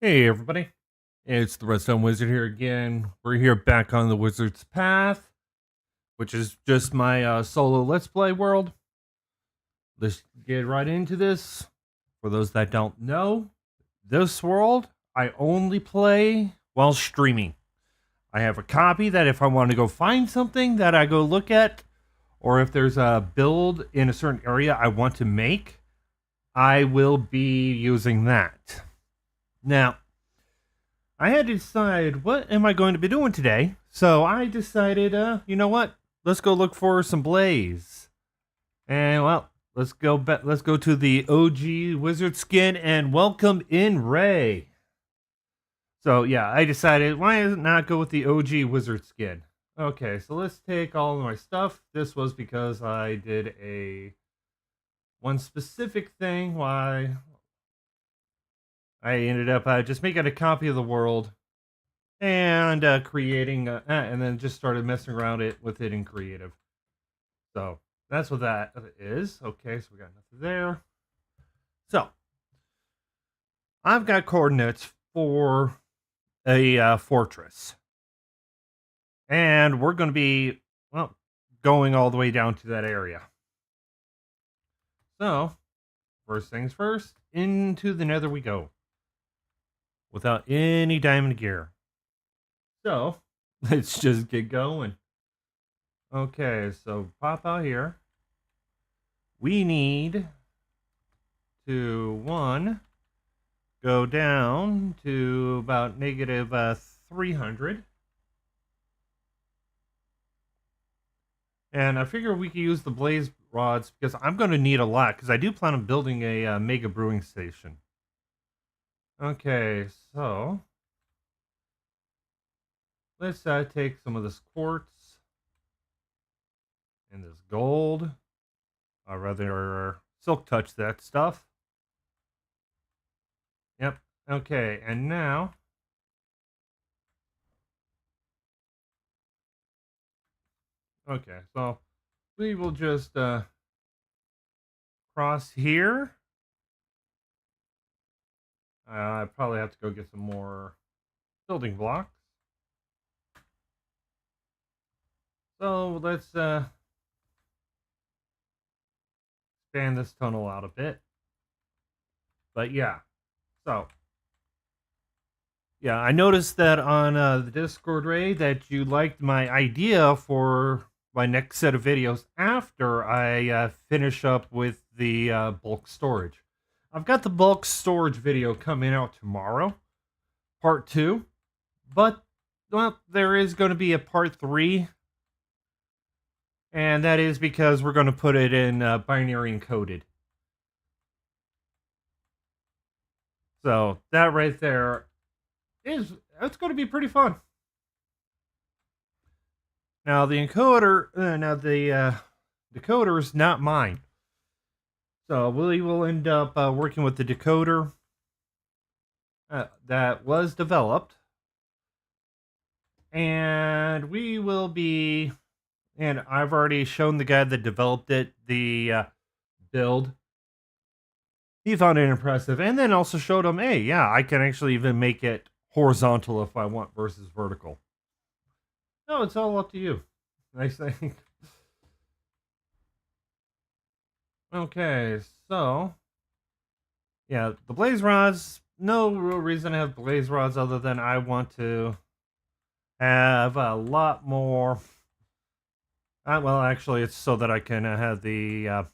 Hey everybody, it's the Redstone Wizard here again. We're here back on the Wizard's Path, which is just my solo Let's Play world. Let's get right into this. For those that don't know, this world I only play while streaming. I have a copy that if I want to go find something that I go look at, or if there's a build in a certain area I want to make, I will be using that. Now, I had to decide what am I going to be doing today. So I decided, you know what? Let's go look for some blaze. And well, let's go to the OG wizard skin and welcome in Ray. So yeah, I decided why not go with the OG wizard skin? Okay, so let's take all of my stuff. This was because I did a one specific thing why I ended up just making a copy of the world and creating and then just started messing around with it in creative. So that's what that is. Okay, so we got nothing there. So I've got coordinates for a fortress, and we're going to be well going all the way down to that area. So first things first, into the Nether we go without any diamond gear. So let's just get going. Okay, so pop out here. We need to go down to about negative 300. And I figure we could use the blaze rods because I'm going to need a lot because I do plan on building a mega brewing station. Okay, so let's take some of this quartz and this gold. I'd rather silk touch that stuff. Yep. Okay, and now okay, so we will just cross here. I probably have to go get some more building blocks. So let's expand this tunnel out a bit. But yeah, so yeah, I noticed that on the Discord, Ray, that you liked my idea for my next set of videos after I finish up with the bulk storage. I've got the bulk storage video coming out tomorrow, part 2, but well, there is going to be a part 3, and that is because we're going to put it in binary encoded. So that right there it's going to be pretty fun. Now the decoder is not mine. So we will end up working with the decoder that was developed, and we will be. And I've already shown the guy that developed it the build. He found it impressive, and then also showed him, hey, yeah, I can actually even make it horizontal if I want versus vertical. No, it's all up to you. Nice thing. Okay, so yeah, the blaze rods. No real reason to have blaze rods other than I want to have a lot more. Well, actually, it's so that I can have the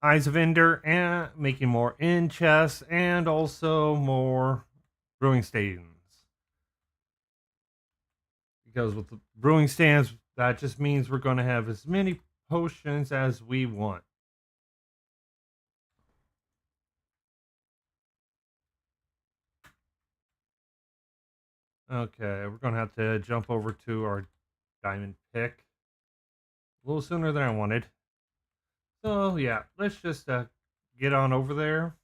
Eyes of Ender and making more in chests and also more brewing stations. Because with the brewing stands, that just means we're going to have as many potions as we want. Okay, we're going to have to jump over to our diamond pick a little sooner than I wanted. So, yeah, let's just get on over there.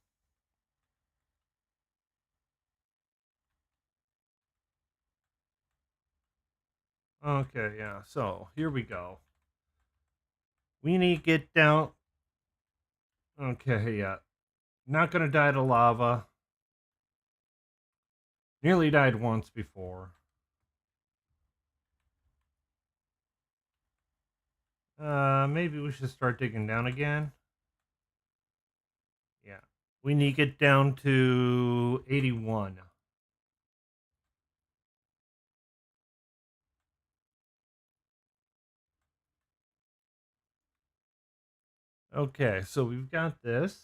Okay, yeah, so here we go. We need to get down. Okay, yeah. Not going to die to lava. Nearly died once before. Maybe we should start digging down again. Yeah. We need to get down to 81. Okay, so we've got this.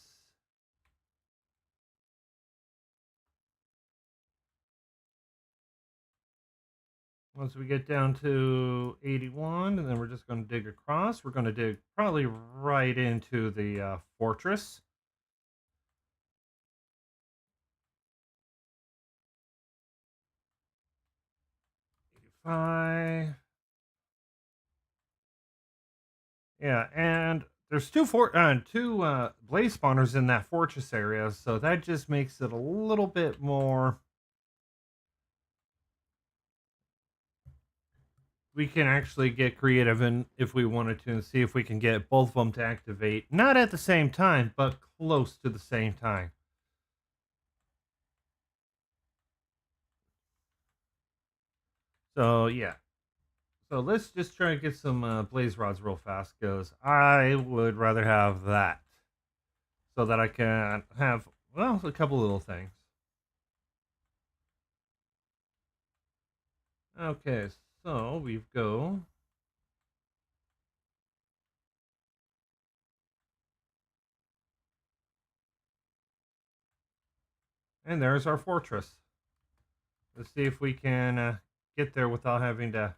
Once we get down to 81, and then we're just going to dig across. We're going to dig probably right into the fortress. Yeah, and there's two blaze spawners in that fortress area, so that just makes it a little bit more. We can actually get creative, and if we wanted to, and see if we can get both of them to activate, not at the same time, but close to the same time. So yeah, so let's just try to get some blaze rods real fast, because I would rather have that so that I can have, well, a couple little things. Okay, so we go. And there's our fortress. Let's see if we can get there without having to.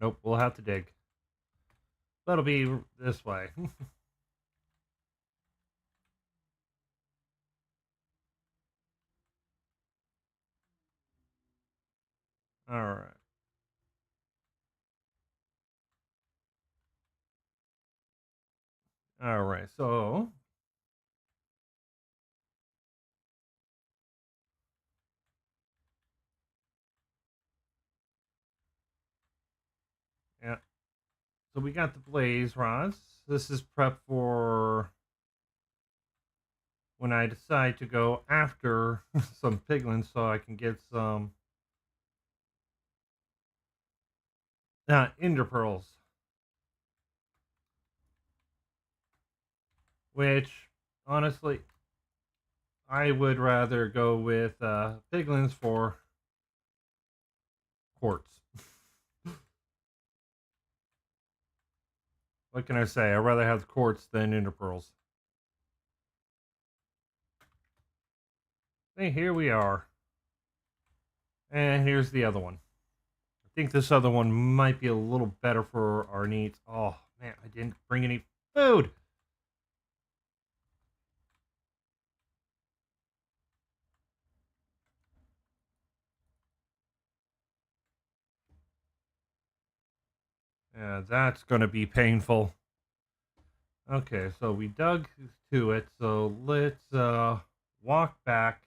Nope, we'll have to dig. That'll be this way. All right. All right. So, yeah. So we got the blaze rods. This is prep for when I decide to go after some piglins so I can get some ender pearls. Which, honestly, I would rather go with piglins for quartz. What can I say? I'd rather have the quartz than ender pearls. Hey, here we are. And here's the other one. I think this other one might be a little better for our needs. Oh, man, I didn't bring any food. Yeah, that's going to be painful. Okay, so we dug to it. So let's walk back,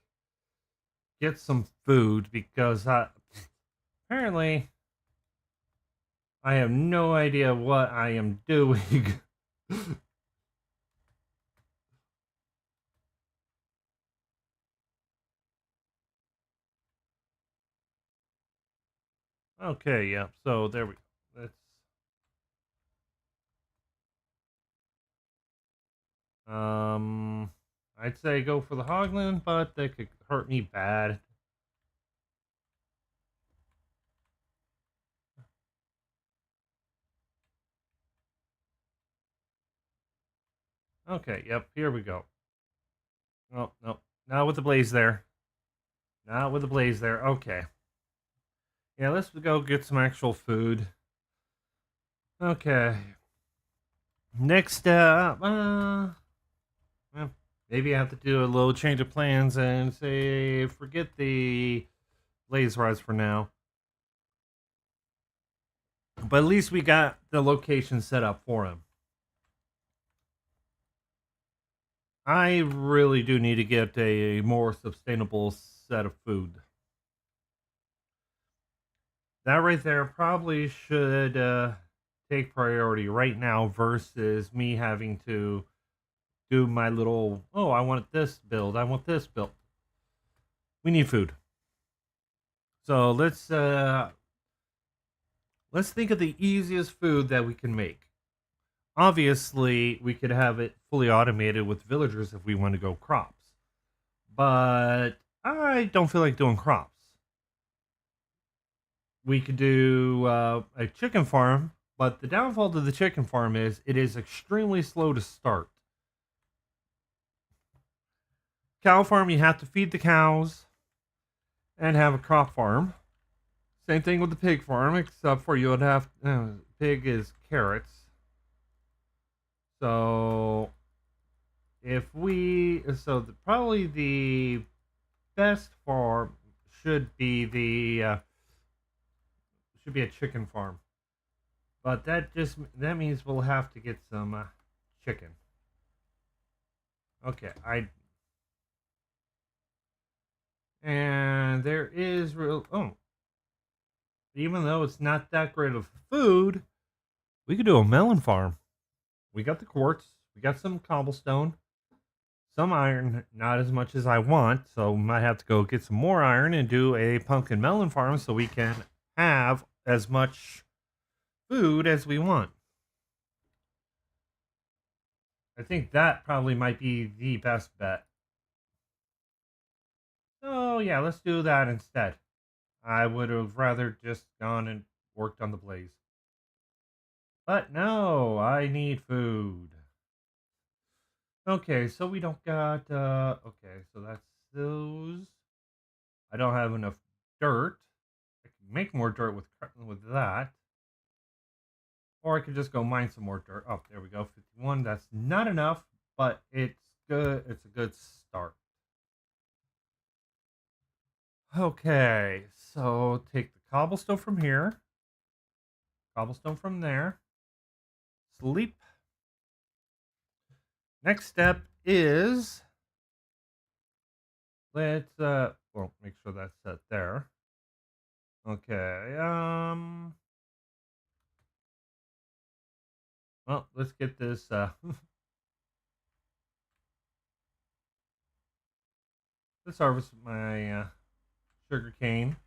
get some food, because apparently I have no idea what I am doing. Okay, yeah. So there we go. Let's I'd say go for the Hoglin, but they could hurt me bad. Okay, yep, here we go. Oh, no. Not with the blaze there. Not with the blaze there. Okay. Yeah, let's go get some actual food. Okay. Next up, well, maybe I have to do a little change of plans and say forget the blaze rods for now. But at least we got the location set up for him. I really do need to get a more sustainable set of food. That right there probably should take priority right now versus me having to do my little, oh, I want this build, I want this build. We need food. So let's think of the easiest food that we can make. Obviously, we could have it fully automated with villagers if we want to go crops. But I don't feel like doing crops. We could do a chicken farm, but the downfall to the chicken farm is it is extremely slow to start. Cow farm, you have to feed the cows and have a crop farm. Same thing with the pig farm, except for you would have pig is carrots. So probably the best farm should be a chicken farm, but that means we'll have to get some chicken. Okay, and there is even though it's not that great of food, we could do a melon farm. We got the quartz, we got some cobblestone, some iron, not as much as I want, so we might have to go get some more iron and do a pumpkin melon farm so we can have as much food as we want. I think that probably might be the best bet. Oh, yeah, let's do that instead. I would have rather just gone and worked on the blaze. But no, I need food. Okay, so we don't got, okay, so that's those. I don't have enough dirt. I can make more dirt with that. Or I could just go mine some more dirt. Oh, there we go, 51. That's not enough, but it's good. It's a good start. Okay, so take the cobblestone from here. Cobblestone from there. Sleep. Next step is let's make sure that's set there. Okay. Well, let's get this let's harvest my sugar cane.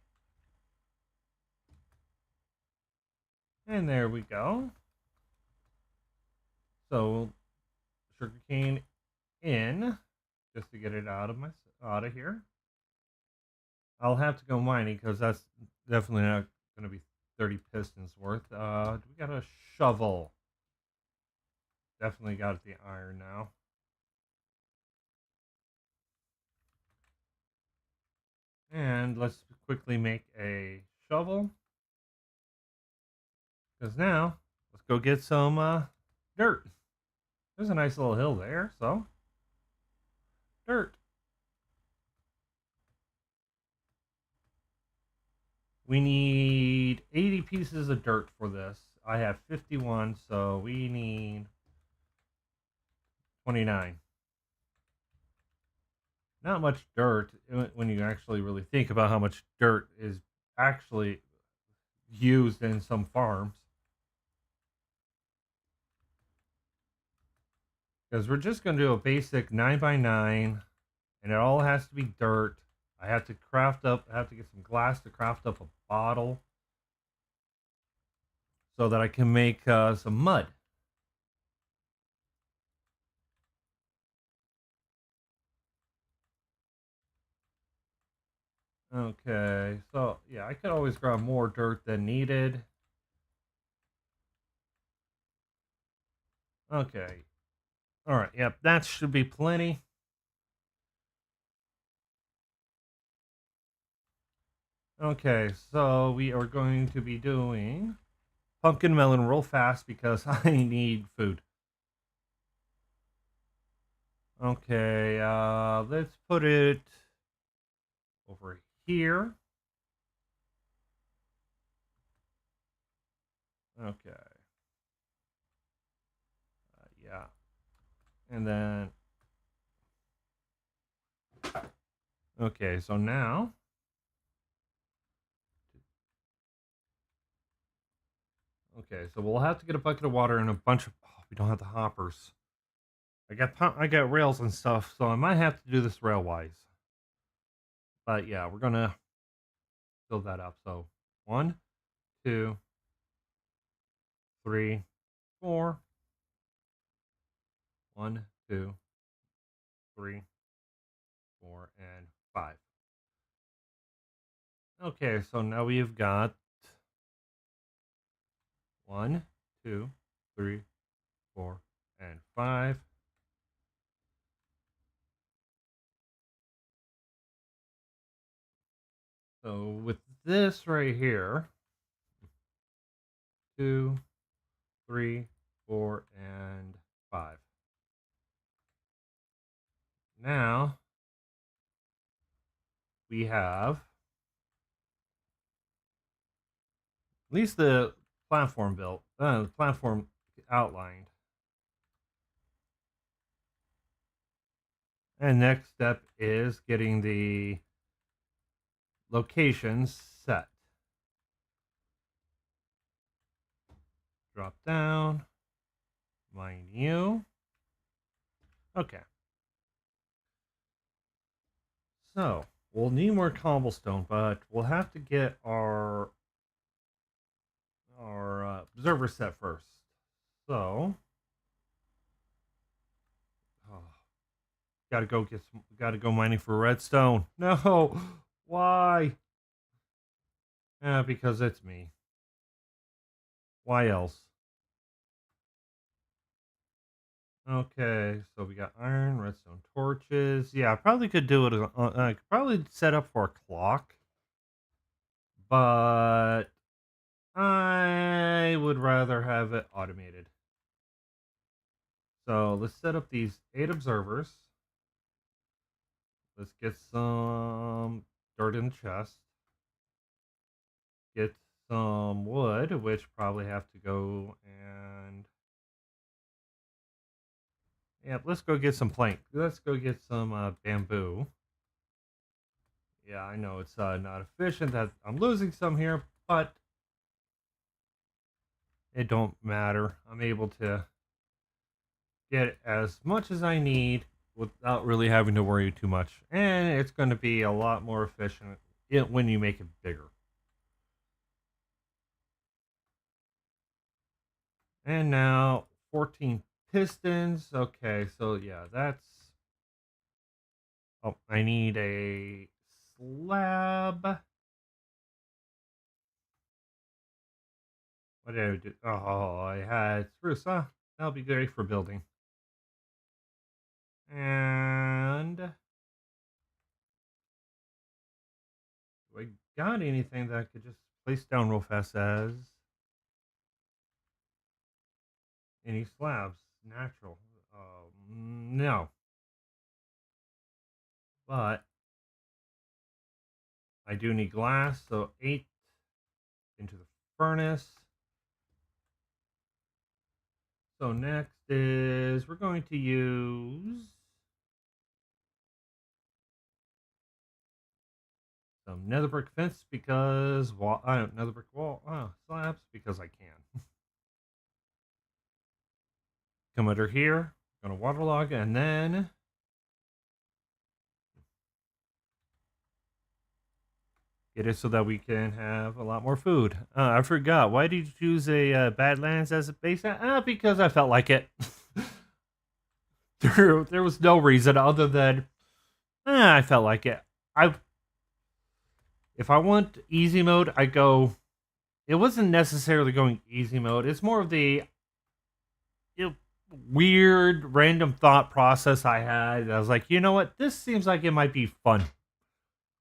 And there we go. So sugar cane in just to get it out of here. I'll have to go mining because that's definitely not going to be 30 pistons worth. We got a shovel. Definitely got the iron now. And let's quickly make a shovel. Because now, let's go get some dirt. There's a nice little hill there, so dirt. We need 80 pieces of dirt for this. I have 51, so we need 29. Not much dirt when you actually really think about how much dirt is actually used in some farms. Because we're just going to do a basic 9x9, and it all has to be dirt. I have to get some glass to craft up a bottle so that I can make some mud. Okay, so yeah, I could always grab more dirt than needed. Okay. All right, yep, that should be plenty. Okay, so we are going to be doing pumpkin melon real fast because I need food. Okay, let's put it over here. Okay. Yeah. And then, okay, so now, okay, so we'll have to get a bucket of water and a bunch of, oh, we don't have the hoppers. I got rails and stuff, so I might have to do this railwise. But yeah, we're gonna build that up. So 1, 2, 3, 4. 1, 2, 3, 4, and 5. Okay, so now we've got 1, 2, 3, 4, and 5. So with this right here, 2, 3, 4, and 5. Now we have at least the platform built, the platform outlined. And next step is getting the locations set. Drop down, mine you. Okay. So we'll need more cobblestone, but we'll have to get our observer set first. So, oh, gotta go mining for redstone. No, why? Because it's me. Why else? Okay, so we got iron, redstone torches. Yeah, I probably could do it. I could probably set up for a clock, but I would rather have it automated. So let's set up these 8 observers. Let's get some dirt in the chest. Get some wood, which probably have to go and... Yeah, let's go get some plank. Let's go get some bamboo. Yeah, I know it's not efficient that I'm losing some here, but it don't matter. I'm able to get as much as I need without really having to worry too much. And it's going to be a lot more efficient when you make it bigger. And now 14 pistons. Okay, so yeah, that's... Oh, I need a slab. What did I do? Oh, I had spruce. That'll be great for building. And do I got anything that I could just place down real fast as any slabs? Natural. No. But I do need glass, so 8 into the furnace. So next is we're going to use some nether brick fence because nether brick wall slabs because I can. Come under here, gonna waterlog, and then get it so that we can have a lot more food. I forgot. Why did you choose a Badlands as a base? Because I felt like it. there was no reason other than I felt like it. If I want easy mode, I go. It wasn't necessarily going easy mode. It's more of the weird, random thought process I had. I was like, you know what? This seems like it might be fun.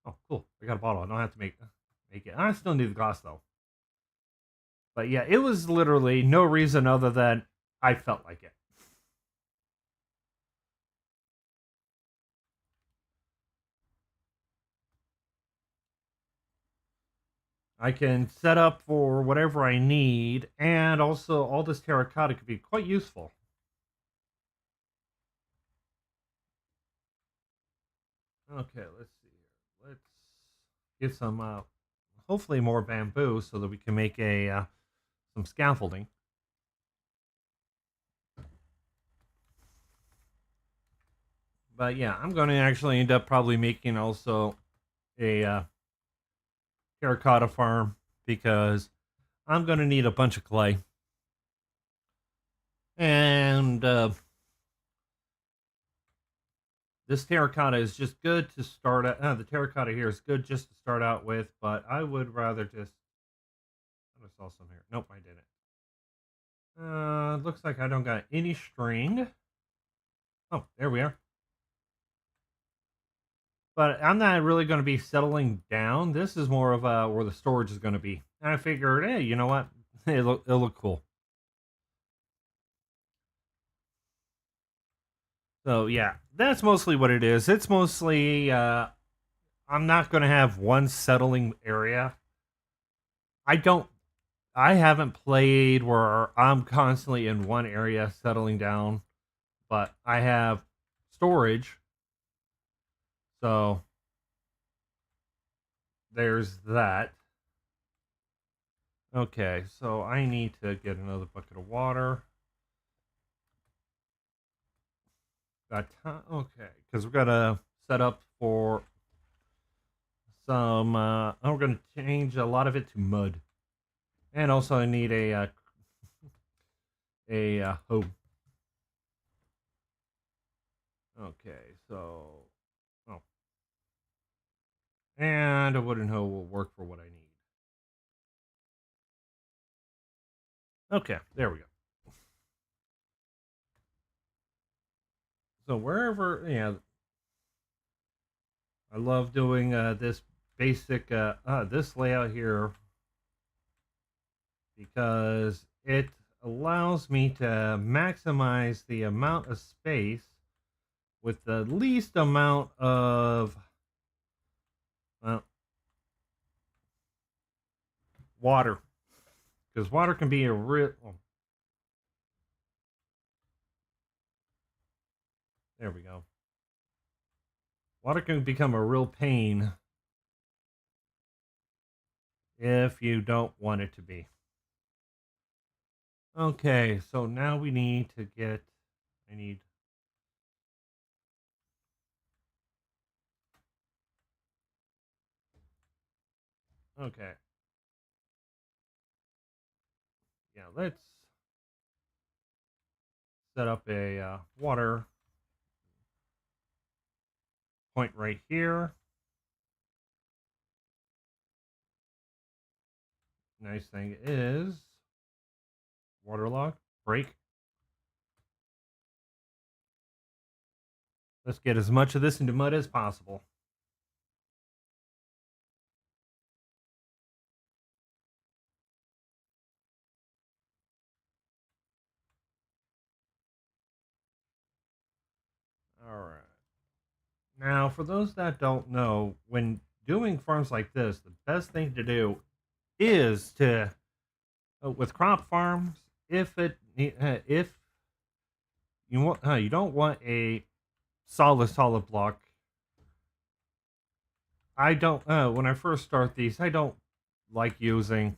Oh, cool! I got a bottle. I don't have to make it. I still need the glass though. But yeah, it was literally no reason other than I felt like it. I can set up for whatever I need, and also all this terracotta could be quite useful. Okay, let's see here. Let's get some, hopefully more bamboo so that we can make some scaffolding. But yeah, I'm going to actually end up probably making also a terracotta farm because I'm going to need a bunch of clay. And this terracotta is just good to start out. The terracotta here is good just to start out with, but I would rather just. I saw some here. Nope, I didn't. Looks like I don't got any string. Oh, there we are. But I'm not really going to be settling down. This is more of where the storage is going to be. And I figured, hey, you know what? It'll look cool. So yeah, that's mostly what it is. It's mostly I'm not going to have one settling area. I don't. I haven't played where I'm constantly in one area settling down, but I have storage. So there's that. Okay, so I need to get another bucket of water. Got time? Okay, because we're gonna set up for some. We're gonna change a lot of it to mud, and also I need a hoe. Okay, so oh, and a wooden hoe will work for what I need. Okay, there we go. So wherever, yeah, I love doing this basic this layout here because it allows me to maximize the amount of space with the least amount of uh, water, because water can be a real. Oh, there we go. Water can become a real pain if you don't want it to be. Okay, so now we need to get. I need. Okay, yeah, let's set up a water point right here. Nice thing is waterlog break. Let's get as much of this into mud as possible. All right. Now, for those that don't know, when doing farms like this, the best thing to do is to, with crop farms, if you want, you don't want a solid block. I don't. When I first start these, I don't like using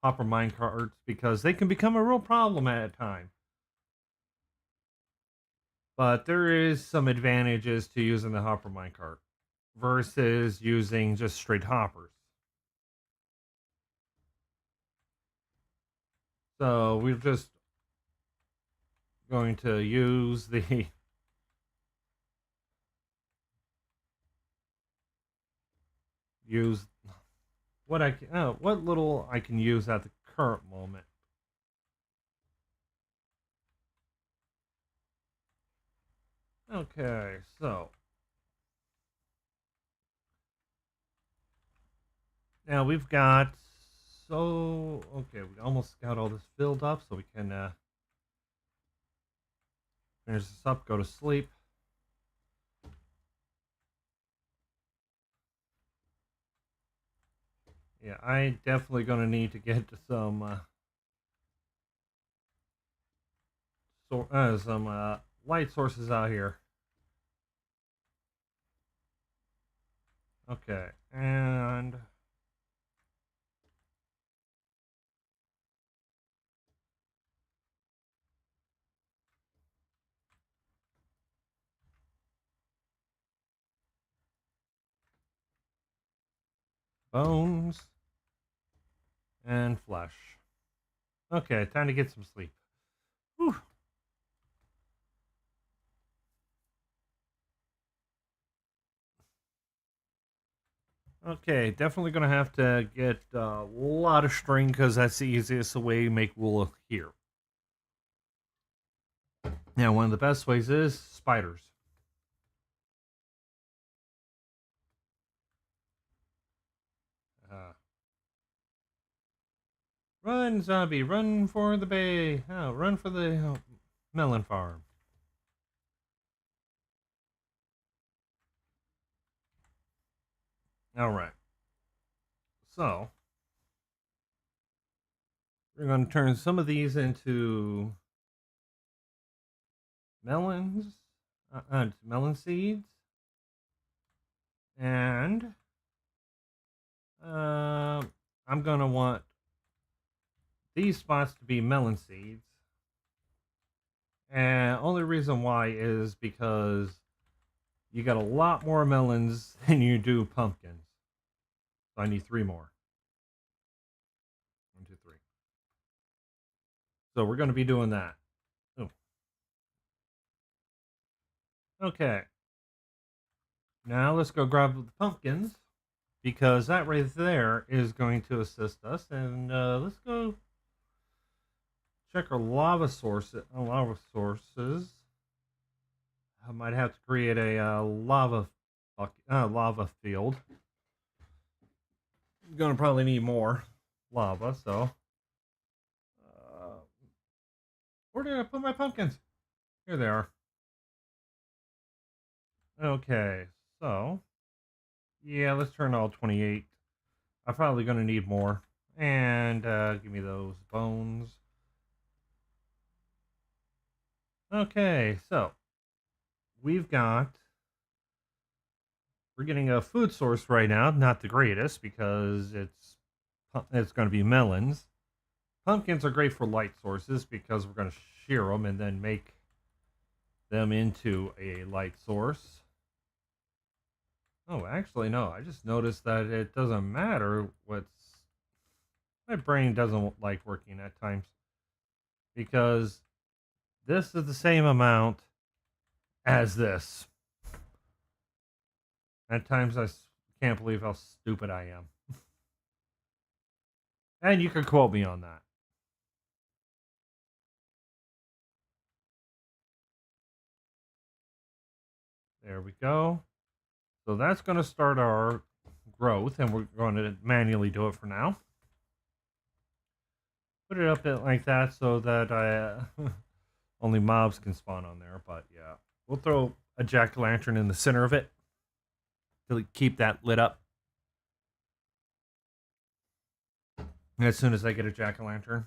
hopper mine carts because they can become a real problem at a time. But there is some advantages to using the hopper minecart versus using just straight hoppers. So we're just going to use the use what I can, what little I can use at the current moment. Okay, so now we've got okay, we almost got all this filled up, so we can finish this up, go to sleep. Yeah, I definitely gonna need to get some some light sources out here. Okay, and Bones and flesh. Okay, time to get some sleep. Whew. Okay, definitely gonna have to get a lot of string because that's the easiest way to make wool here. Now, one of the best ways is spiders. Uh, Run, zombie, run for the bay. Oh, run for the melon farm. All right. So, we're going to turn some of these into melons, melon seeds, and I'm going to want these spots to be melon seeds. And only reason why is because you got a lot more melons than you do pumpkins. So I need 3 more. 1, 2, 3. So we're going to be doing that. Oh. Okay. Now let's go grab the pumpkins because that right there is going to assist us. And let's go check our lava sources. I might have to create a lava field. I'm gonna probably need more lava. So, where did I put my pumpkins? Here they are. Okay, so yeah, let's turn all 28. I'm probably gonna need more. And give me those bones. Okay, so we're getting a food source right now, not the greatest because it's going to be melons. Pumpkins are great for light sources because we're going to shear them and then make them into a light source. Oh, actually, no. I just noticed that it doesn't matter my brain doesn't like working at times because this is the same amount as this. At times, I can't believe how stupid I am. And you can quote me on that. There we go. So that's going to start our growth, and we're going to manually do it for now. Put it up like that so that only mobs can spawn on there. But yeah, we'll throw a jack-o'-lantern in the center of it to keep that lit up. As soon as I get a jack-o'-lantern.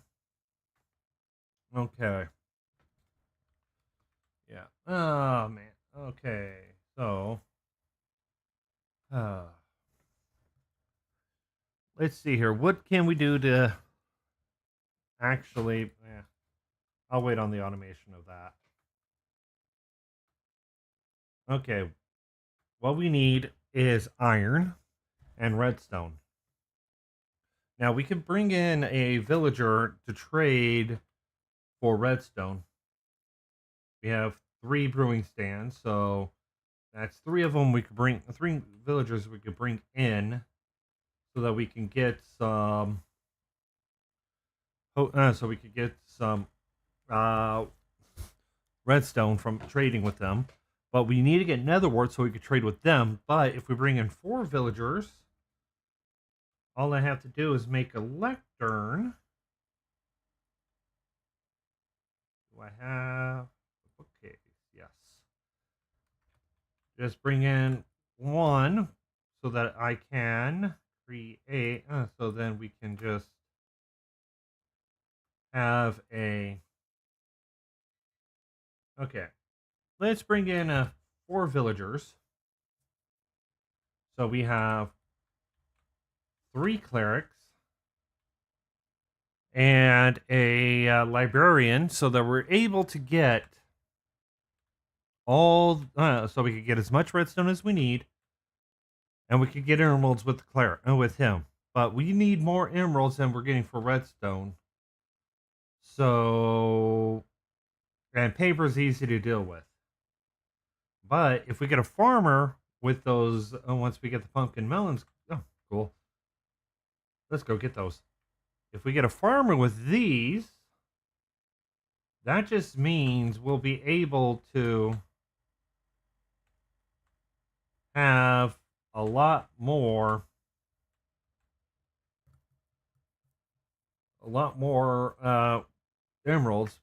Okay. Yeah. Oh, man. Okay. So, let's see here. What can we do to actually... I'll wait on the automation of that. Okay. What we need is iron and redstone. Now, we can bring in a villager to trade for redstone. We have 3 brewing stands, so that's 3 of them we could bring, 3 villagers we could bring in so that we can get some redstone from trading with them. But we need to get nether wart so we could trade with them. But if we bring in 4 villagers, all I have to do is make a lectern. Do I have a bookcase? Yes. Just bring in 1 so that I can create. So then we can just have a. Okay. Let's bring in 4 villagers. So we have 3 clerics and a librarian, so that we're able to get so we can get as much redstone as we need, and we could get emeralds with with him. But we need more emeralds than we're getting for redstone. So, and paper's easy to deal with. But if we get a farmer with those, once we get the pumpkin melons, oh, cool. Let's go get those. If we get a farmer with these, that just means we'll be able to have a lot more emeralds,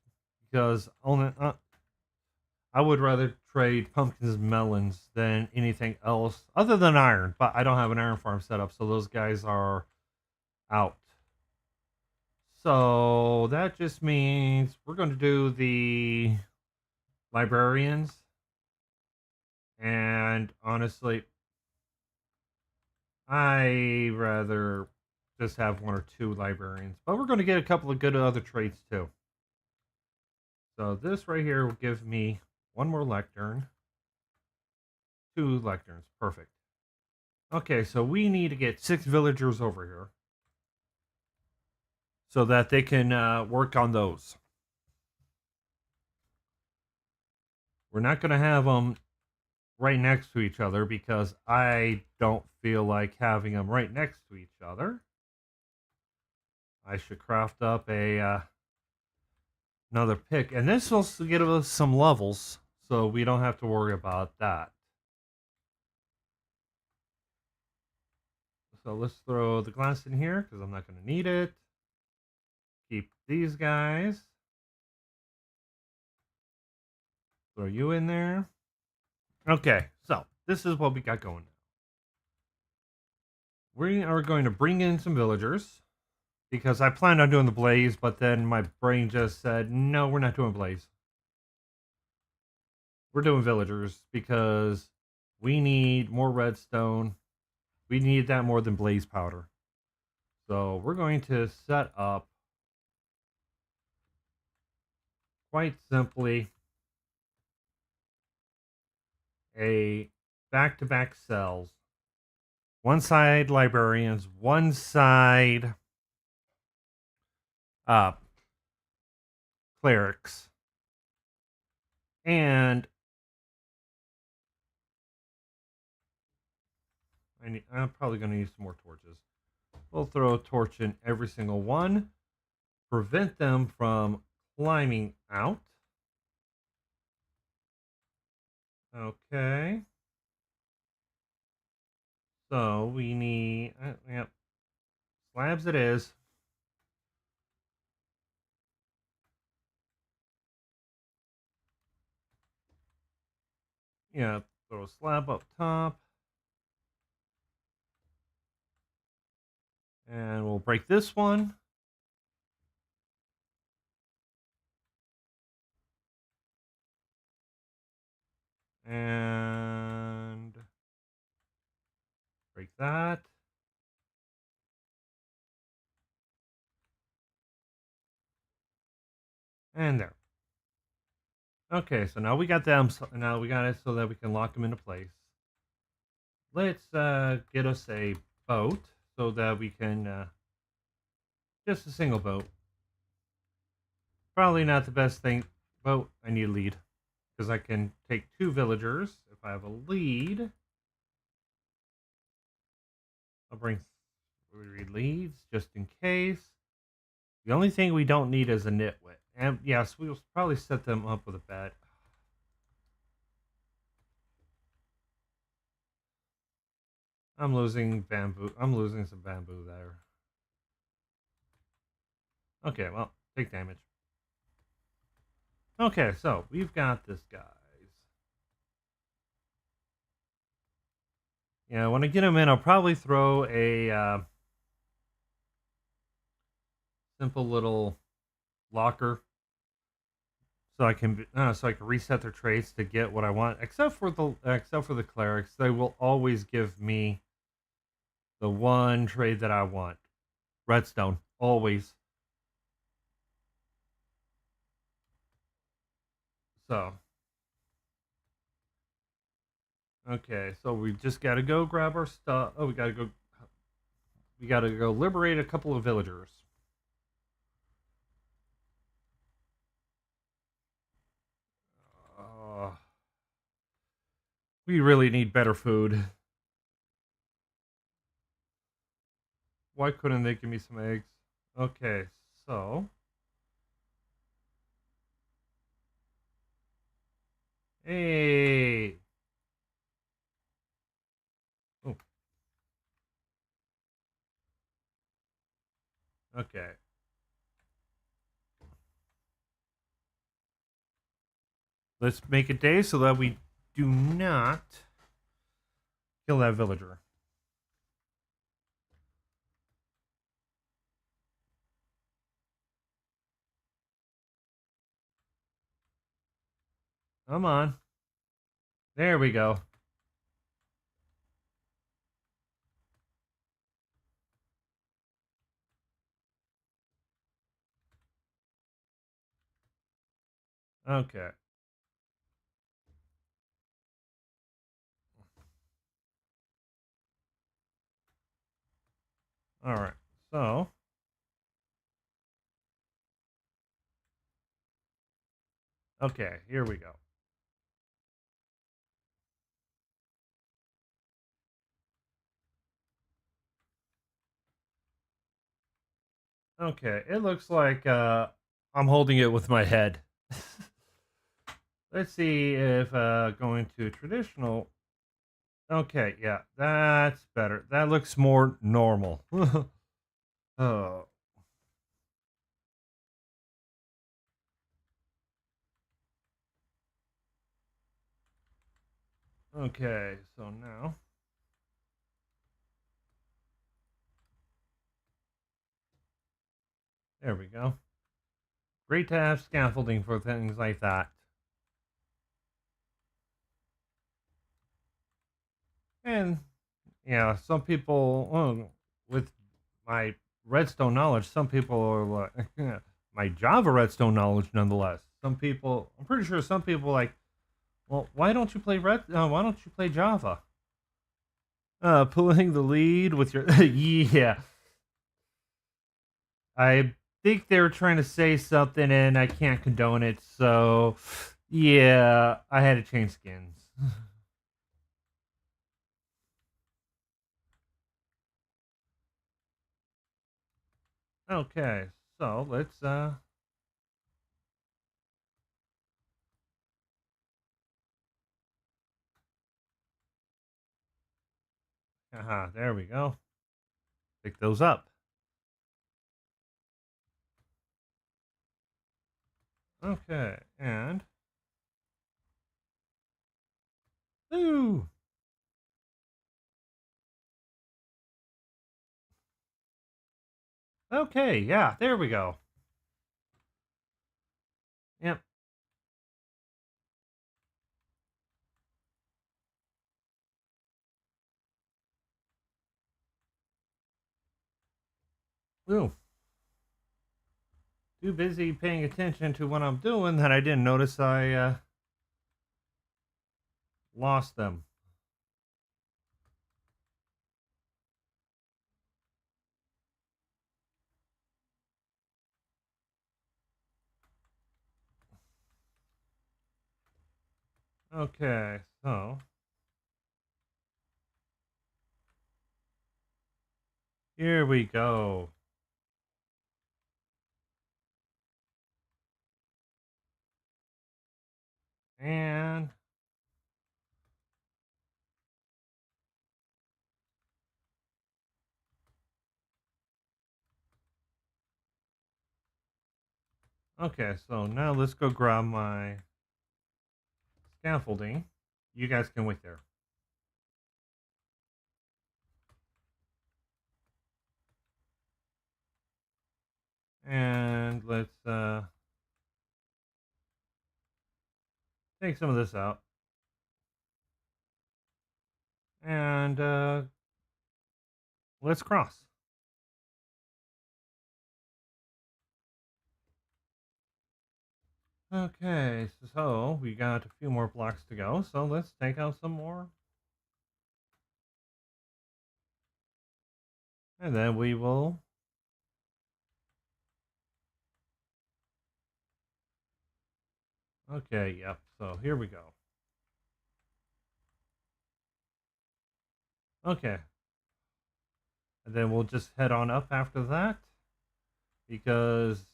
because I would rather trade pumpkins and melons than anything else other than iron, but I don't have an iron farm set up, so those guys are out. So that just means we're going to do the librarians, and honestly, I rather just have one or two librarians, but we're going to get a couple of good other traits too. So this right here will give me one more lectern, two lecterns, perfect. Okay, so we need to get 6 villagers over here so that they can work on those. We're not going to have them right next to each other because I don't feel like having them right next to each other. I should craft up a another pick, and this will give us some levels, so we don't have to worry about that. So let's throw the glass in here because I'm not going to need it. Keep these guys. Throw you in there. Okay, so this is what we got going now. We are going to bring in some villagers because I planned on doing the blaze, but then my brain just said, no, we're not doing blaze. We're doing villagers because we need more redstone. We need that more than blaze powder. So we're going to set up, quite simply, a back-to-back cells. One side librarians, one side clerics. And I'm probably going to use some more torches. We'll throw a torch in every single one. Prevent them from climbing out. Okay. So we need, yep, slabs it is. Yeah, throw a slab up top. And we'll break this one. And break that. And there. Okay, so now we got them. Now we got it so that we can lock them into place. Let's get us a boat so that we can just a single boat. Probably not the best thing. Boat, I need a lead because I can take 2 villagers if I have a lead. I'll bring 3 leads just in case. The only thing we don't need is a nitwit. And yes, we'll probably set them up with a bed. I'm losing bamboo. I'm losing some bamboo there. Okay, well, take damage. Okay, so we've got this, guys. Yeah, when I get him in, I'll probably throw a simple little locker so I can reset their traits to get what I want. Except for the clerics, they will always give me the one trade that I want. Redstone, always. So, Okay, so we just gotta go grab our stuff. Oh, we gotta go. We gotta go liberate a couple of villagers. Uh, we really need better food. Why couldn't they give me some eggs? Okay, so hey, oh, okay. Let's make a day so that we do not kill that villager. Come on. There we go. Okay. All right. So, okay, here we go. Okay, it looks like I'm holding it with my head. Let's see if going to traditional. Okay, yeah, that's better. That looks more normal. Oh, okay. So now, there we go. Great to have scaffolding for things like that. And yeah, some people, with my Redstone knowledge, some people are like, my Java Redstone knowledge, nonetheless. Some people, I'm pretty sure some people like, well, why don't you play why don't you play Java? Pulling the lead with your, yeah. I think they were trying to say something, and I can't condone it. So, yeah, I had to change skins. Okay, so let's there we go. Pick those up. Okay, and ooh, okay, yeah, there we go. Yep. Ooh, too busy paying attention to what I'm doing that I didn't notice I lost them. Okay, so here we go. And okay, so now let's go grab my scaffolding. You guys can wait there. And let's take some of this out. And let's cross. Okay, so we got a few more blocks to go. So let's take out some more And then we will... Okay, yep. So here we go. Okay. And then we'll just head on up after that. Because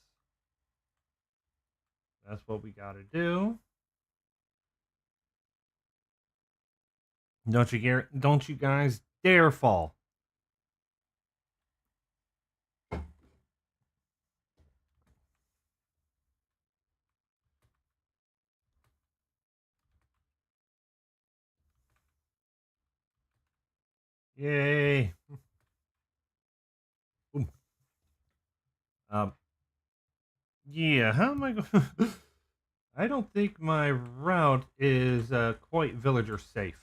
that's what we gotta do. Don't you guys dare fall. Yay. Ooh. Um, yeah, how am I going I don't think my route is quite villager safe.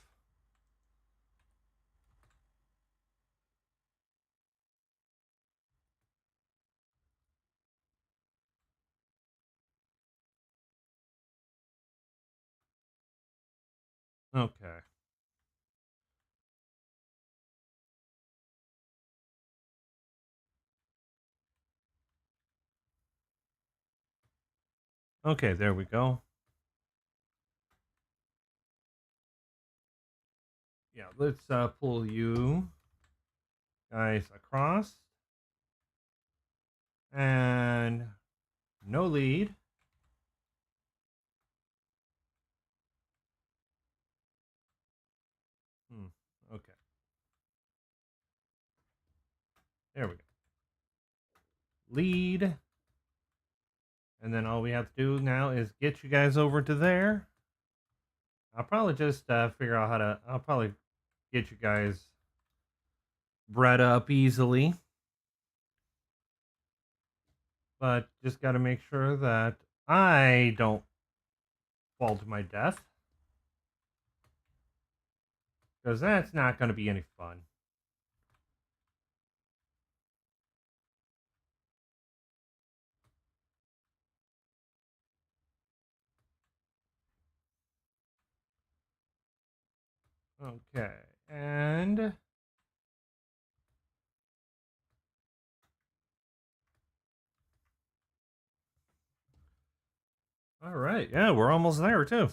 Okay. Okay, there we go. Yeah, let's pull you guys across. And no lead. Okay, there we go. Lead. And then all we have to do now is get you guys over to there. I'll probably just figure out how to... I'll probably get you guys bred up easily. But just got to make sure that I don't fall to my death. Because that's not going to be any fun. Okay, and... All right, yeah, we're almost there, too.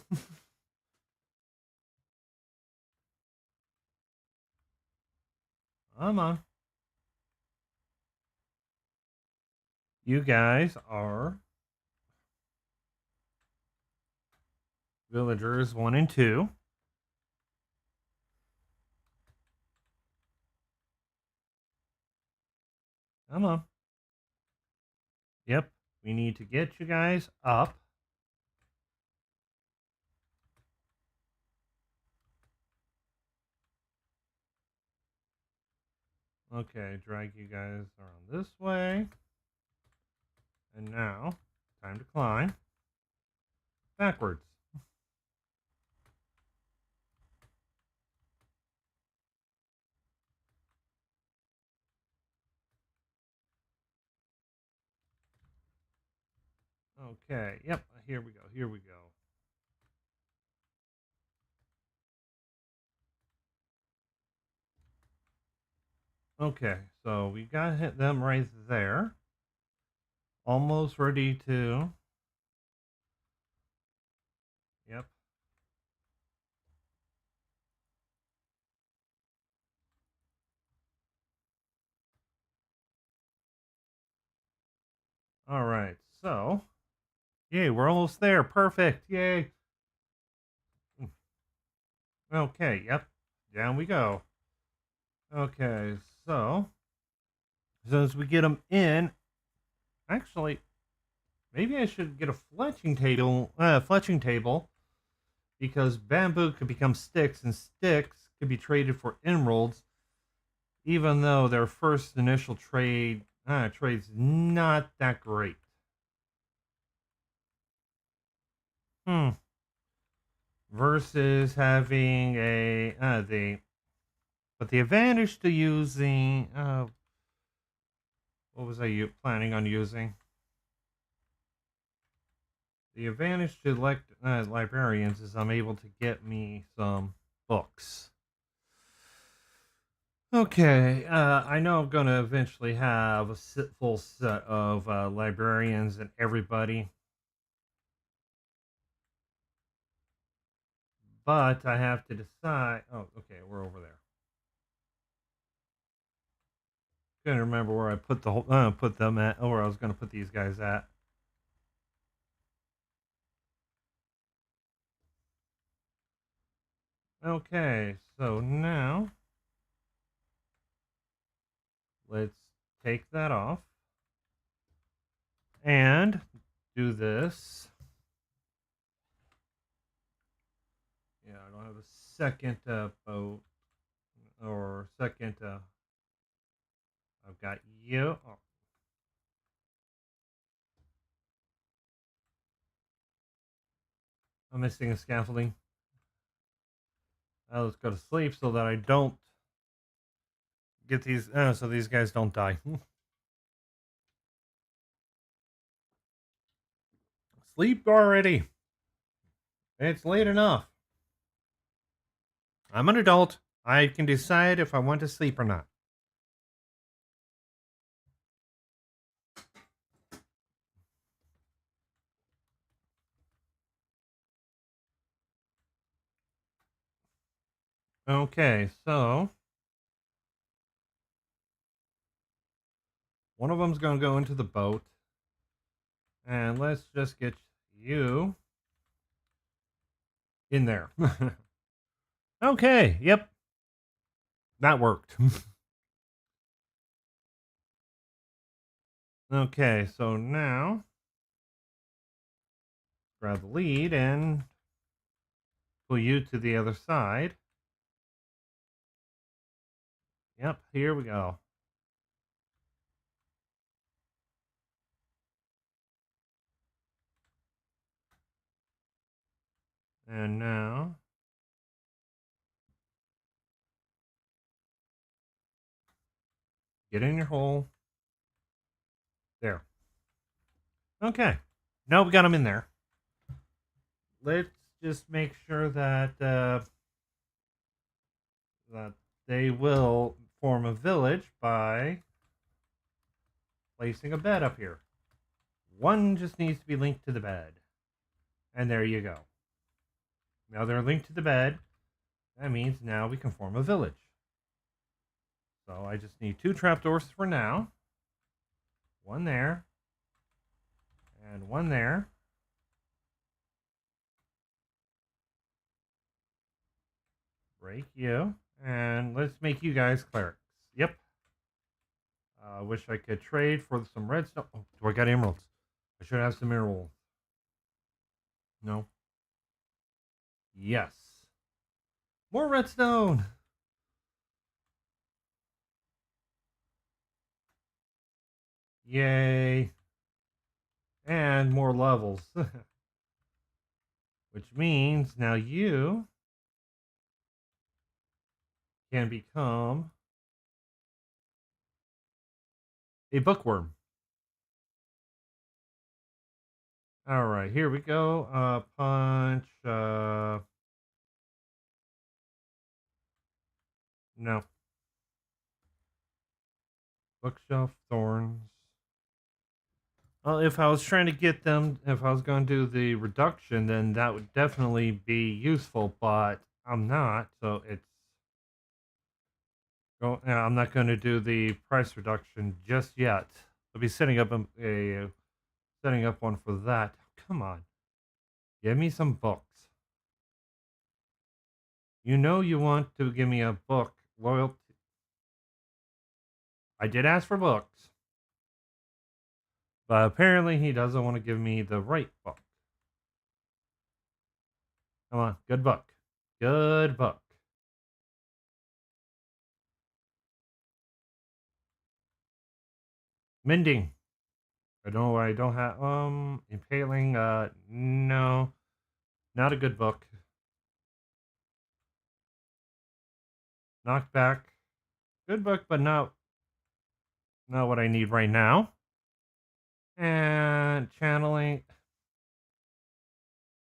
Come on. You guys are villagers 1 and 2. Come on. Yep, we need to get you guys up. Okay, drag you guys around this way. And now, time to climb. Backwards. Okay, yep, here we go, here we go. Okay, so we got hit them right there. Almost ready to... Yep. All right, so... Yay, we're almost there. Perfect. Yay. Okay, yep. Down we go. Okay, so as we get them in, actually, maybe I should get a fletching table, because bamboo could become sticks, and sticks could be traded for emeralds, even though their first initial trade's not that great. Versus having but the advantage to using what was I planning on using? The advantage to librarians is I'm able to get me some books. Okay, I know I'm going to eventually have a full set of librarians and everybody, but I have to decide. Oh, okay, we're over there. Couldn't remember where I put put them at, or where I was going to put these guys at. Okay, so now let's take that off and do this. Yeah, I don't have a second boat or second. I've got you. Oh, I'm missing a scaffolding. Let's go to sleep so that I don't get these. So these guys don't die. Sleep already. It's late enough. I'm an adult. I can decide if I want to sleep or not. Okay, so one of them's going to go into the boat. And let's just get you in there. Okay, yep. That worked. Okay, so now grab the lead and pull you to the other side. Yep, here we go. And now get in your hole. There. Okay. Now we got them in there. Let's just make sure that that they will form a village by placing a bed up here. One just needs to be linked to the bed. And there you go. Now they're linked to the bed. That means now we can form a village. So I just need 2 trapdoors for now. One there. And one there. Break you. And let's make you guys clerics. Yep. I wish I could trade for some redstone. Oh, do I got emeralds? I should have some emeralds. No. Yes. More redstone. Yay. And more levels. Which means now you can become a bookworm. All right, here we go. Punch. No. Bookshelf thorns. Well, if I was trying to get them, if I was going to do the reduction, then that would definitely be useful. But I'm not, so it's. I'm not going to do the price reduction just yet. I'll be setting up setting up one for that. Come on, give me some books. You know you want to give me a book. Loyalty. I did ask for books, but apparently he doesn't want to give me the right book. Come on, good book. Good book. Mending. I don't have impaling, no. Not a good book. Knockback. Good book, but not what I need right now. And channeling.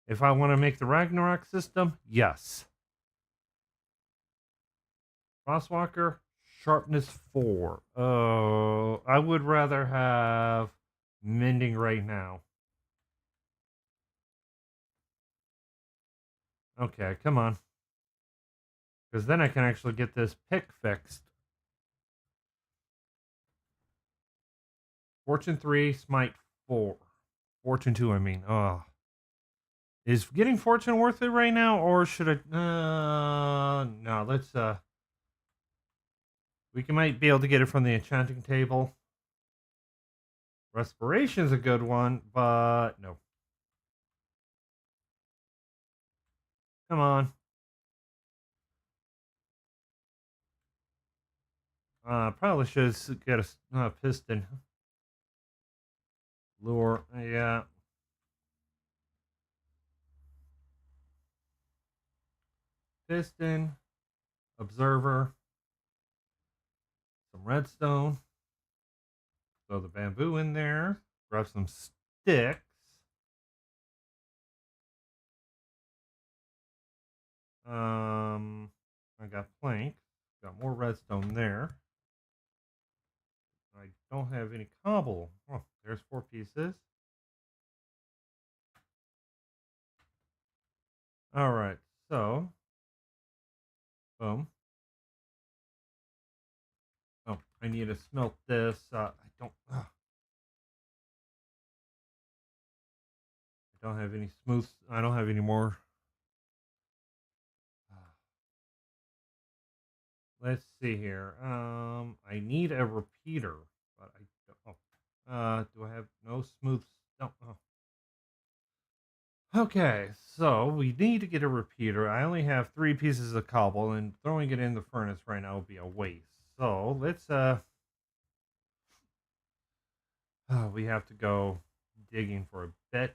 If I want to make the Ragnarok system, yes. Crosswalker, Sharpness 4. Oh, I would rather have mending right now. Okay, come on. Because then I can actually get this pick fixed. Fortune 3, Smite 4. Fortune 2, I mean. Oh. Is getting Fortune worth it right now? Or should I... no, let's... might be able to get it from the enchanting table. Respiration's a good one, but no. Come on. Probably should get a piston. Lure, yeah. Piston, observer, some redstone. Throw the bamboo in there. Grab some sticks. I got plank. Got more redstone there. I don't have any cobble. Oh, there's 4 pieces. All right, so boom. Oh, I need to smelt this. I don't have any smooth. I don't have any more. Let's see here. I need a repeater, but I don't. Oh, do I have no smooth? No. Oh. Okay, so we need to get a repeater. I only have 3 pieces of cobble, and throwing it in the furnace right now would be a waste. So let's we have to go digging for a bit.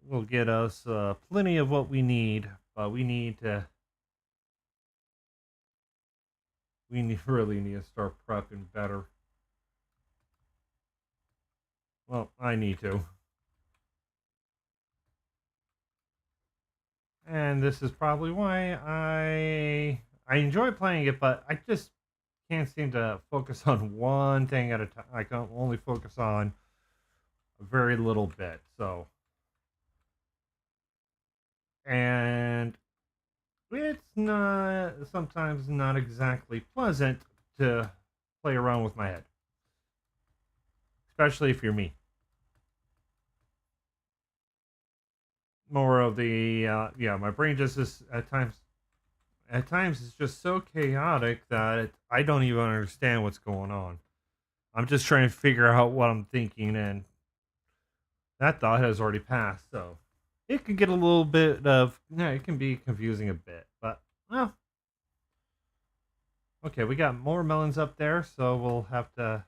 Will get us plenty of what we need, but we really need to start prepping better. Well, I need to. And this is probably why I enjoy playing it, but I just can't seem to focus on one thing at a time. I can only focus on a very little bit. So, and it's not sometimes not exactly pleasant to play around with my head, especially if you're me. More of the yeah, my brain just is at times it's just so chaotic that I don't even understand what's going on. I'm just trying to figure out what I'm thinking, and that thought has already passed. So it can get a little bit of yeah, it can be confusing a bit, but well, okay, we got more melons up there, so we'll have to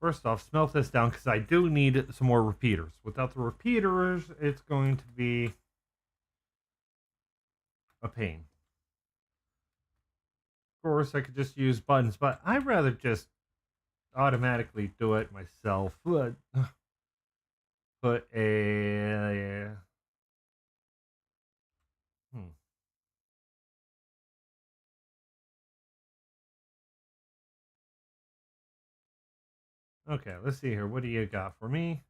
first off smelt this down because I do need some more repeaters. Without the repeaters, it's going to be a pain. Of course, I could just use buttons, but I'd rather just automatically do it myself. Put a hmm. Okay, let's see here. What do you got for me?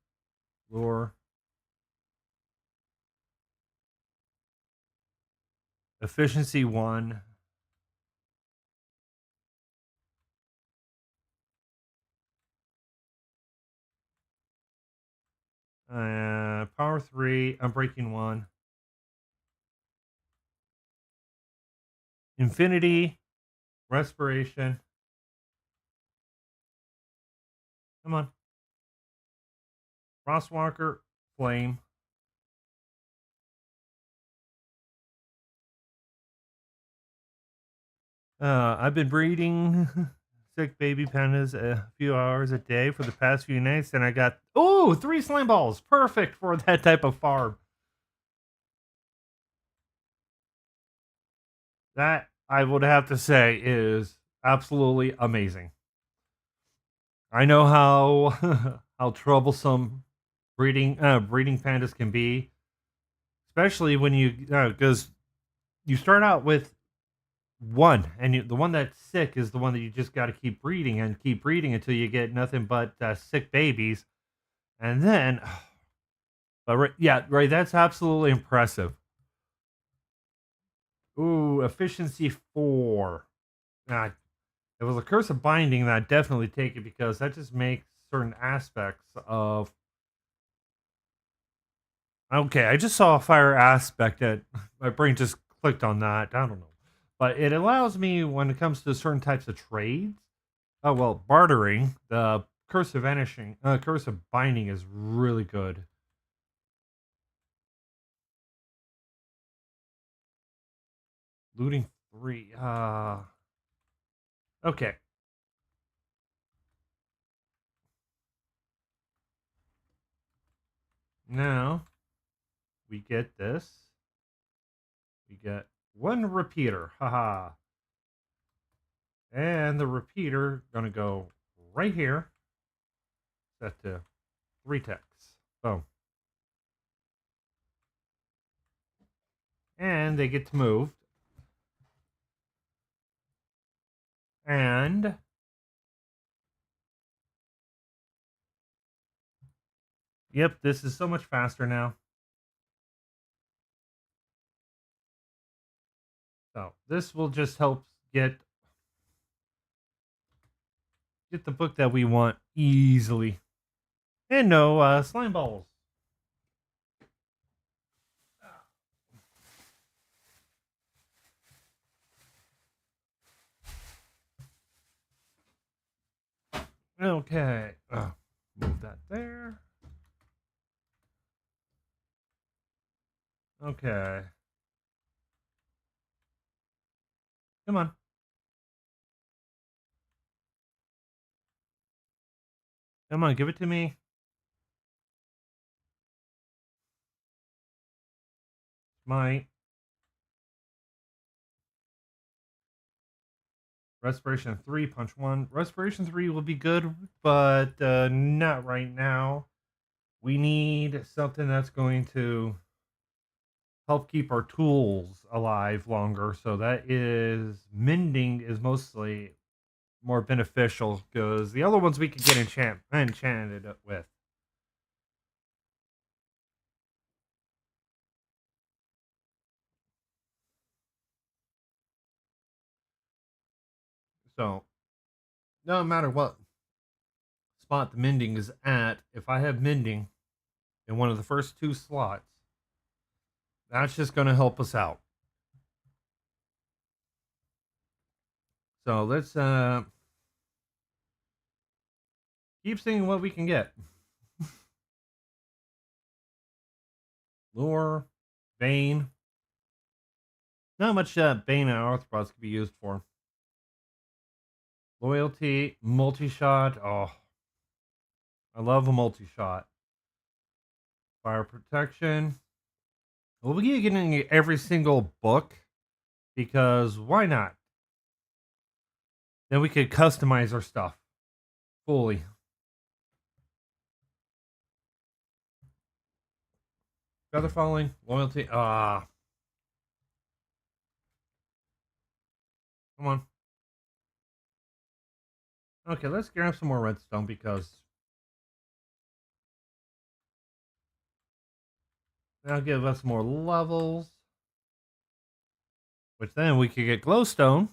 Lure. Efficiency 1. Power 3. Unbreaking 1. Infinity. Respiration. Come on. Frostwalker. Flame. I've been breeding sick baby pandas a few hours a day for the past few nights, and I got 3 slime balls. Perfect for that type of farm. That I would have to say is absolutely amazing. I know how how troublesome breeding pandas can be, especially when you because you start out with one, and the one that's sick is the one that you just got to keep breeding and keep breeding until you get nothing but sick babies, and then, but right, yeah, right, that's absolutely impressive. Ooh, efficiency 4. Nah, if it was a curse of binding, then I'd definitely take it because that just makes certain aspects of. Okay, I just saw a fire aspect that my brain just clicked on that. I don't know. But it allows me when it comes to certain types of trades. Oh well, bartering, the curse of vanishing, curse of binding is really good. Looting 3. Okay. Now we get this. We get one repeater. Haha. And the repeater gonna go right here. Set to 3 ticks. Boom. And they get to move. And yep, this is so much faster now. So this will just help get the book that we want easily. And no slime balls. Okay. Move that there. Okay. Come on. Come on, give it to me. My respiration 3, punch 1. Respiration 3 will be good, but not right now. We need something that's going to help keep our tools alive longer. So that is mending is mostly more beneficial because the other ones we could get enchanted with. So no matter what spot the mending is at, if I have mending in one of the first 2 slots, that's just going to help us out. So let's keep seeing what we can get. Lure, Bane. Not much Bane and Arthropods could be used for. Loyalty, multi-shot. Oh, I love a multi-shot. Fire protection. We'll be getting every single book because why not? Then we could customize our stuff fully. Feather falling, loyalty. Come on. Okay, let's grab some more redstone because that'll give us more levels. Which then we could get glowstone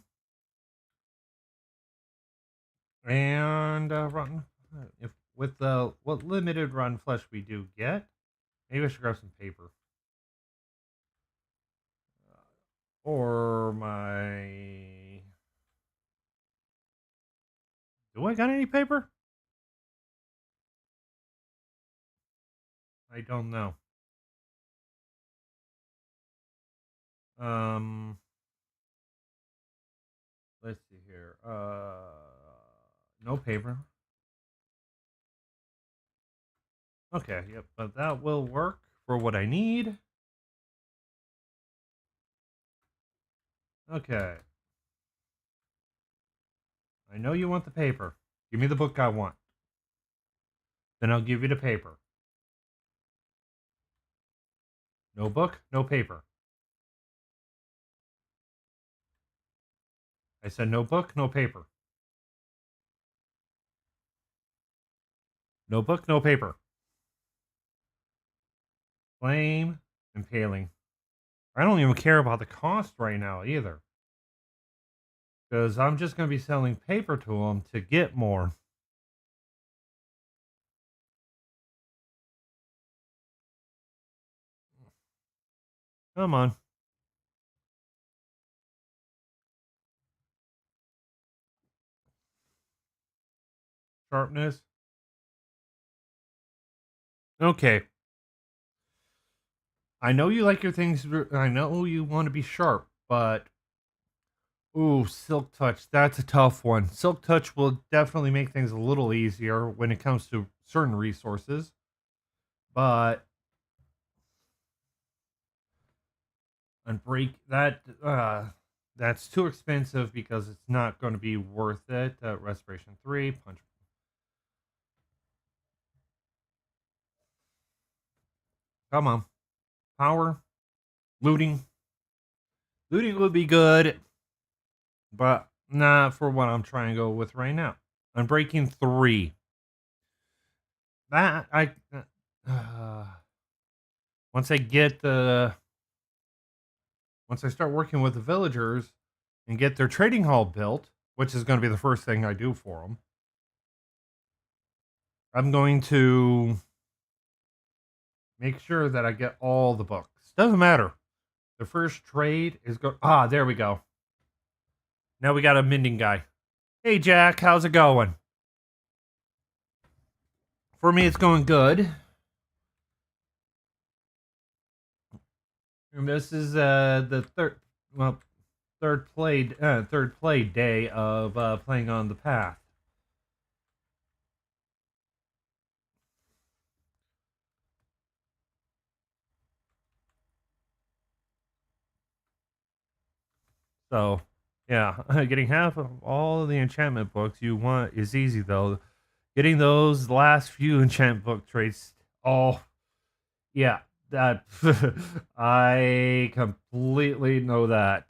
and rotten. If with the what limited rotten flesh we do get, maybe I should grab some paper or my. Do I got any paper? I don't know. Um, let's see here. No paper. Okay, yep, but that will work for what I need. Okay. I know you want the paper. Give me the book I want. Then I'll give you the paper. No book, no paper. I said no book, no paper. No book, no paper. Flame and paling. I don't even care about the cost right now either. Because I'm just going to be selling paper to them to get more. Come on. Sharpness. Okay. I know you like your things. I know you want to be sharp, but ooh, Silk Touch. That's a tough one. Silk Touch will definitely make things a little easier when it comes to certain resources, but Unbreak that's too expensive because it's not going to be worth it. Respiration 3, punch. Come on. Power, looting. Looting would be good, but not for what I'm trying to go with right now. Unbreaking 3. That uh, once I get the once I start working with the villagers and get their trading hall built, which is going to be the first thing I do for them, I'm going to make sure that I get all the books. Doesn't matter. The first trade is go. Ah, there we go. Now we got a mending guy. Hey, Jack, how's it going? For me, it's going good. And this is the third play day of playing on the path. So, yeah, getting half of all of the enchantment books you want is easy though. Getting those last few enchantment book traits, oh yeah, that I completely know that.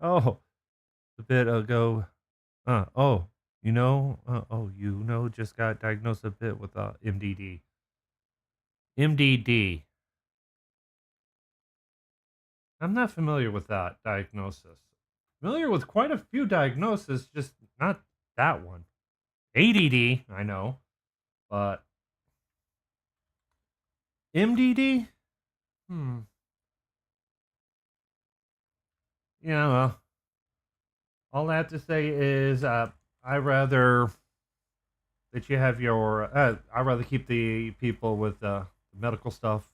Oh, a bit ago. Oh, just got diagnosed a bit with MDD. MDD. I'm not familiar with that diagnosis. Familiar with quite a few diagnoses, just not that one. ADD, I know, but MDD? Hmm. Yeah, well, all I have to say is I rather that you have your. I rather keep the people with medical stuff.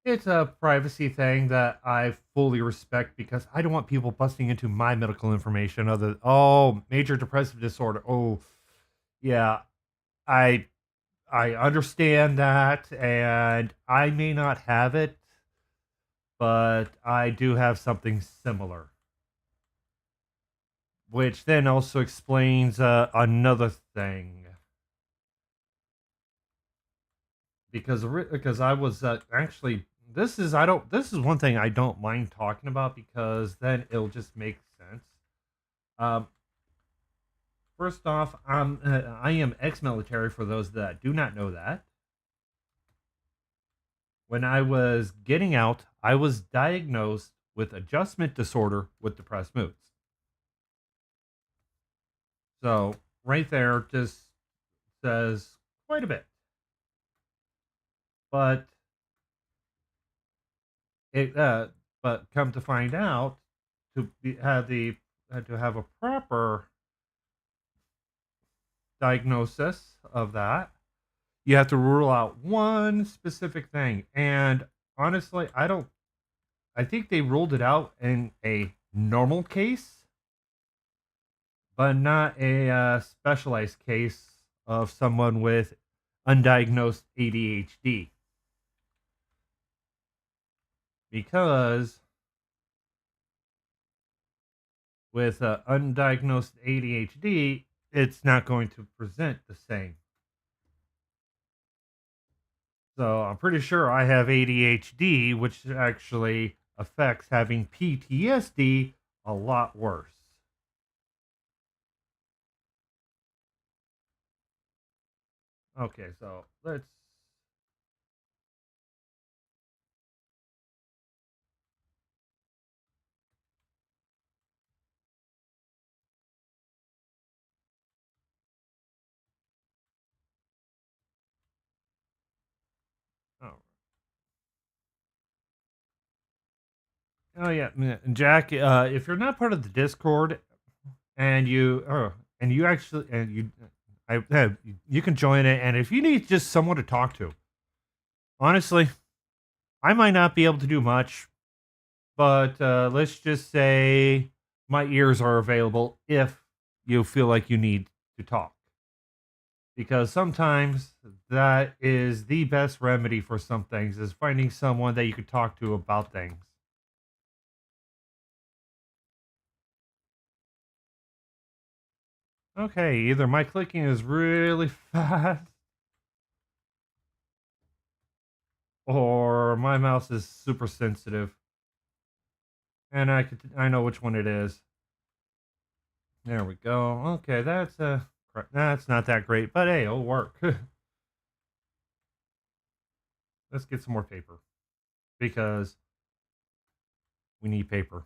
It's a privacy thing that I fully respect because I don't want people busting into my medical information. Major depressive disorder. Oh, yeah, I I understand that, and I may not have it, but I do have something similar, which then also explains another thing. Because I was actually this is one thing I don't mind talking about because then it'll just make sense. Um, First off, I am ex-military. For those that do not know that, when I was getting out, I was diagnosed with adjustment disorder with depressed moods. So right there just says quite a bit. But it but come to find out to have a proper diagnosis of that, you have to rule out one specific thing. And honestly, I think they ruled it out in a normal case, but not a specialized case of someone with undiagnosed ADHD. Because with undiagnosed ADHD, it's not going to present the same. So I'm pretty sure I have ADHD, which actually affects having PTSD a lot worse. Okay, so let's. Oh, oh yeah, Jack. If you're not part of the Discord and you actually and you, you can join it. And if you need just someone to talk to, honestly, I might not be able to do much, but let's just say my ears are available if you feel like you need to talk. Because sometimes that is the best remedy for some things is finding someone that you could talk to about things. Okay, either my clicking is really fast or my mouse is super sensitive and I know which one it is. There we go. Okay, that's not that great, but hey, it'll work. Let's get some more paper because we need paper.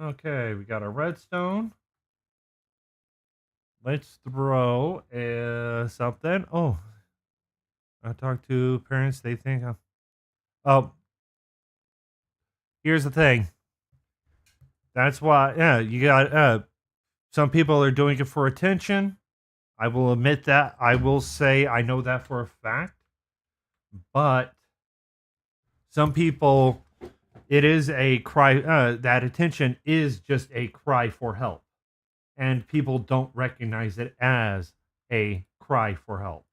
Okay, we got a redstone. Let's throw something. Oh, I talk to parents. They think oh, here's the thing. That's why, yeah, you got some people are doing it for attention. I will admit that. I will say I know that for a fact. But some people, it is a cry. That attention is just a cry for help, and people don't recognize it as a cry for help.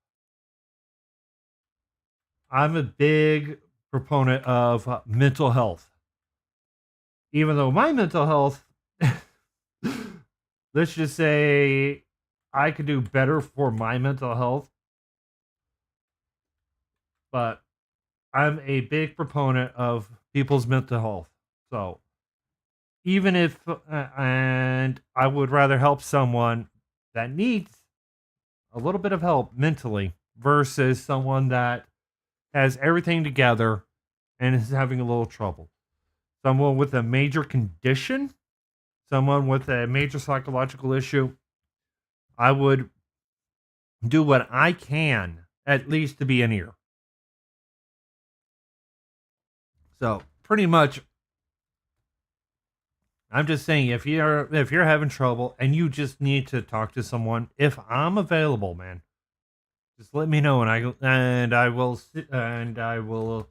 I'm a big proponent of mental health, even though my mental health, let's just say, I could do better for my mental health, but I'm a big proponent of people's mental health. So even if, and I would rather help someone that needs a little bit of help mentally versus someone that has everything together and is having a little trouble. Someone with a major condition, someone with a major psychological issue, I would do what I can at least to be an ear. So pretty much, I'm just saying if you're having trouble and you just need to talk to someone, if I'm available, man, just let me know and I will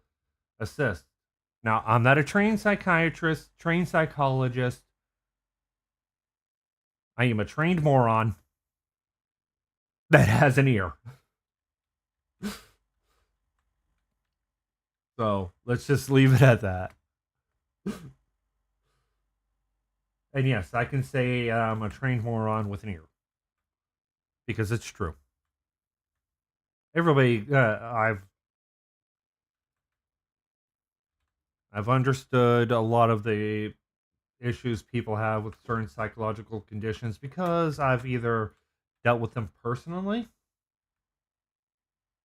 assist. Now I'm not a trained psychiatrist, trained psychologist. I am a trained moron that has an ear. So let's just leave it at that. And yes, I can say I'm a trained moron with an ear because it's true. Everybody, I've understood a lot of the issues people have with certain psychological conditions because I've either dealt with them personally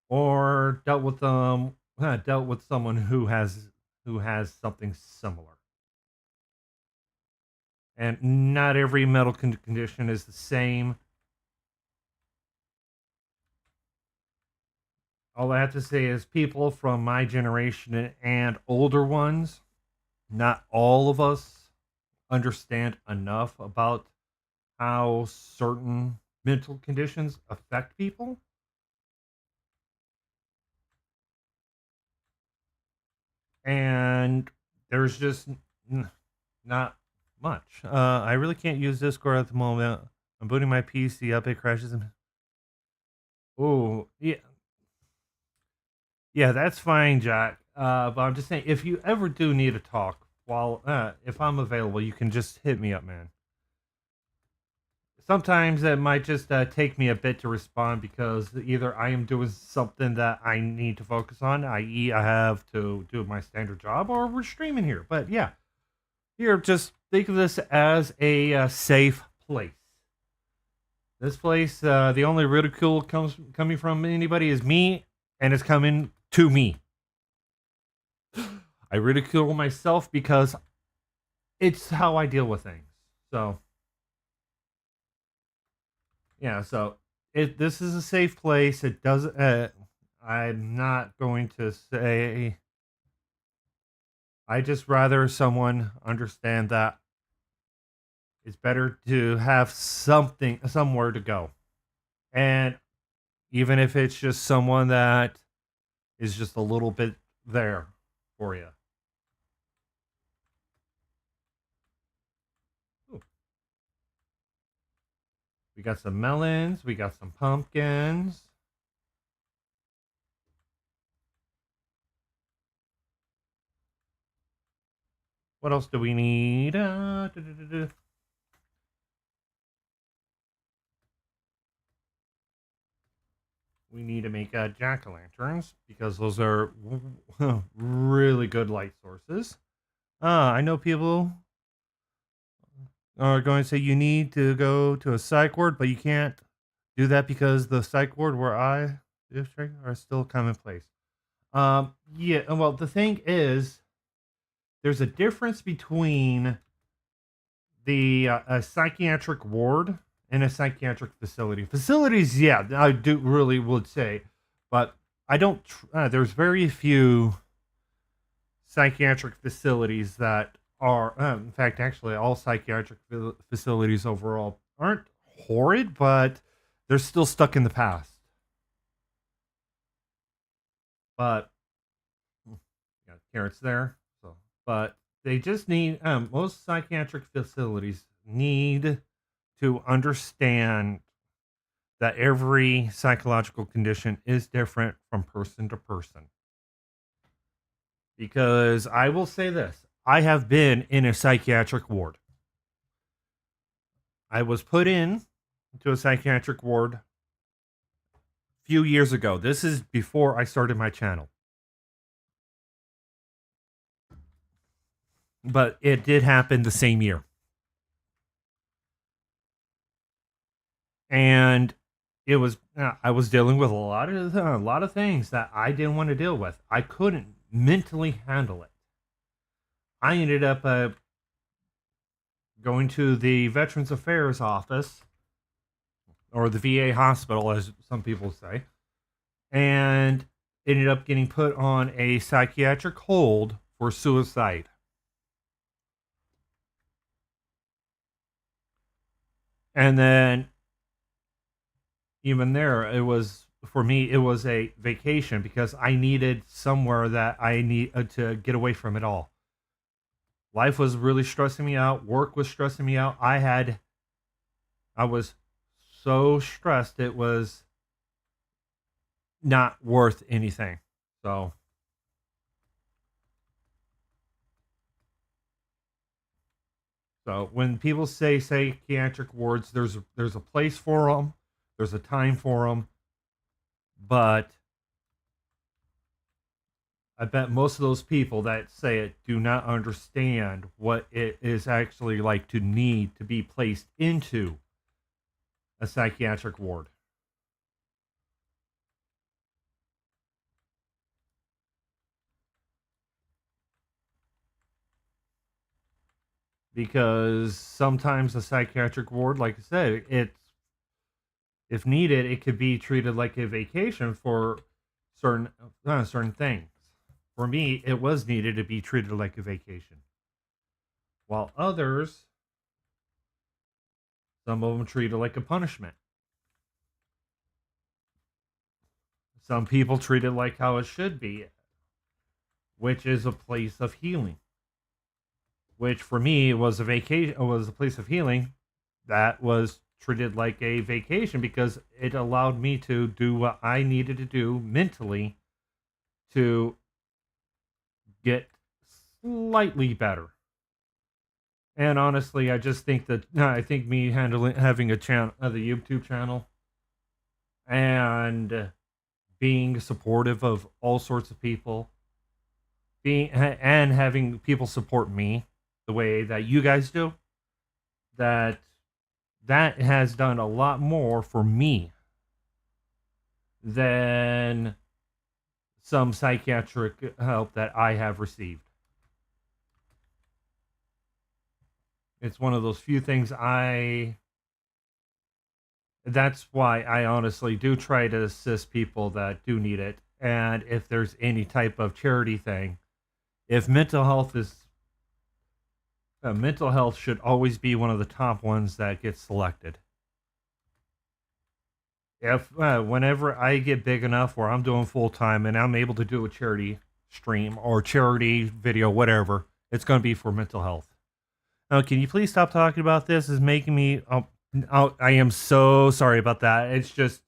or dealt with someone who has something similar. And not every mental condition is the same. All I have to say is people from my generation and older ones, not all of us understand enough about how certain mental conditions affect people. And there's just not much. I really can't use Discord at the moment. I'm booting my PC up, it crashes. Oh, yeah. Yeah, that's fine, Jack. But I'm just saying, if you ever do need to talk, if I'm available, you can just hit me up, man. Sometimes it might just take me a bit to respond because either I am doing something that I need to focus on, i.e., I have to do my standard job, or we're streaming here. But yeah, here, just think of this as a safe place. This place, the only ridicule coming from anybody is me, and it's coming to me. I ridicule myself because it's how I deal with things. So, yeah. So, this is a safe place. It doesn't. I'm not going to say. I just rather someone understand that it's better to have something, somewhere to go, and even if it's just someone that is just a little bit there for you. Ooh, we got some melons. We got some pumpkins. What else do we need? We need to make jack-o'-lanterns because those are really good light sources. I know people are going to say you need to go to a psych ward, but you can't do that because the psych ward where I district are still commonplace. Yeah. Well, the thing is, there's a difference between the a psychiatric ward and a psychiatric facility. Facilities, yeah, I do really would say, but I don't. There's very few psychiatric facilities that are, in fact, actually, all psychiatric facilities overall aren't horrid, but they're still stuck in the past. But got carrots there, so but they just need most psychiatric facilities need to understand that every psychological condition is different from person to person. Because I will say this, I have been in a psychiatric ward. I was put in to a psychiatric ward a few years ago. This is before I started my channel. But it did happen the same year. And it was I was dealing with a lot of things that I didn't want to deal with. I couldn't mentally handle it. I ended up going to the Veterans Affairs office or the VA hospital, as some people say, and ended up getting put on a psychiatric hold for suicide. And then, even there, it was for me. It was a vacation because I needed somewhere that I need to get away from it all. Life was really stressing me out. Work was stressing me out. I was so stressed. It was not worth anything. So, when people say psychiatric wards, there's a place for them, there's a time for them, but I bet most of those people that say it do not understand what it is actually like to need to be placed into a psychiatric ward. Because sometimes a psychiatric ward, like I said, it's if needed, it could be treated like a vacation for certain things. For me, it was needed to be treated like a vacation, while others, some of them treat it like a punishment. Some people treat it like how it should be, which is a place of healing. Which for me was a vacation, was a place of healing that was treated like a vacation because it allowed me to do what I needed to do mentally to get slightly better. And honestly, I just think that I think me having a channel, the YouTube channel, and being supportive of all sorts of people, being and having people support me the way that you guys do, that that has done a lot more for me than some psychiatric help that I have received. It's one of those few things that's why I honestly do try to assist people that do need it. And if there's any type of charity thing, if mental health should always be one of the top ones that gets selected. If whenever I get big enough where I'm doing full time and I'm able to do a charity stream or charity video, whatever, it's going to be for mental health. Now, can you please stop talking about this? It's making me. I am so sorry about that. It's just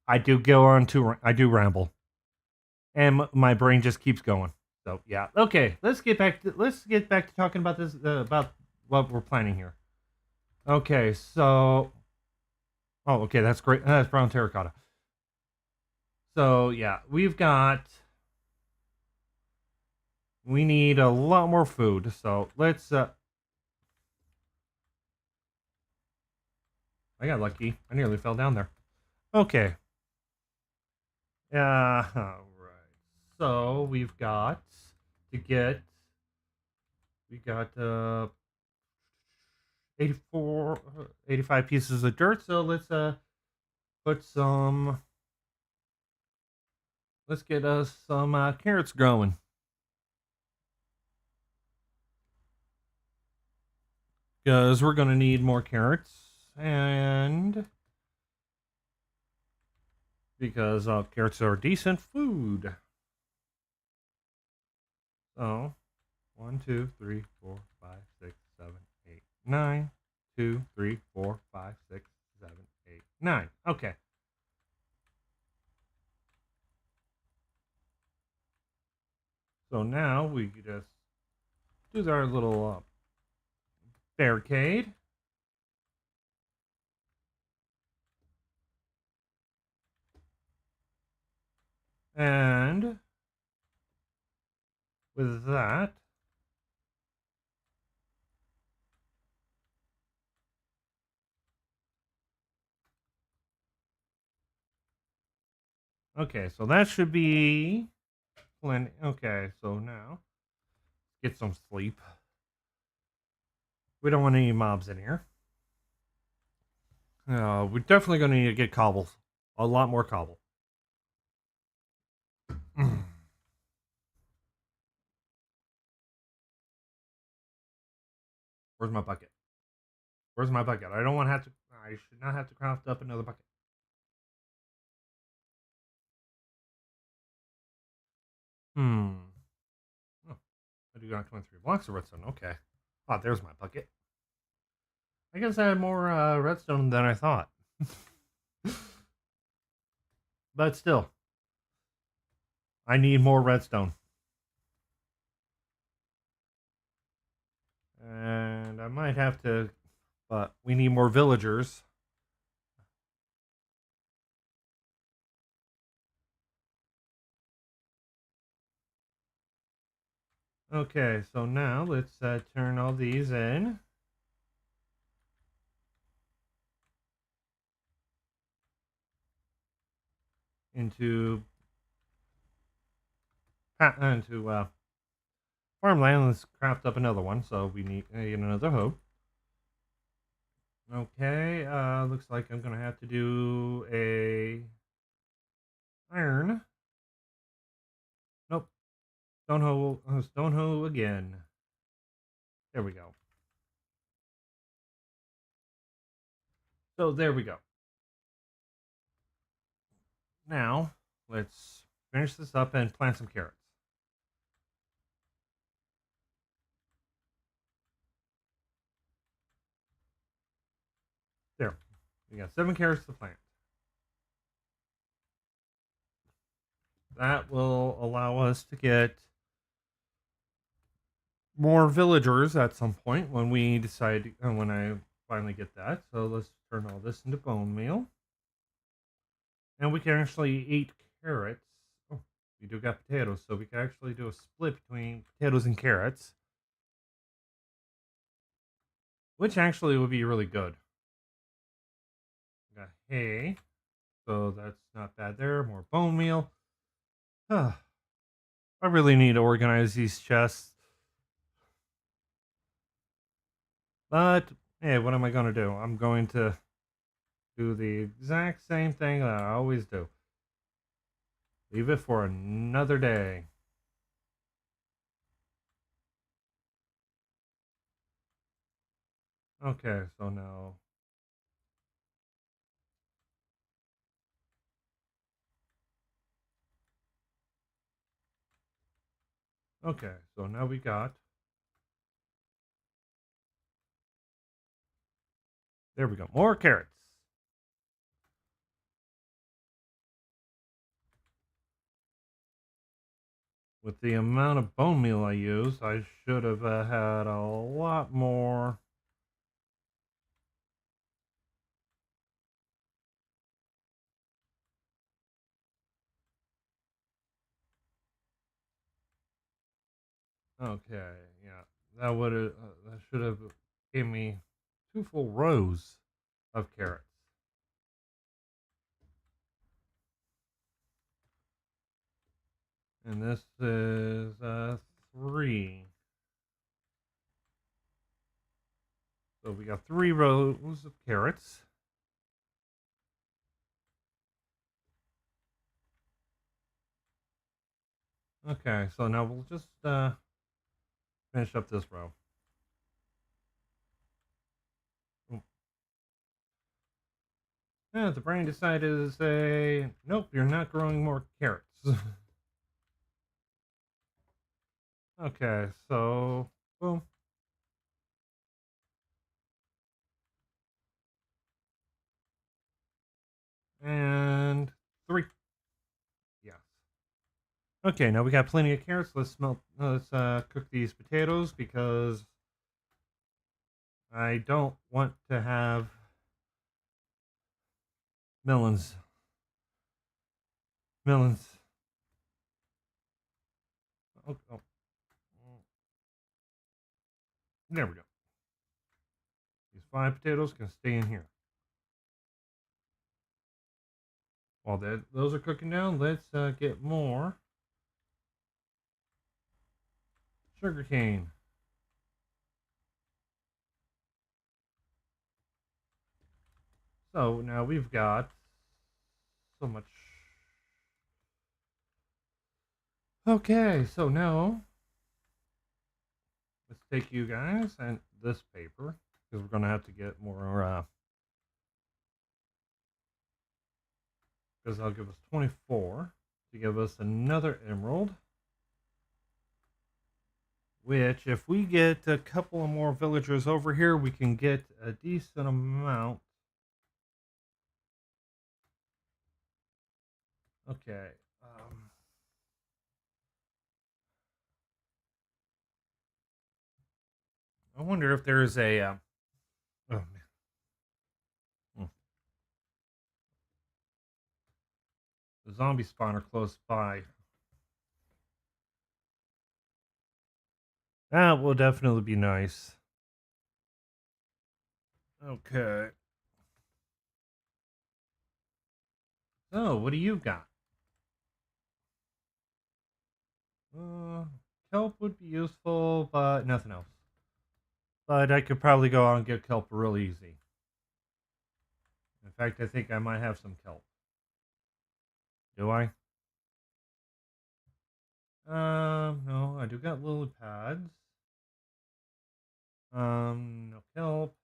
I do ramble, and my brain just keeps going. So yeah, okay. Let's get back to talking about this about what we're planning here. Okay, so okay, that's great. That's brown terracotta. So yeah, we need a lot more food. So let's I got lucky. I nearly fell down there. Okay. All right. So to get we got 84 85 pieces of dirt. So put some let's get us some carrots growing. Because we're going to need more carrots and because carrots are decent food. So 1, 2, 3, 4, 5, 6, 7, 8, 9. 2, 3, 4, 5, 6, 7, 8, 9. Okay. So now we just do our little barricade. And with that, okay, so that should be plenty. Okay, so now get some sleep. We don't want any mobs in here. We're definitely going to need to get cobbles. A lot more cobble. Where's my bucket? Where's my bucket? I don't want to have to. I should not have to craft up another bucket. Hmm. Oh, I do got 23 blocks of redstone. Okay. Oh, there's my bucket. I guess I had more redstone than I thought. But still, I need more redstone. And I might have to, but we need more villagers. Okay, so now let's turn all these into farmland. Let's craft up another one. So we need another hoe. Okay, looks like I'm gonna have to do a iron. Nope, stone hoe again. There we go. So there we go. Now let's finish this up and plant some carrots. There, we got 7 carrots to plant. That will allow us to get more villagers at some point when we decide, when I finally get that. So let's turn all this into bone meal. And we can actually eat carrots. Oh, we do got potatoes, so we can actually do a split between potatoes and carrots, which actually would be really good. hay. So that's not bad there. More bone meal. I really need to organize these chests. But, hey, what am I going to do? I'm going to do the exact same thing that I always do. Leave it for another day. Okay, so now... Okay, so now we got... There we go. More carrots. With the amount of bone meal I used, I should have had a lot more. Okay, yeah, that would have that should have gave me 2 full rows of carrots. And this is 3. So we got 3 rows of carrots. Okay, so now we'll just finish up this row. Yeah, the brain decided to say, nope, you're not growing more carrots. Okay, so boom. And 3. Yes. Okay, now we got plenty of carrots. Let's cook these potatoes because I don't want to have melons. Melons. Oh. There we go. These 5 potatoes can stay in here. While those are cooking down, let's get more sugarcane. So now we've got so much. Okay, so now let's take you guys and this paper because we're going to have to get more. Because that'll give us 24 to give us another emerald. Which, if we get a couple of more villagers over here, we can get a decent amount. Okay. I wonder if there's a. Oh, man. The zombie spawner close by. That will definitely be nice. Okay. So, what do you got? Kelp would be useful, but nothing else. But I could probably go out and get kelp real easy. In fact, I think I might have some kelp. Do I? No, I do got lily pads. No kelp.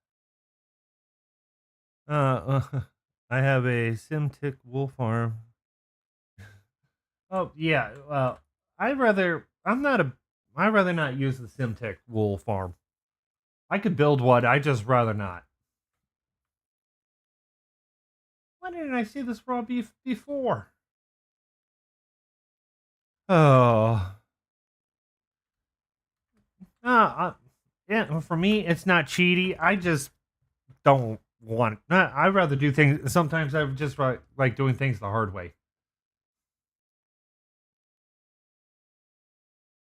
I have a Simtic wool farm. Oh yeah. Well, I'd rather not use the Simtic wool farm. I could build one. I just rather not. Why didn't I see this raw beef before? Oh. Yeah. For me, it's not cheaty. I just don't want. I'd rather do things. Sometimes I just like doing things the hard way.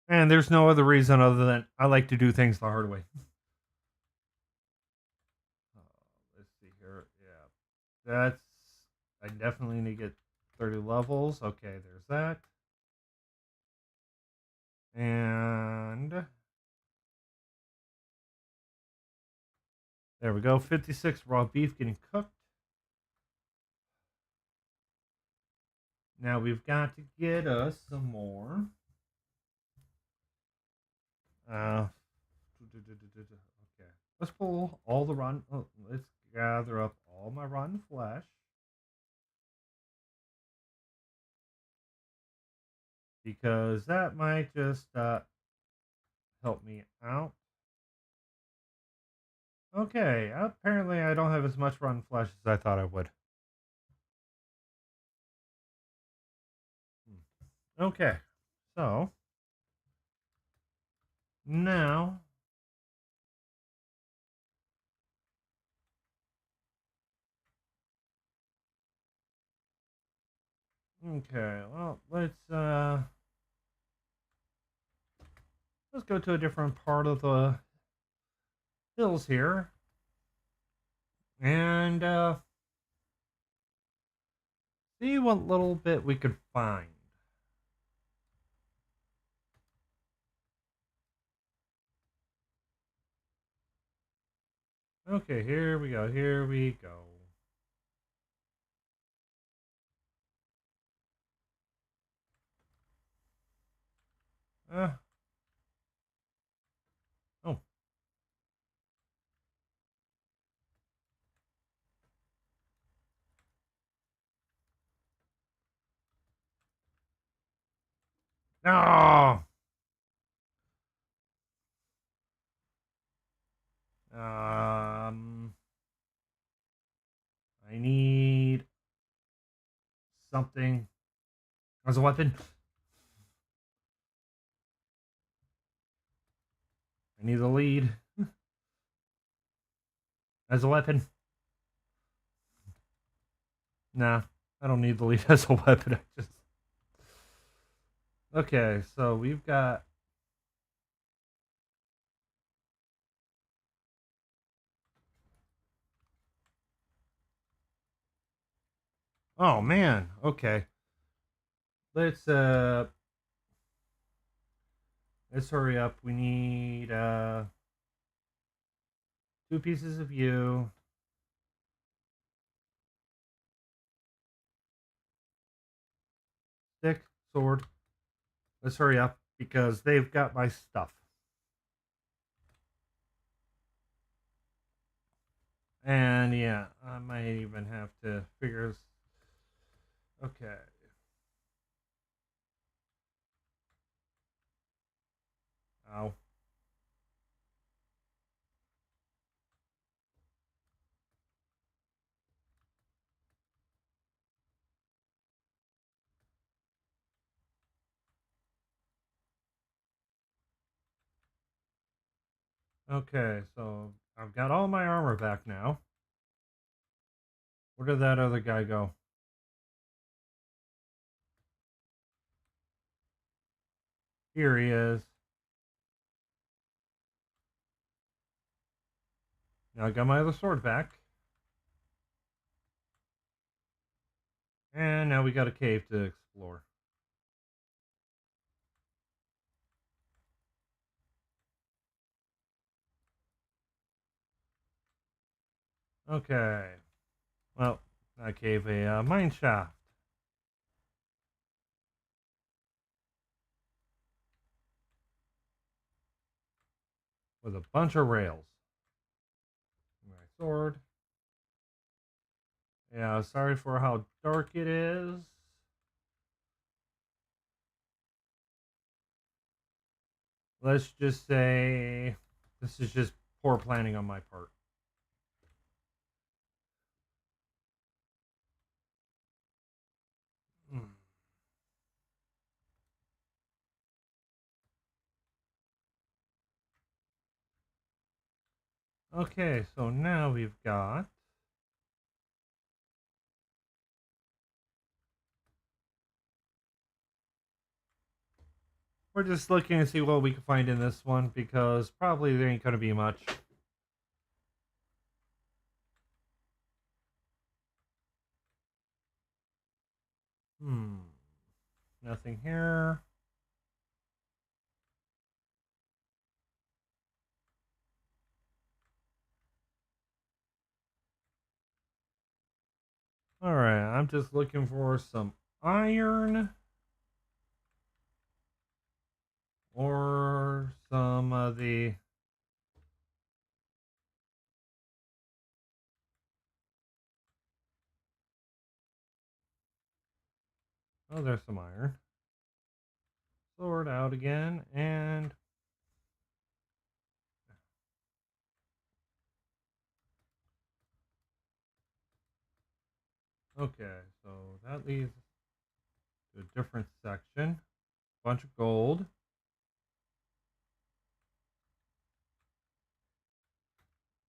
And there's no other reason other than I like to do things the hard way. Let's see here. Yeah, that's I definitely need to get 30 levels. Okay, there's that. And there we go. 56 raw beef getting cooked. Now we've got to get us some more. Okay. Let's pull all the rotten. Oh, let's gather up all my rotten flesh. Because that might just help me out. Okay, apparently I don't have as much rotten flesh as I thought I would. Okay, so now okay, well let's go to a different part of the hills here and see what little bit we could find. Okay, here we go. Here we go. Uh, oh. No. I need something as a weapon. I need the lead as a weapon. Nah, I don't need the lead as a weapon. I just okay. So we've got. Oh man. Okay. Let's uh. Let's hurry up. We need 2 pieces of you. Stick, sword. Let's hurry up because they've got my stuff. And yeah, I might even have to figure. Okay. Ow. Okay, so I've got all my armor back now. Where did that other guy go? Here he is. Now I got my other sword back. And now we got a cave to explore. Okay. Well, that cave a mine shaft. With a bunch of rails. My sword. Yeah, sorry for how dark it is. Let's just say this is just poor planning on my part. Mm. Okay, so now we've got we're just looking to see what we can find in this one because probably there ain't gonna be much. Nothing here. Alright, I'm just looking for some iron. Or some of the... Oh, there's some iron. Sword out again, and... Okay, so that leads to a different section. Bunch of gold.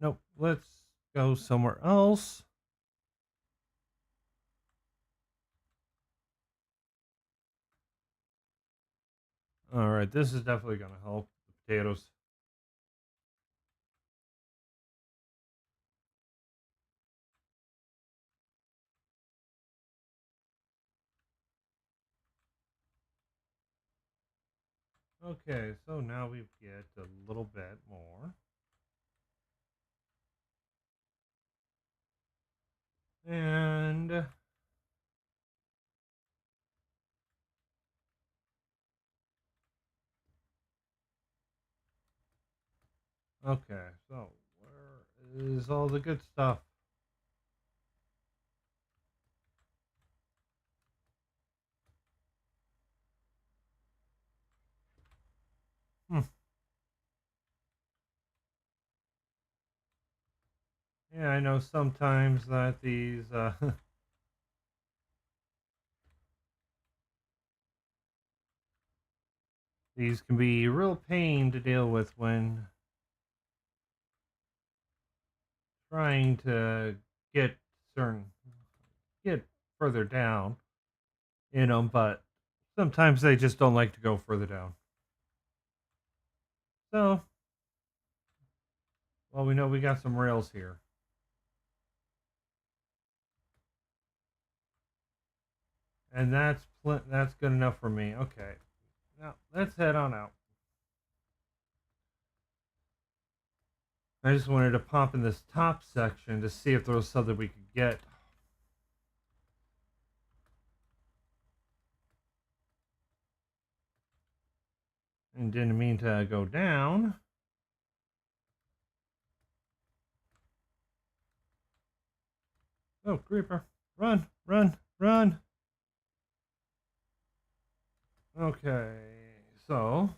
Nope, let's go somewhere else. Alright, this is definitely going to help. The potatoes. Okay, so now we get a little bit more. And... Okay, so where is all the good stuff? Hmm. Yeah, I know sometimes that these... these can be a real pain to deal with when trying to get certain get further down in them, but sometimes they just don't like to go further down. So, well, we know we got some rails here, and that's good enough for me. Okay, now let's head on out. I just wanted to pop in this top section to see if there was something we could get. And didn't mean to go down. Oh, creeper. Run, run, run. Okay, so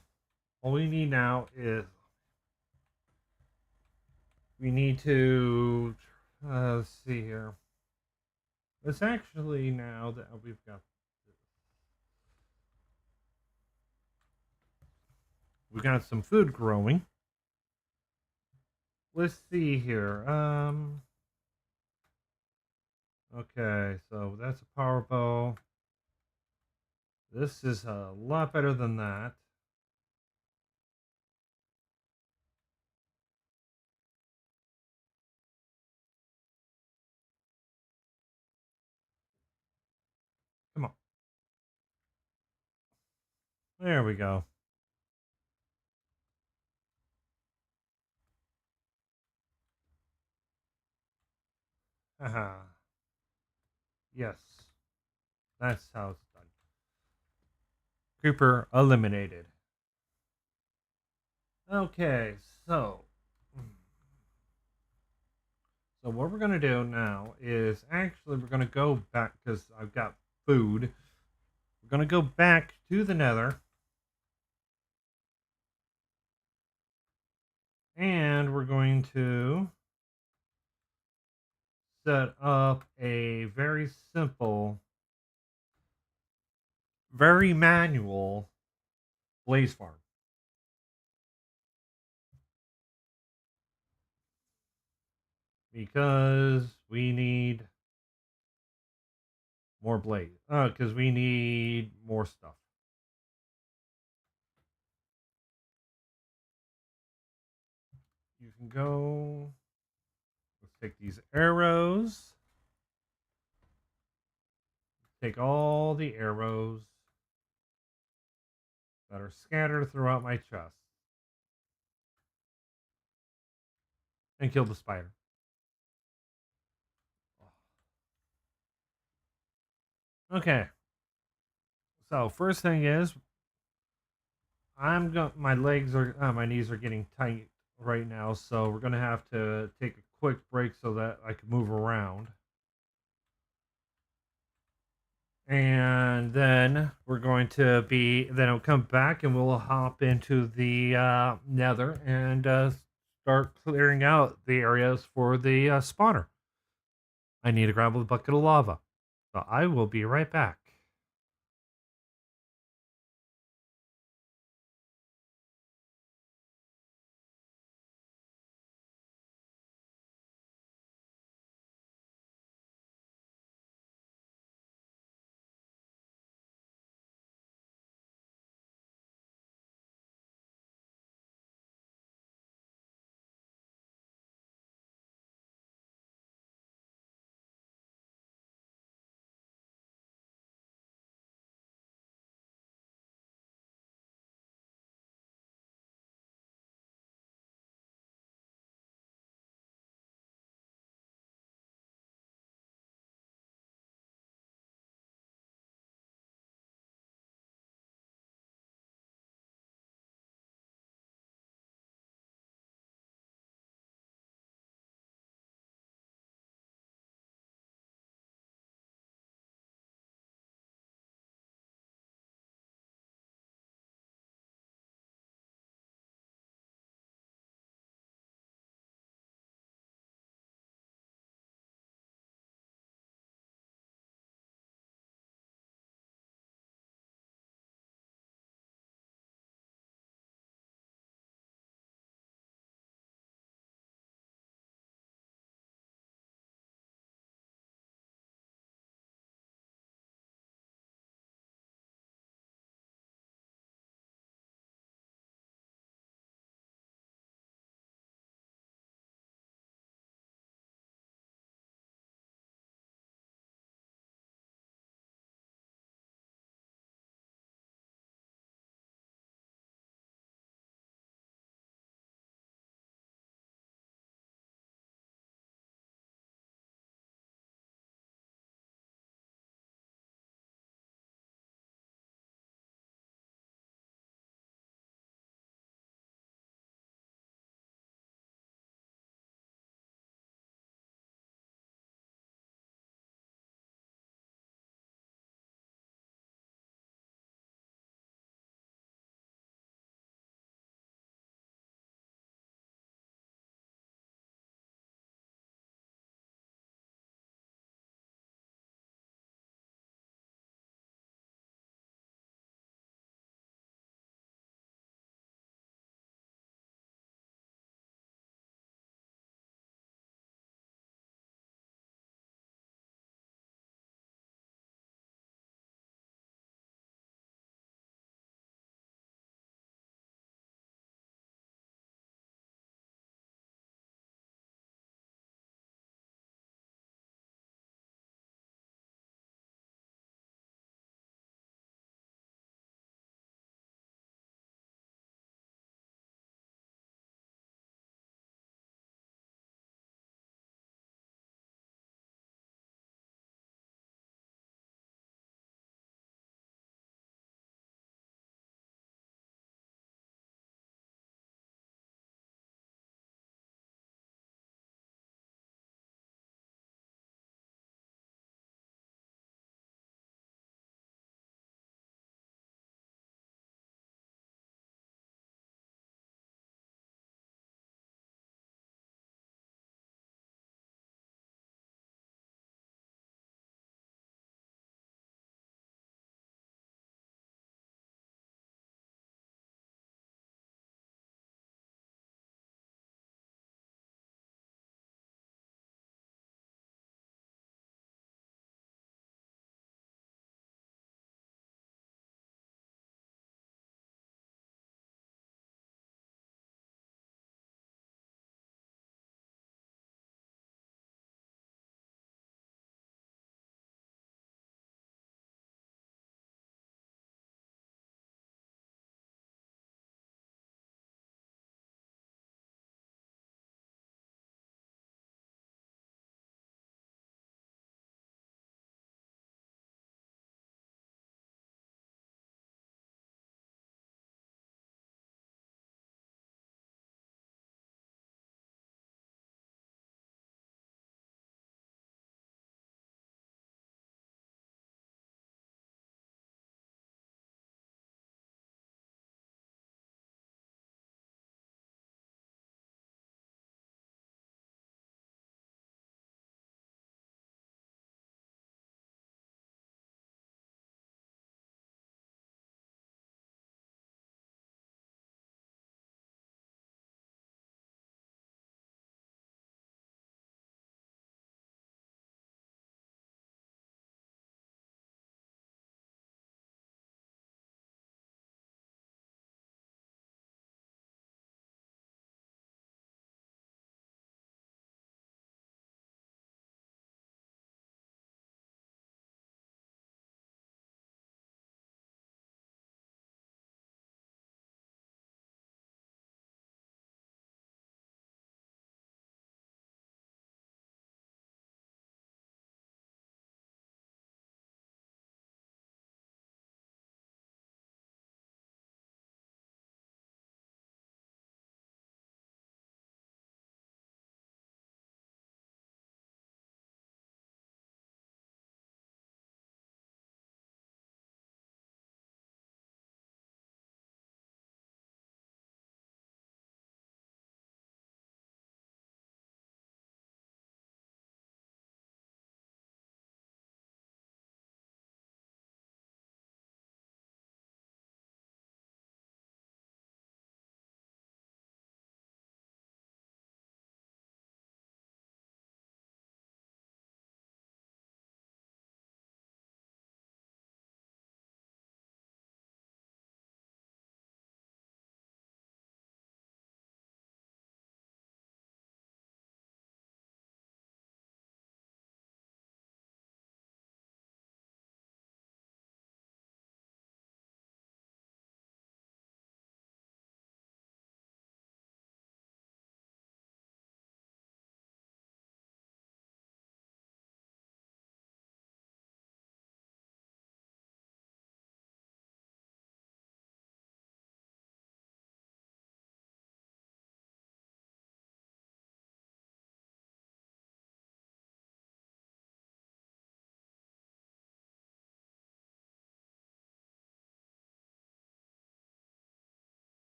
all we need now is we need to let's see here. Let's actually, now that we've got this, we got some food growing. Let's see here. Okay, so that's a power bow. This is a lot better than that. Come on. There we go. Haha. Yes. That's how it's done. Creeper eliminated. Okay, so what we're going to do now is actually we're going to go back because I've got food. We're going to go back to the nether. And we're going to set up a very simple, very manual blaze farm. Because we need more blaze. Because we need more stuff. You can go. Let's take these arrows. Take all the arrows. that are scattered throughout my chest. And kill the spider. Okay. So first thing is, my legs are my knees are getting tight right now, so we're gonna have to take a quick break so that I can move around. And then we're going to then I'll come back and we'll hop into the nether and start clearing out the areas for the spawner. I need to grab a bucket of lava. So I will be right back.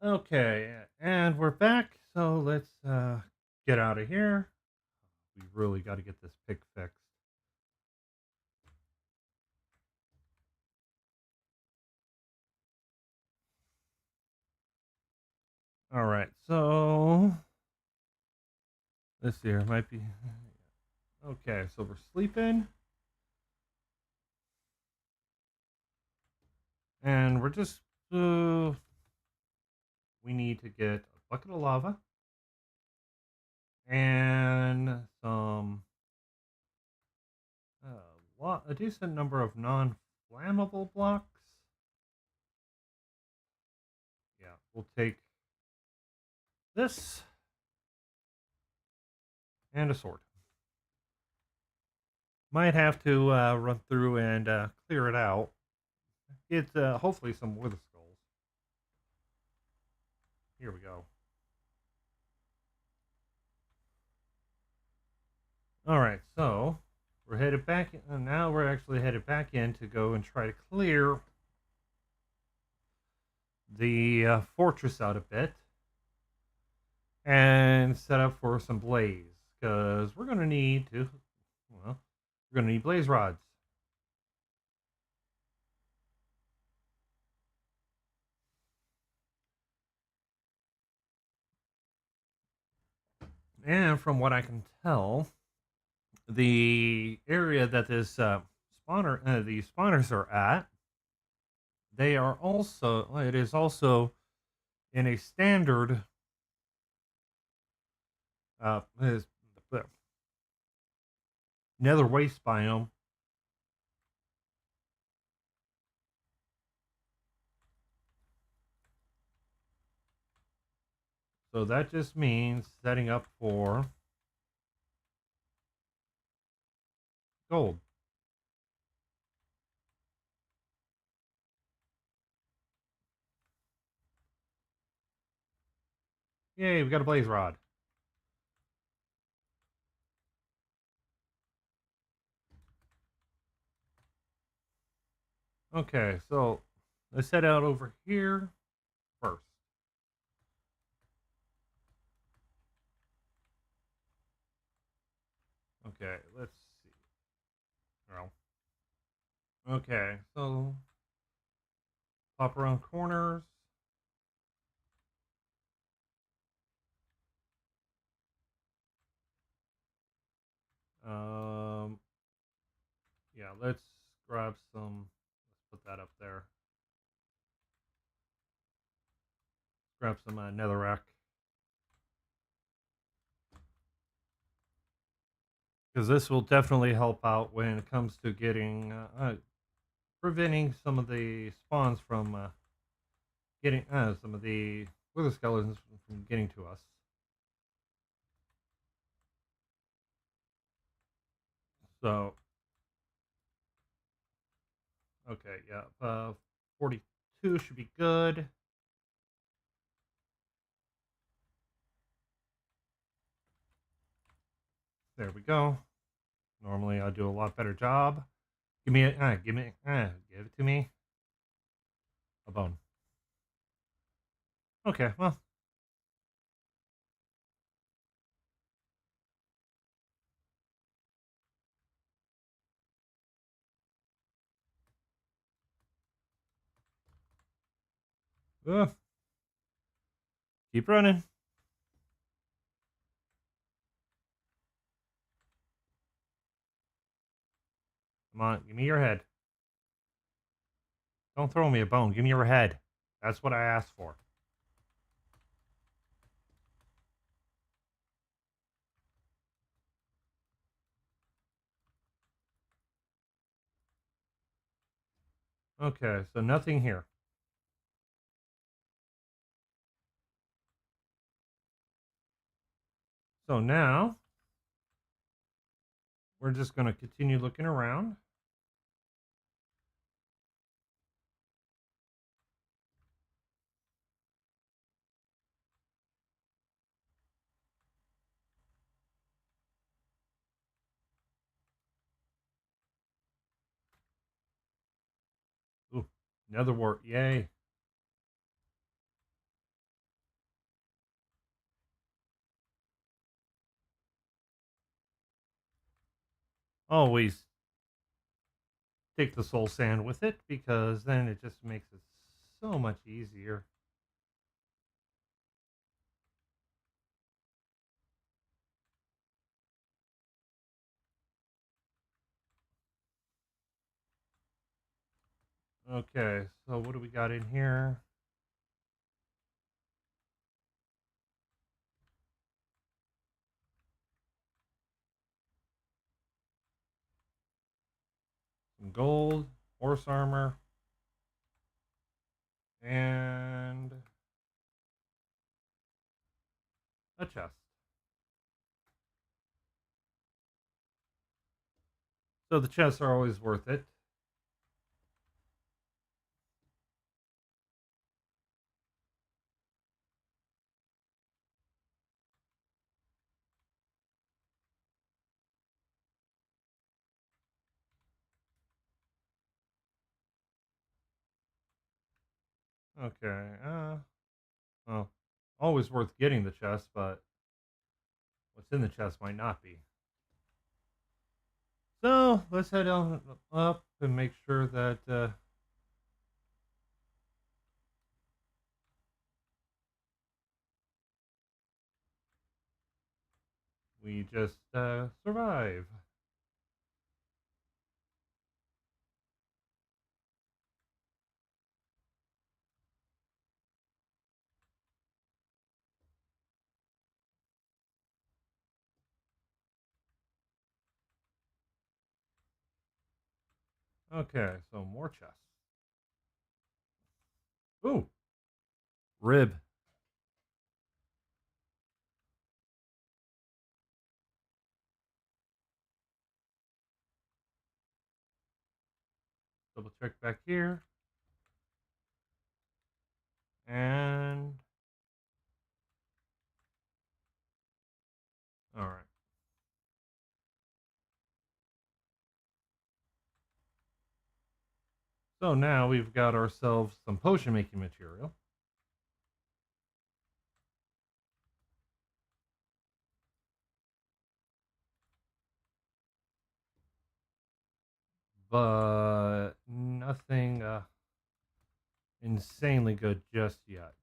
Okay, and we're back. So let's get out of here. We really got to get this pick fixed. All right, so this here might be okay. So we're sleeping, and we're just we need to get a bucket of lava and some a decent number of non-flammable blocks. Yeah, we'll take this and a sword. Might have to run through and clear it out. It's hopefully some wither skulls. Here we go. All right, so we're headed back. Now we're actually headed back in to go and try to clear the fortress out a bit and set up for some blaze because we're going to need to. Well, we're going to need blaze rods. And from what I can tell, the area that this these spawners are at, they are also. It is also in a standard is the nether waste biome. So that just means setting up for gold. Yay, we got a blaze rod. Okay, so let's head out over here first. Okay, let's see. Well, okay, so pop around corners. Um, yeah, let's grab some. Let's put that up there. Grab some netherrack because this will definitely help out when it comes to getting preventing some of the spawns from getting some of the wither skeletons from getting to us. So okay, yeah, 42 should be good. There we go. Normally I do a lot better job. Give it to me. A bone. Okay, well, uh, keep running. Come on, give me your head. Don't throw me a bone. Give me your head. That's what I asked for. Okay, so nothing here. So now we're just going to continue looking around. Ooh, another wart. Yay. Always take the soul sand with it because then it just makes it so much easier. Okay, so what do we got in here? Some gold, horse armor, and a chest. So the chests are always worth it. Okay, well, always worth getting the chest, but what's in the chest might not be. So let's head on up and make sure that we just survive. Okay, so more chests. Ooh, rib. Double check back here. And all right. So now we've got ourselves some potion making material. But nothing insanely good just yet.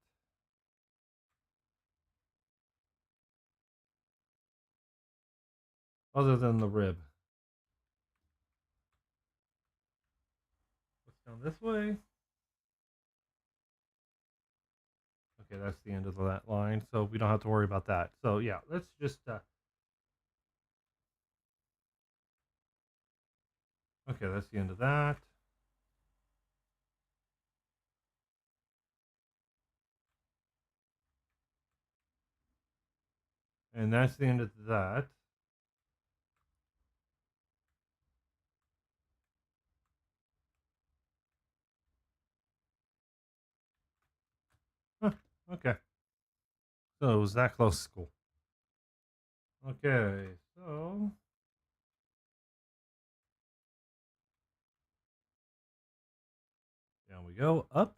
Other than the rib. What's down this way? Okay, that's the end of that line, so we don't have to worry about that. So yeah, let's just okay, that's the end of that. And that's the end of that. Huh, okay. So it was that close to school. Okay, so down we go. Up.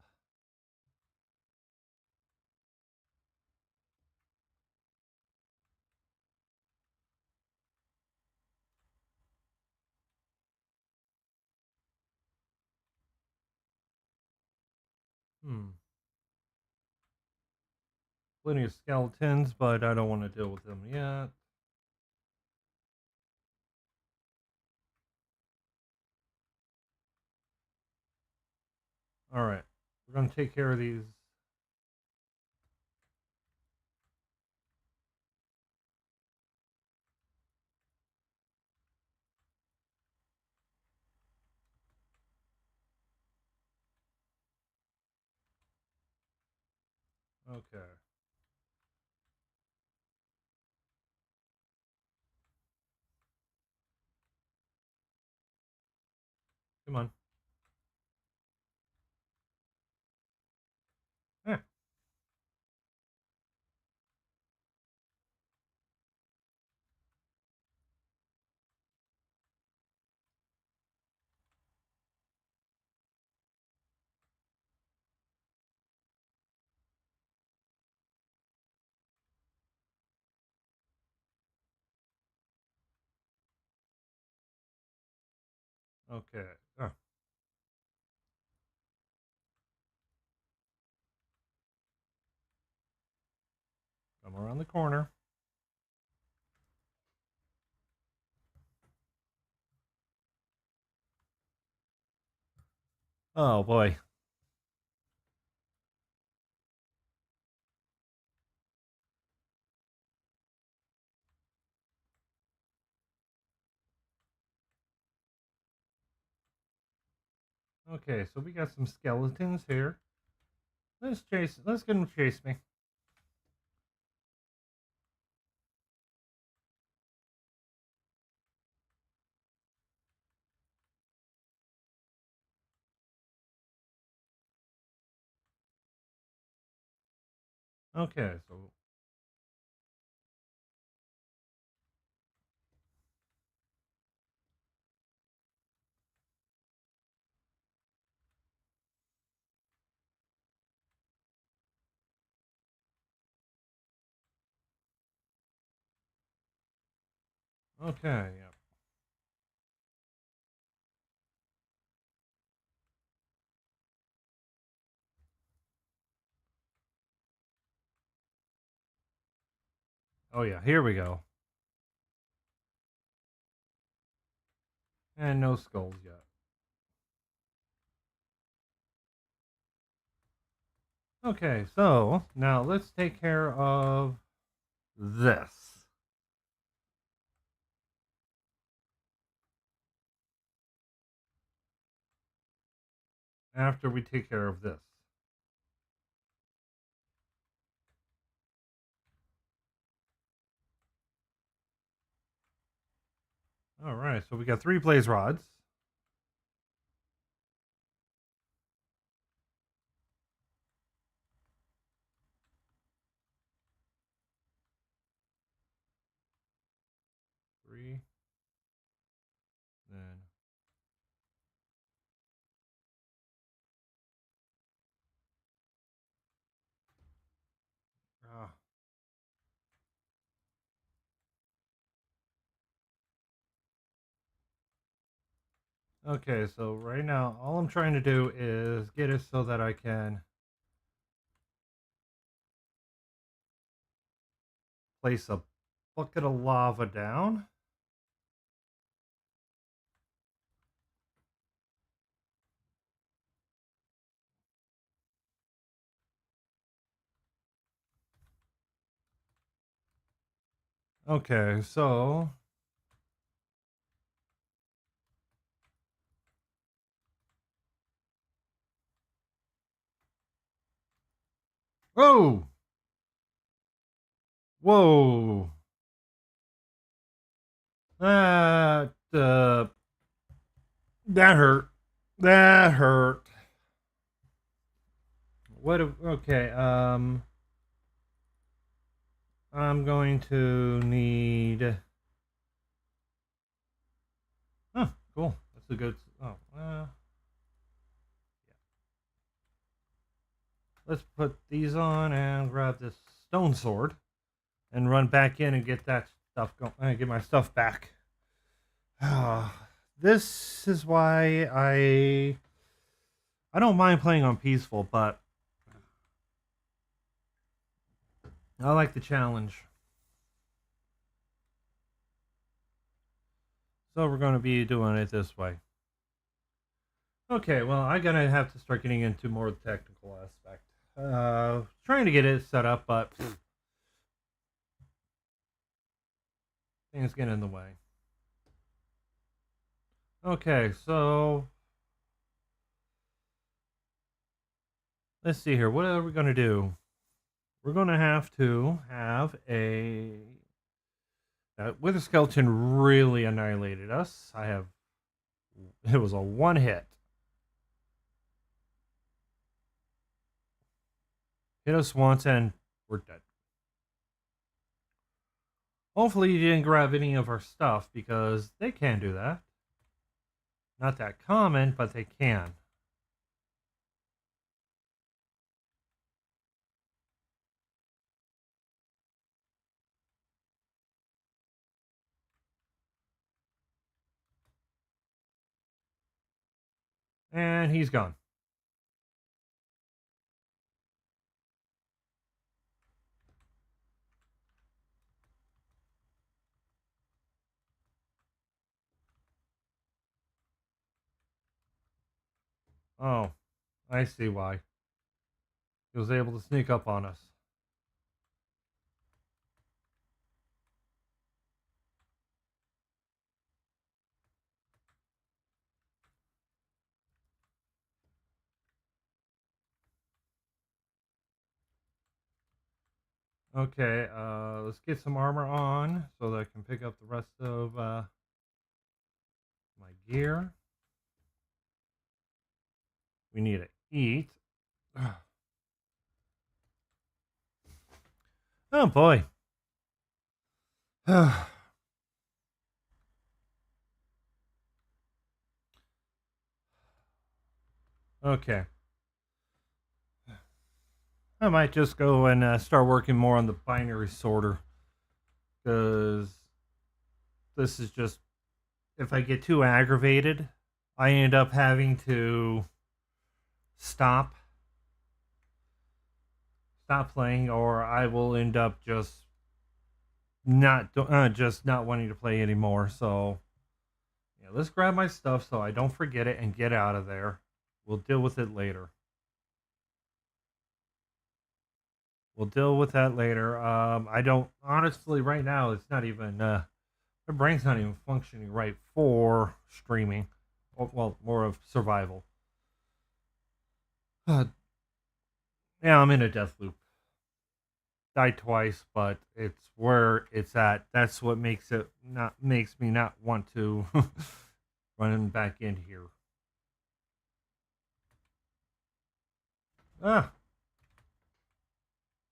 Hmm. Plenty of skeletons, but I don't want to deal with them yet. All right. We're going to take care of these. Okay. Come on. Eh. Okay. Oh. Come around the corner. Oh boy. Okay, so we got some skeletons here. Let's get them chase me. Okay, so okay, yeah. Oh yeah, here we go. And no skulls yet. Okay, so now let's take care of this after we take care of this. All right, so we got 3 blaze rods. Three, then ah. Okay, so right now all I'm trying to do is get it so that I can place a bucket of lava down. Okay, so whoa, whoa, that that hurt, that hurt. What? Okay, I'm going to need. Oh, cool. That's a good. Oh, yeah. Let's put these on and grab this stone sword and run back in and get that stuff going. Get my stuff back. This is why I don't mind playing on peaceful, but I like the challenge. So we're going to be doing it this way. Okay, well, I'm going to have to start getting into more of the technical aspect. Trying to get it set up, but things get in the way. Okay, so let's see here. What are we going to do? We're going to have a Wither Skeleton really annihilated us. It was a one hit. Hit us once and we're dead. Hopefully you didn't grab any of our stuff because they can do that. Not that common, but they can. And he's gone. Oh, I see why. He was able to sneak up on us. Okay, let's get some armor on so that I can pick up the rest of my gear. We need to eat. Oh boy. Okay. I might just go and start working more on the binary sorter. Because this is just, if I get too aggravated, I end up having to stop playing, or I will end up just not wanting to play anymore. So yeah, let's grab my stuff so I don't forget it and get out of there. We'll deal with it later. We'll deal with that later. I don't honestly right now. It's not even my brain's not even functioning right for streaming. Well, more of survival. Uh, yeah, I'm in a death loop. Died twice, but it's where it's at. That's what makes me not want to run back in here. Ah,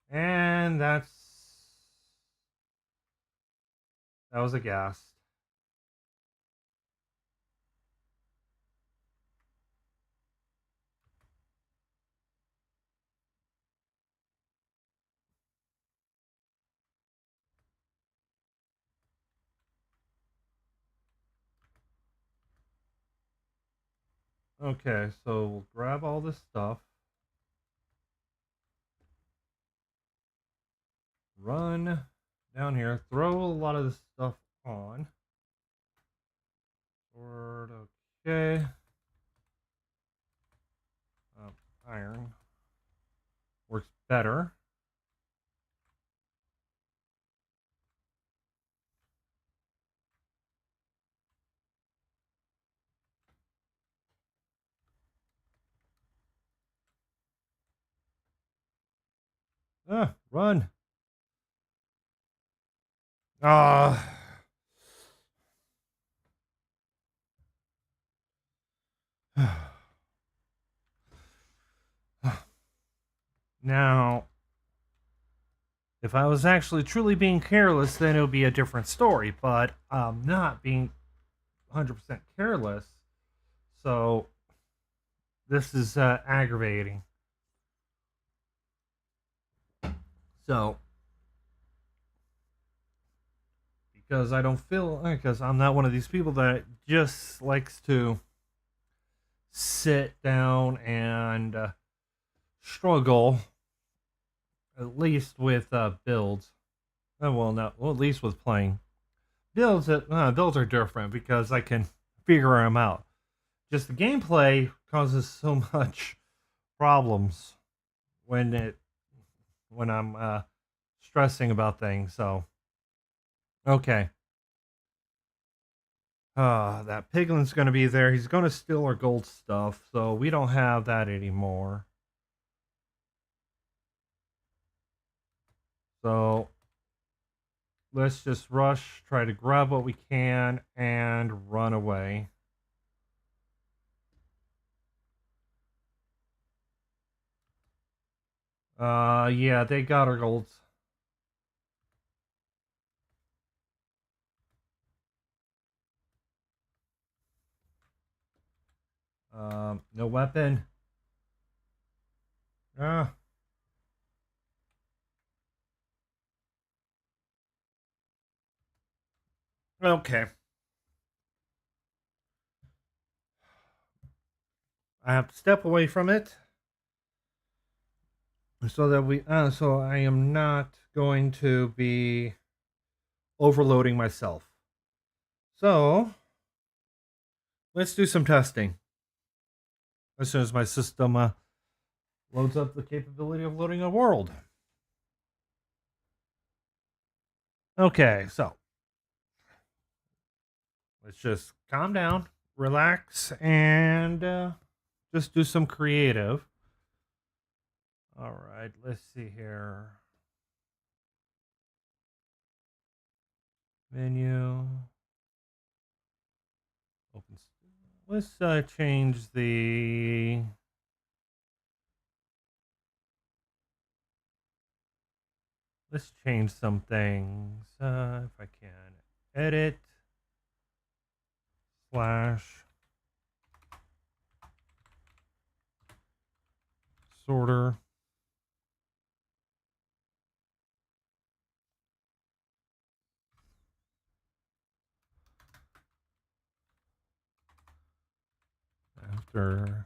and that was a gas. Okay, so we'll grab all this stuff. Run down here. Throw a lot of this stuff on. Sword, okay. Iron works better. Run. Ah. Now, if I was actually truly being careless, then it would be a different story. But I'm not being 100% careless. So this is aggravating. So, because I don't feel, because I'm not one of these people that just likes to sit down and struggle, at least with builds. Well, no, well, at least with playing. Builds are different because I can figure them out. Just the gameplay causes so much problems when I'm stressing about things. So okay, that piglin's going to be there. He's going to steal our gold stuff, so we don't have that anymore. So let's just rush, try to grab what we can, and run away. Yeah, they got our golds. No weapon. Ah. Okay. I have to step away from it so that so I am not going to be overloading myself. So let's do some testing as soon as my system loads up the capability of loading a world. Okay, so let's just calm down, relax, and just do some creative. All right, let's see here. Menu. Open. Let's change the. Let's change some things if I can. Edit slash sorter. After.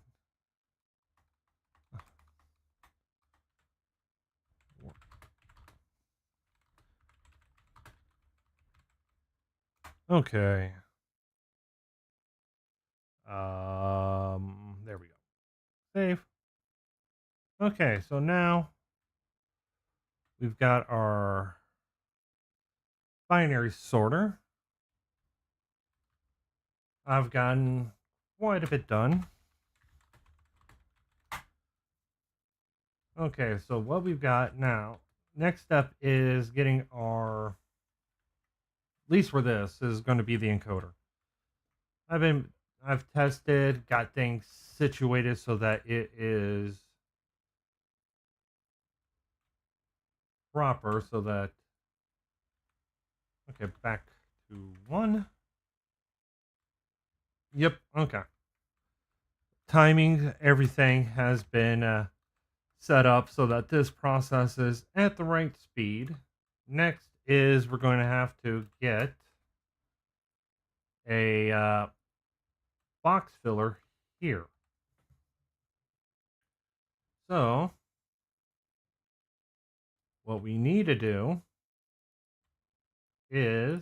Okay. There we go. Save. Okay, so now we've got our binary sorter. I've gotten quite a bit done. Okay, so what we've got now, next step is getting our, at least for this, is going to be the encoder. I've tested, got things situated so that it is proper so that, okay, back to 1. Yep, okay. Timing, everything has been set up so that this processes at the right speed. Next is we're going to have to get a box filler here. So what we need to do is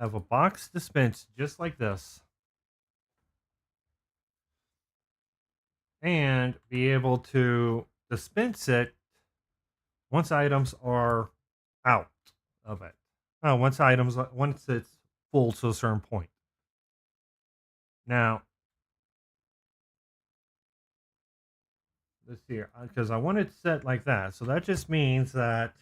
have a box dispensed just like this and be able to dispense it once items are out of it. Once it's full to a certain point. Now, let's see here, because I want it set like that. So that just means that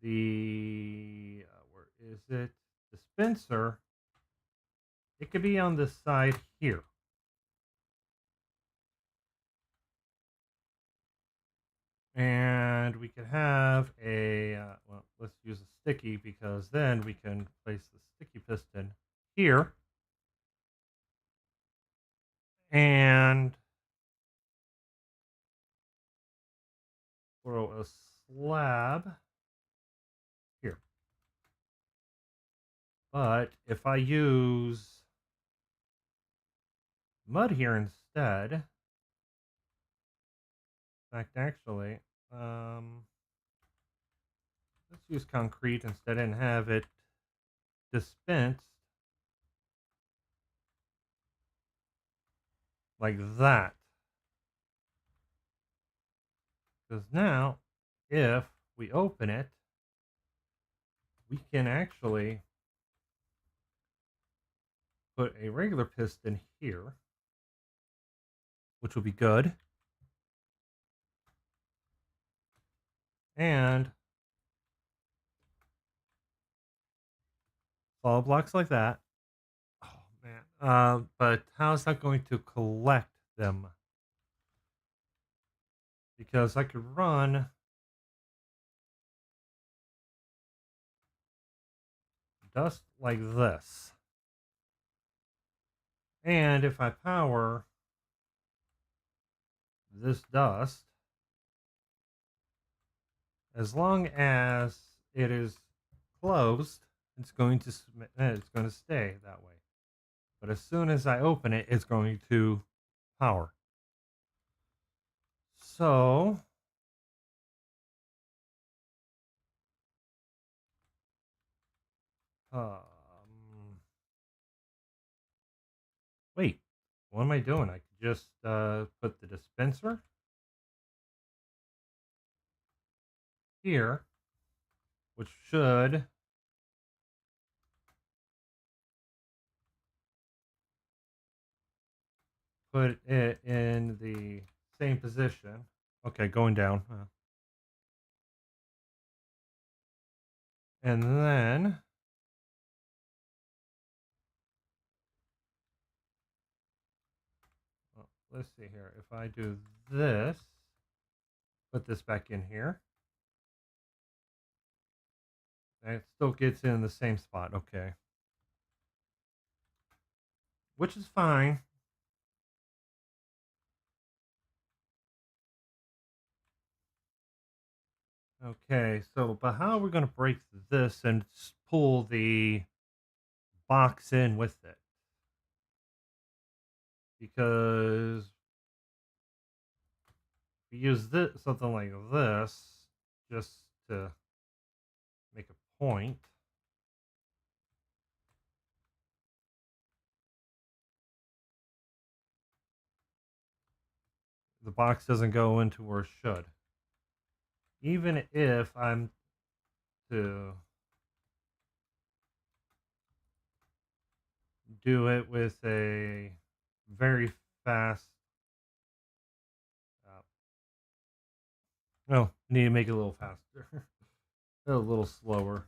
the where is it? Dispenser. It could be on the side here. And we could have a, well, let's use a sticky because then we can place the sticky piston here. And throw a slab here. But if I use mud here instead, in fact, actually, let's use concrete instead and have it dispensed like that. Because now, if we open it, we can actually put a regular piston here, which will be good. And solid blocks like that. Oh, man. But how is that going to collect them? Because I could run dust like this. And if I power this dust, as long as it is closed, it's going to stay that way. But as soon as I open it, it's going to power. So wait, what am I doing? I could just put the dispenser here, which should put it in the same position. Okay, going down. And then let's see here. If I do this, put this back in here, and it still gets in the same spot. Okay. Which is fine. Okay, so but how are we going to break this and pull the box in with it? Because if we use this something like this just to make a point. The box doesn't go into where it should. Even if I'm to do it with a very fast no, need to make it a little faster. A little slower.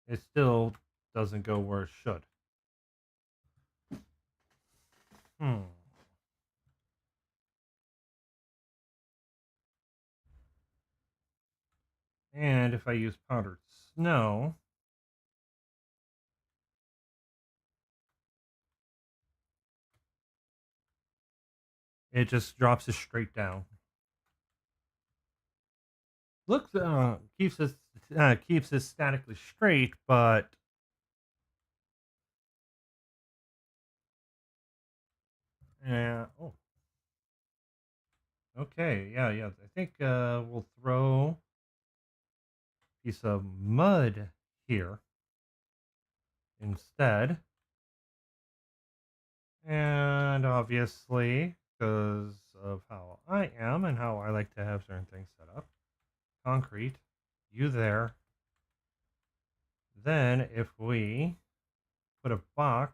It still doesn't go where it should. Hmm. And if I use powdered snow, it just drops it straight down. Looks keeps it statically straight, but yeah. Oh, okay. Yeah, yeah. I think we'll throw a piece of mud here instead, and obviously because of how I am and how I like to have certain things set up, concrete. You there. Then if we put a box,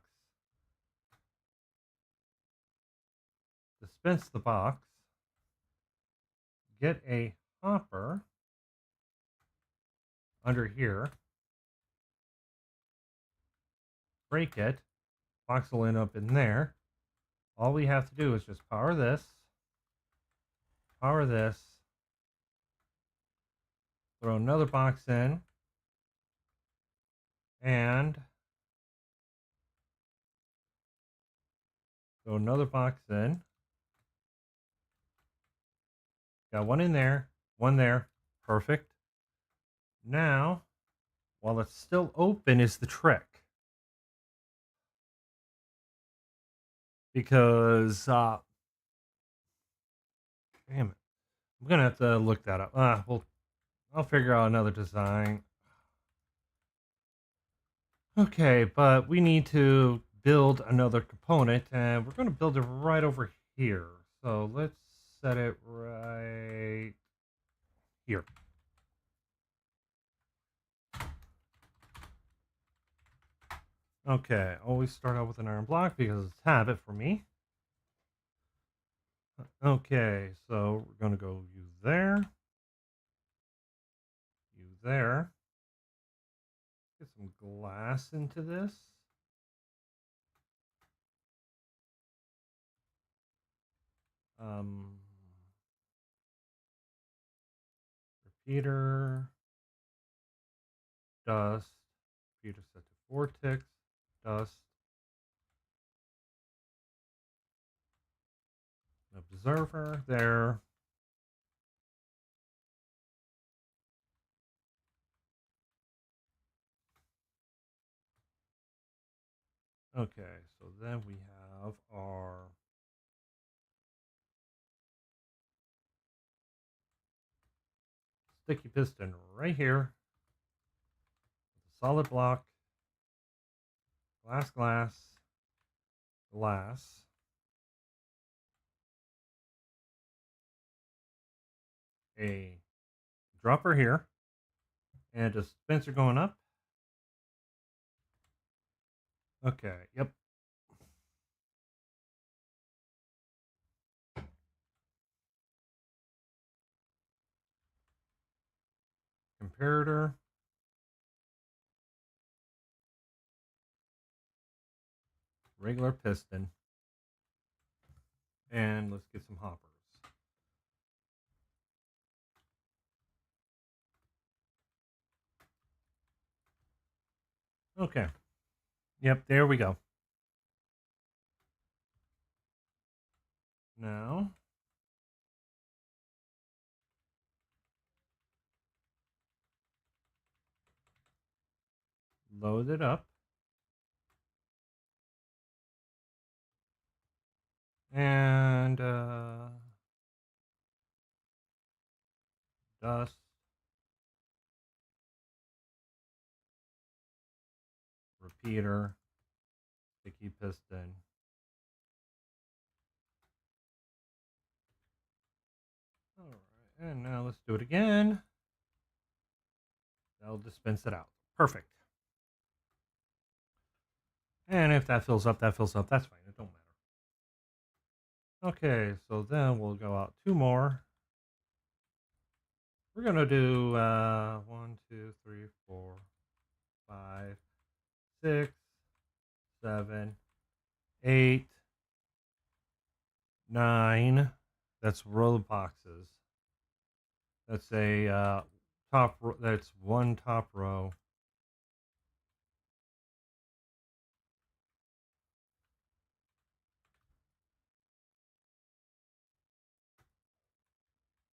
dispense the box, get a hopper under here, break it, box will end up in there. All we have to do is just power this, throw another box in, and throw another box in. Got one in there, one there. Perfect. Now, while it's still open is the trick. Because, damn it. I'm going to have to look that up. I'll figure out another design. Okay, but we need to build another component, and we're going to build it right over here. So let's set it right here. Okay, always start out with an iron block because it's habit for me. Okay, so we're going to go you there, you there. Get some glass into this. Um, repeater, dust, repeater set to vortex, dust, observer there. Okay, so then we have our sticky piston right here. Solid block, glass, glass, glass. A dropper here, and a dispenser going up. Okay, yep. Comparator. Regular piston. And let's get some hoppers. Okay. Yep, there we go. Now, load it up. And dust. Repeater. Sticky piston. All right, and now let's do it again. That'll dispense it out. Perfect. And if that fills up, that fills up. That's fine. It don't matter. Okay, so then we'll go out 2 more. We're going to do 1, 2, 3, 4, 5, 6, 7, 8, 9. That's row of boxes. That's a top. That's one top row.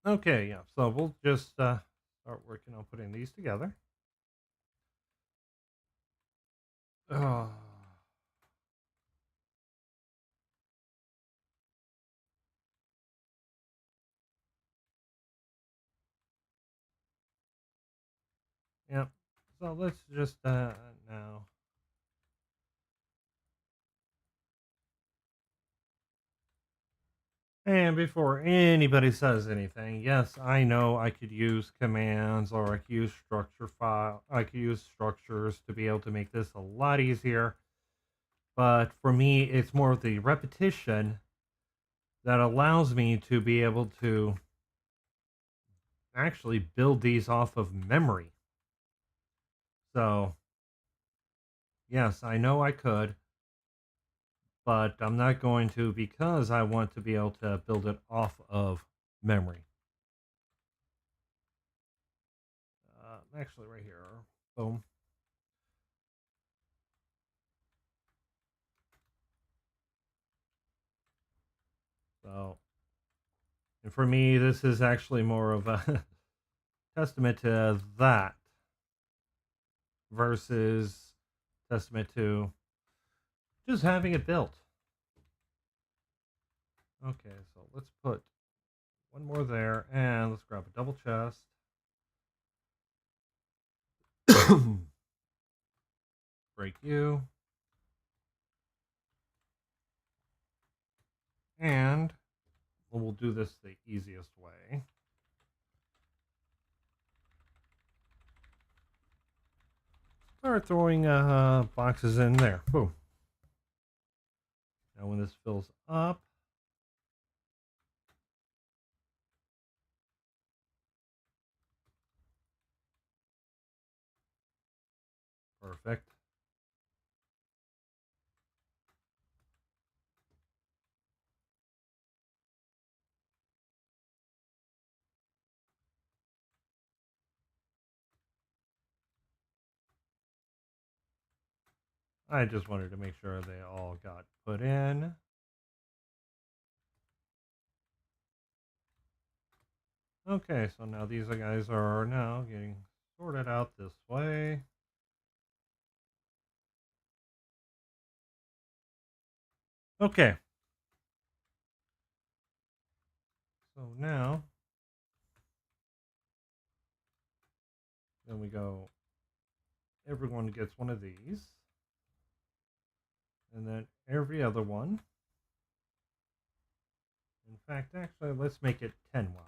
Okay, yeah. So we'll just start working on putting these together. Oh. Yep. So let's just now. And before anybody says anything, yes, I know I could use commands or I could use structure file. I could use structures to be able to make this a lot easier. But for me, it's more of the repetition that allows me to be able to actually build these off of memory. So, yes, I know I could, but I'm not going to because I want to be able to build it off of memory. Actually, right here. Boom. So, and for me, this is actually more of a testament to that versus testament to just having it built. Okay, so let's put one more there, and let's grab a double chest. Break you. And we'll do this the easiest way. Start throwing boxes in there. Boom. Now when this fills up, perfect. I just wanted to make sure they all got put in. Okay, so now these guys are now getting sorted out this way. Okay. So now, then we go, everyone gets one of these. And then every other one. In fact, actually, let's make it 10 wide.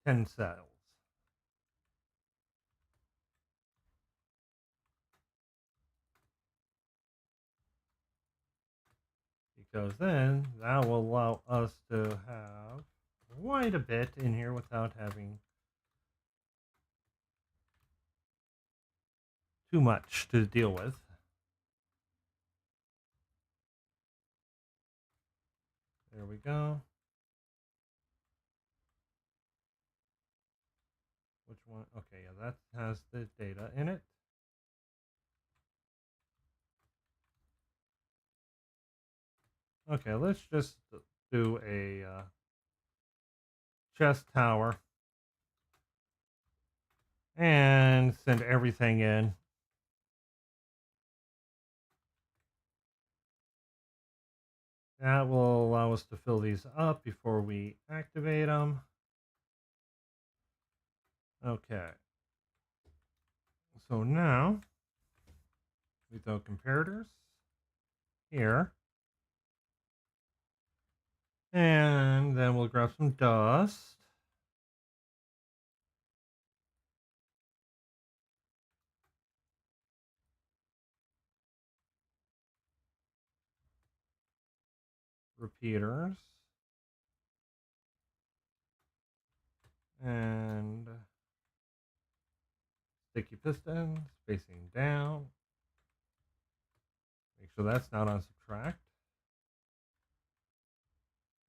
10 cells. Because then that will allow us to have quite a bit in here without having too much to deal with. There we go. Which one? Okay, yeah, that has the data in it. Okay, let's just do a chest tower and send everything in. That will allow us to fill these up before we activate them. Okay. So now we throw comparators here. And then we'll grab some dust. Repeaters. And sticky piston, spacing down. Make sure that's not on subtract.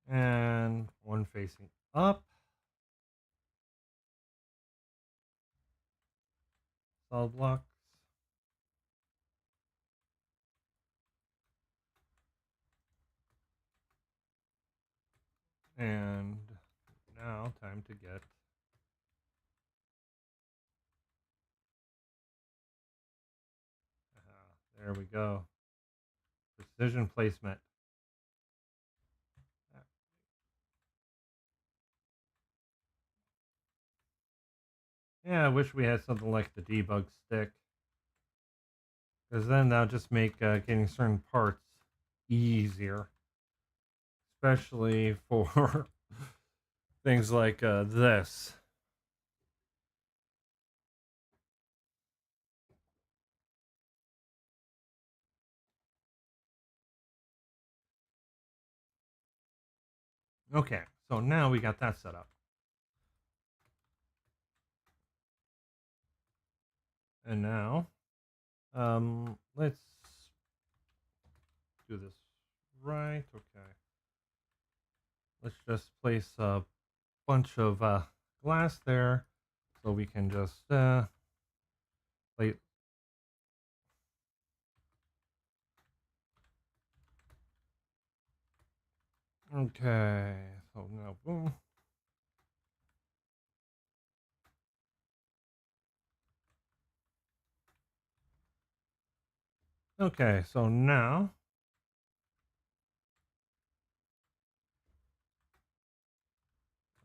And one facing up. Solid blocks. And now time to get there we go. Precision placement. Yeah, I wish we had something like the debug stick. Because then that'll just make getting certain parts easier. Especially for things like this. Okay, so now we got that set up. And now, let's do this right. Okay. Let's just place a bunch of glass there so we can just plate. Okay, so now boom. Okay, so now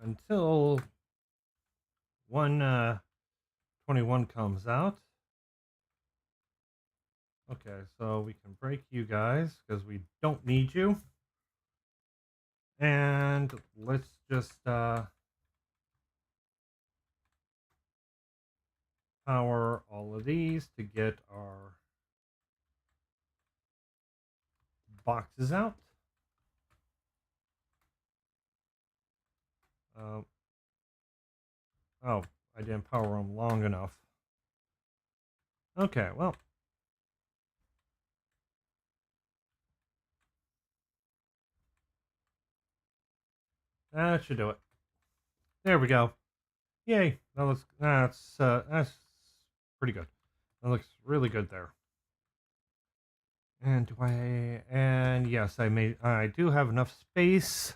until 121 comes out. Okay, so we can break you guys because we don't need you. And let's just power all of these to get our boxes out. Oh, I didn't power them long enough. Okay, well. That should do it. There we go. Yay. That's pretty good. That looks really good there. And and yes, I do have enough space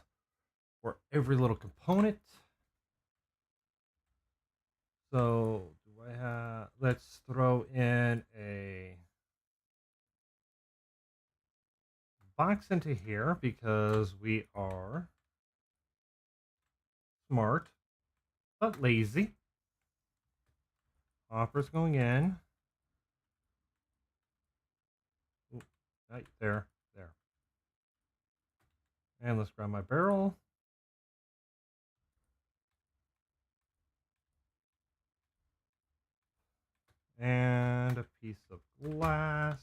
for every little component. So do I have, let's throw in a box into here because we are smart but lazy. Hopper's going in. Ooh, right there. There. And let's grab my barrel. And a piece of glass.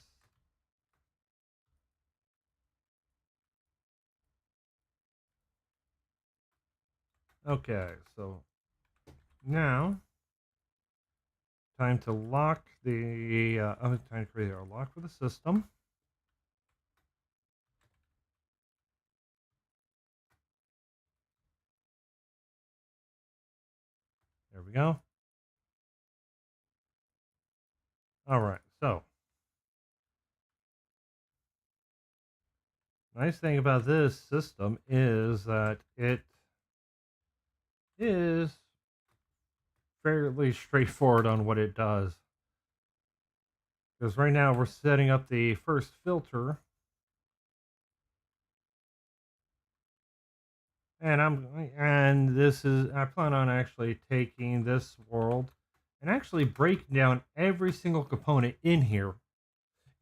Okay, so now time to lock the time to create our lock for the system. There we go. All right, so nice thing about this system is that it is fairly straightforward on what it does. Because right now we're setting up the first filter, and I plan on actually taking this world and actually breaking down every single component in here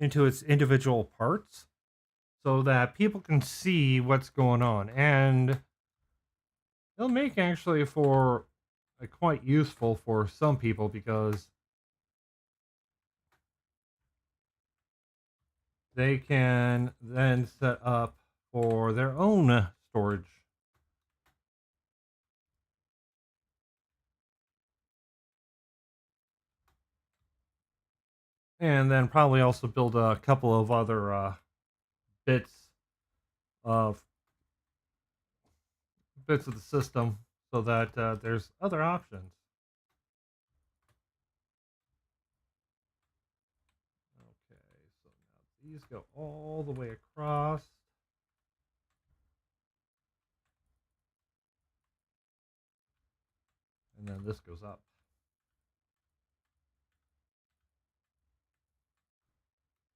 into its individual parts so that people can see what's going on, and it'll make actually for quite useful for some people because they can then set up for their own storage. And then probably also build a couple of other bits of bits of the system so that there's other options. Okay, so now these go all the way across. And then this goes up.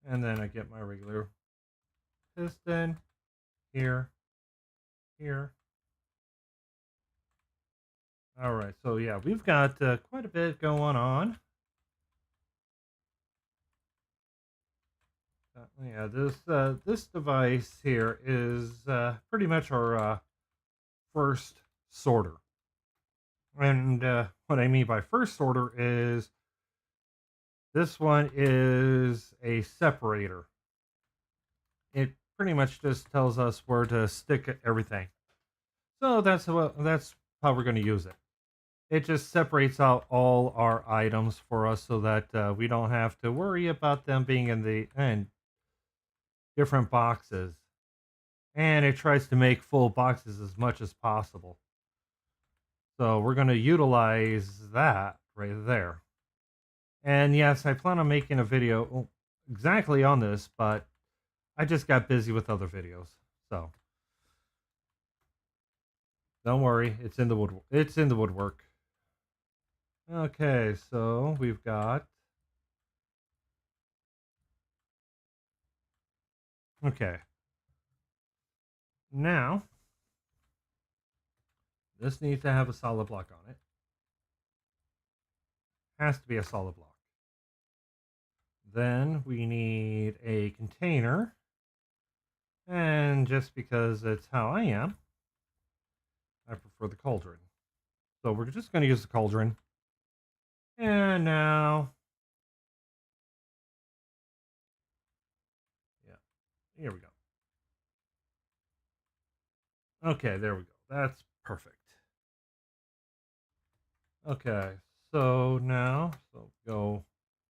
And then I get my regular piston here, here. All right, so yeah, we've got quite a bit going on. Yeah, this device here is pretty much our first sorter. And what I mean by first sorter is this one is a separator. It pretty much just tells us where to stick everything. So that's how we're going to use it. It just separates out all our items for us so that we don't have to worry about them being in the different boxes. And it tries to make full boxes as much as possible. So we're going to utilize that right there. And yes, I plan on making a video exactly on this, but I just got busy with other videos. So don't worry, it's in the woodwork. Okay, so we've got okay. Now this needs to have a solid block on it. Has to be a solid block. Then we need a container. And just because it's how I am, I prefer the cauldron. So we're just going to use the cauldron. And now, yeah, here we go. Okay, there we go. That's perfect. Okay, so now, so go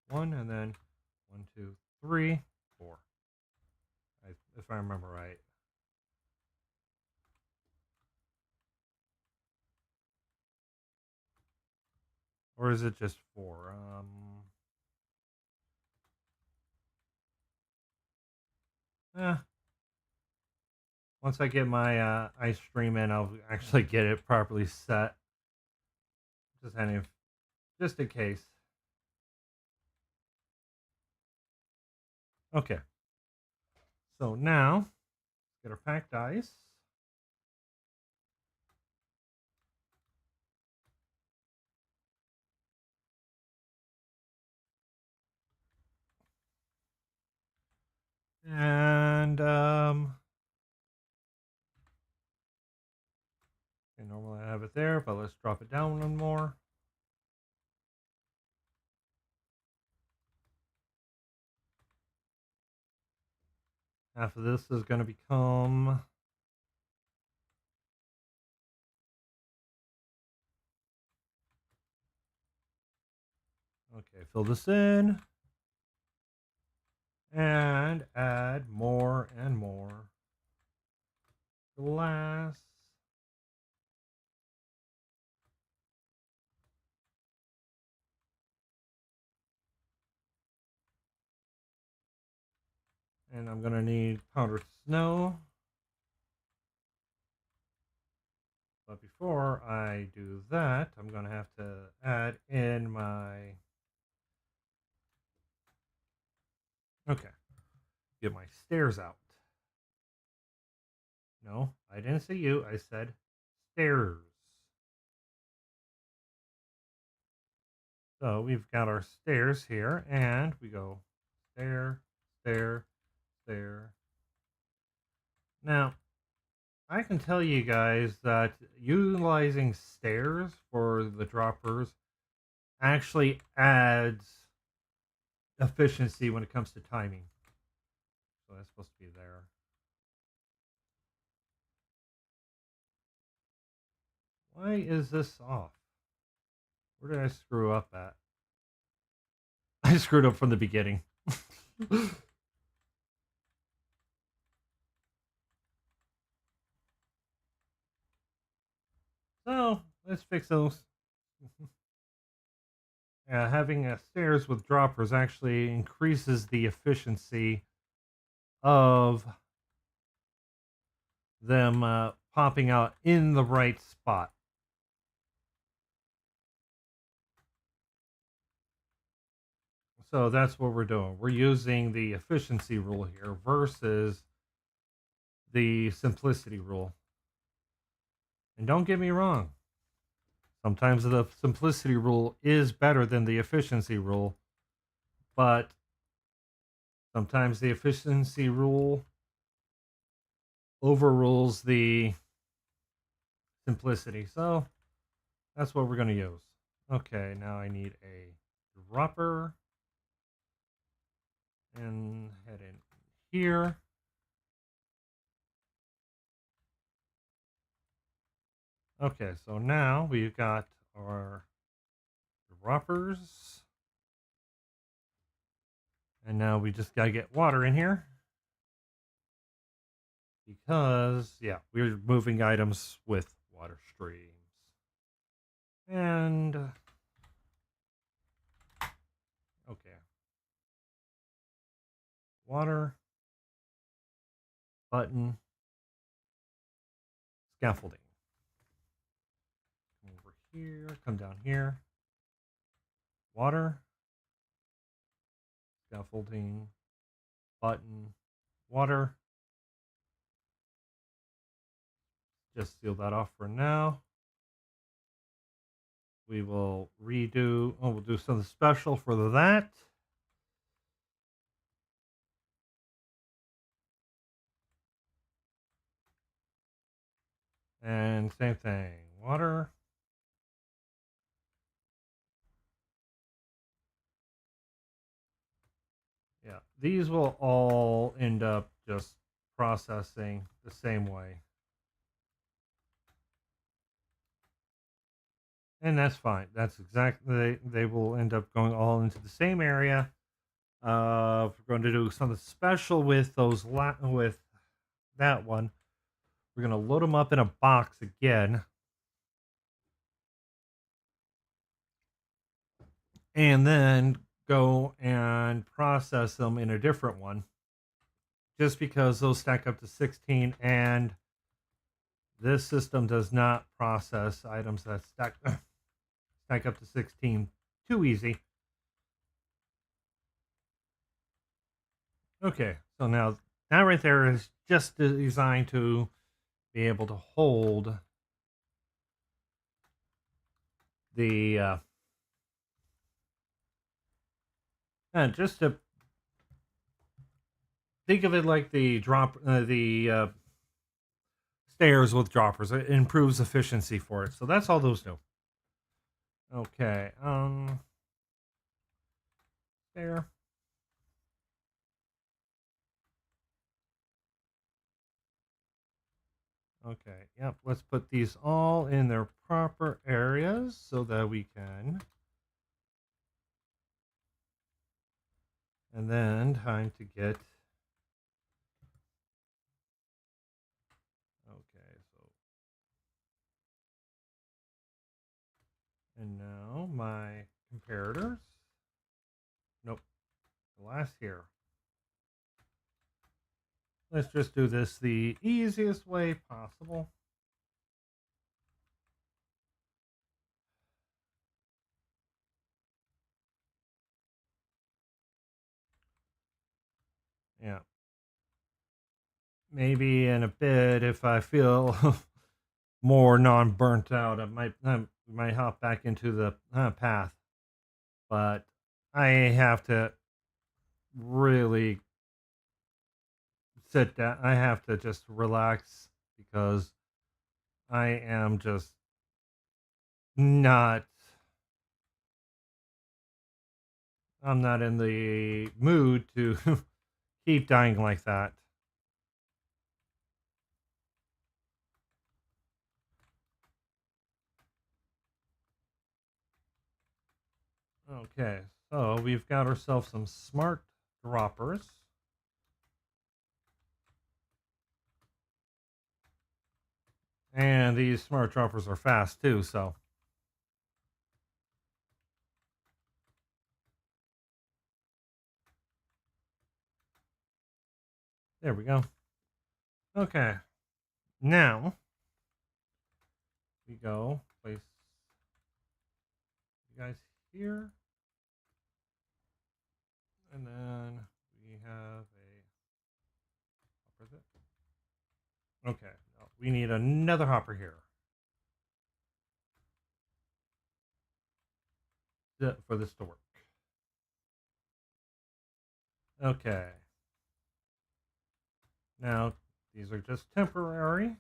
1 and then 1, 2, 3, 4. If I remember right. Or is it just 4? Eh. Once I get my ice stream in, I'll actually get it properly set. Just in case. Okay. So now get our packed ice. And normally I have it there, but let's drop it down one more. Half of this is going to become okay, fill this in and add more and more glass. And I'm going to need powdered snow. But before I do that, I'm going to have to add in my... Okay. Get my stairs out. No, I didn't say you. I said stairs. So we've got our stairs here, and we go stair, stair, stair. Now, I can tell you guys that utilizing stairs for the droppers actually adds efficiency when it comes to timing. So that's supposed to be there. Why is this off? Where did I screw up at? I screwed up from the beginning. So let's fix those. Having stairs with droppers actually increases the efficiency of them popping out in the right spot. So that's what we're doing. We're using the efficiency rule here versus the simplicity rule. And don't get me wrong. Sometimes the simplicity rule is better than the efficiency rule, but sometimes the efficiency rule overrules the simplicity. So that's what we're going to use. Okay, now I need a dropper and head in here. Okay, so now we've got our droppers. And now we just got to get water in here. Because, yeah, we're moving items with water streams. And, okay. Water. Button. Scaffolding. Come over here. Come down here. Water. Scaffolding. Button. Water. Just seal that off for now. We will redo, we'll do something special for that. And same thing, water. Yeah, these will all end up just processing the same way. And that's fine. That's exactly, they will end up going all into the same area. If we're going to do something special with those, with that one, we're going to load them up in a box again. And then go and process them in a different one. Just because those stack up to 16 and this system does not process items that stack up to 16 too easy. Okay, so now That right there is just designed to be able to hold the just to think of it like the stairs with droppers. It improves efficiency for it. So that's all those do. Okay. There. Okay. Yep. Let's put these all in their proper areas so that we can. And then time to get. Okay. So. And now my comparators. Nope. Glass here. Let's just do this the easiest way possible. Yeah. Maybe in a bit, if I feel more non-burnt out, I might hop back into the path. But I have to really sit down. I have to just relax because I am just not. I'm not in the mood to keep dying like that. Okay, so we've got ourselves some smart droppers. And these smart droppers are fast too, so. There we go. Okay, now we go place you guys here. And then we have a. What is it? Okay, no, we need another hopper here for this to work. Okay. Now, these are just temporary,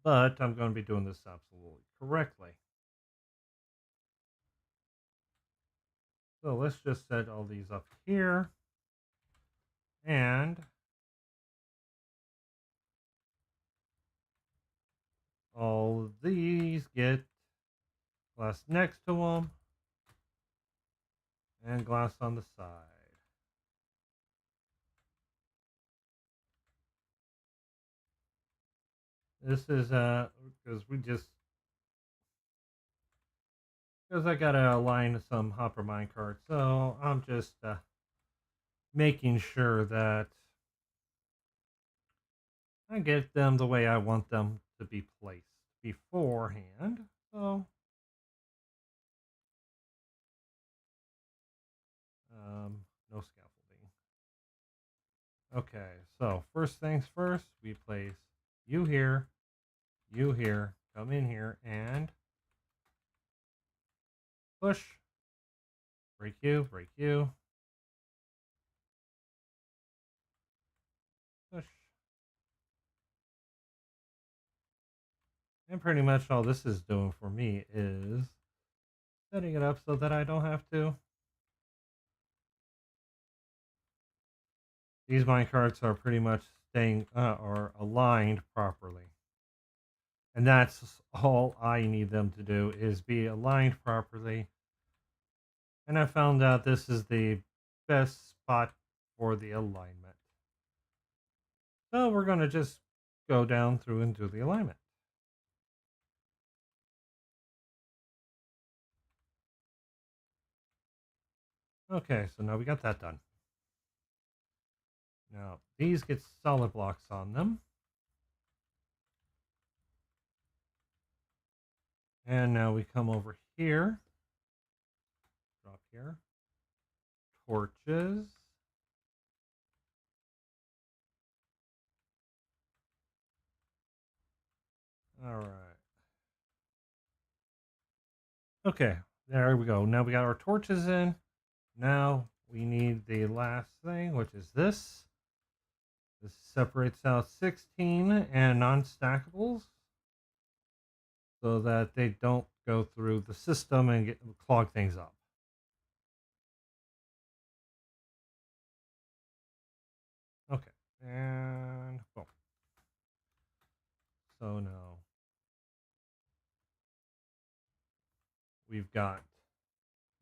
but I'm going to be doing this absolutely correctly. So let's just set all these up here. And all of these get glass next to them and glass on the side. This is because I gotta align some hopper mine cards, so I'm just making sure that I get them the way I want them to be placed beforehand. So no scaffolding. Okay, so first things first, we place you here, come in here, and push. Break you, push. And pretty much all this is doing for me is setting it up so that I don't have to. These minecarts are pretty much staying or aligned properly. And that's all I need them to do is be aligned properly. And I found out this is the best spot for the alignment. So we're going to just go down through and do the alignment. Okay, so now we got that done. Now these get solid blocks on them. And now we come over here, drop here, torches. All right. Okay, there we go. Now we got our torches in. Now we need the last thing, which is this. This separates out 16 and non-stackables so that they don't go through the system and clog things up. Okay, and boom. So now we've got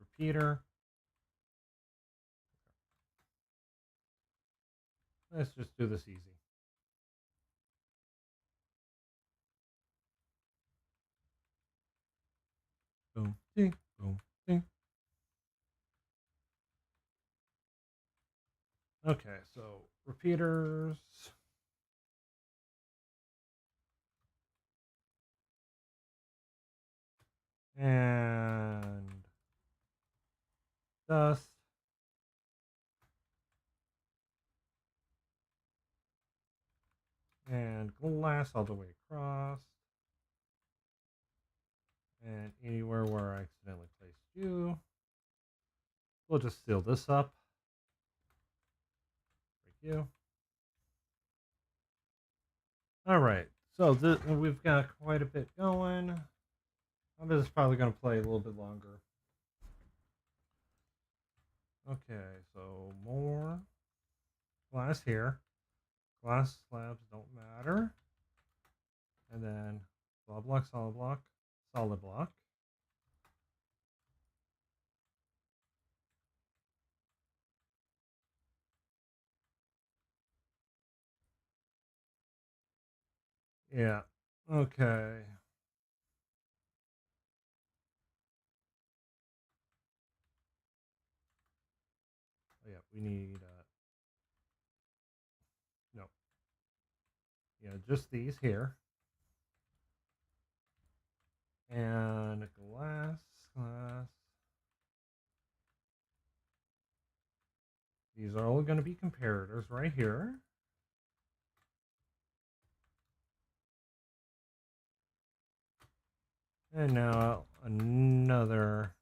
repeater. Let's just do this easy. Boom, ding, boom, ding. Okay, so repeaters. And dust. And glass all the way across. And anywhere where I accidentally placed you. We'll just seal this up. Break you. All right. So we've got quite a bit going. This is probably going to play a little bit longer. Okay, so more glass here. Glass slabs don't matter. And then solid block, solid block, solid block. Yeah. Okay. Oh, yeah, we need no. Yeah, just these here. And glass. These are all going to be comparators right here. And now another.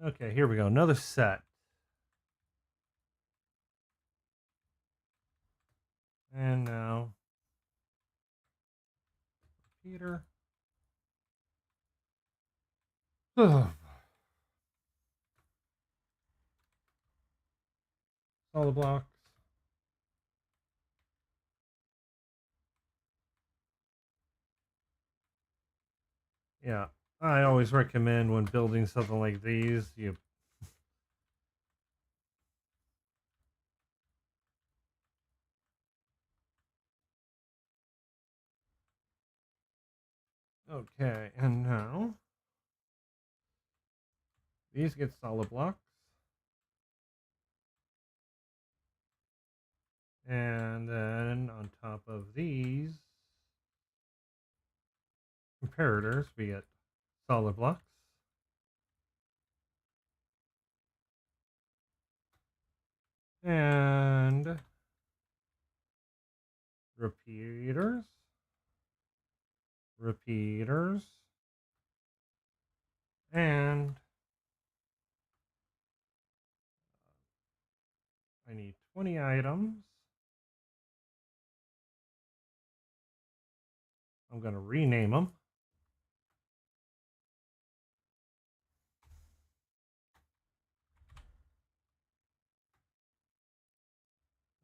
Okay, here we go. Another set. And now Peter. Solid blocks. Yeah, I always recommend when building something like these, you okay, and now these get solid blocks. And then on top of these comparators, we get solid blocks. And repeaters. Repeaters. And I need 20 items. I'm going to rename them.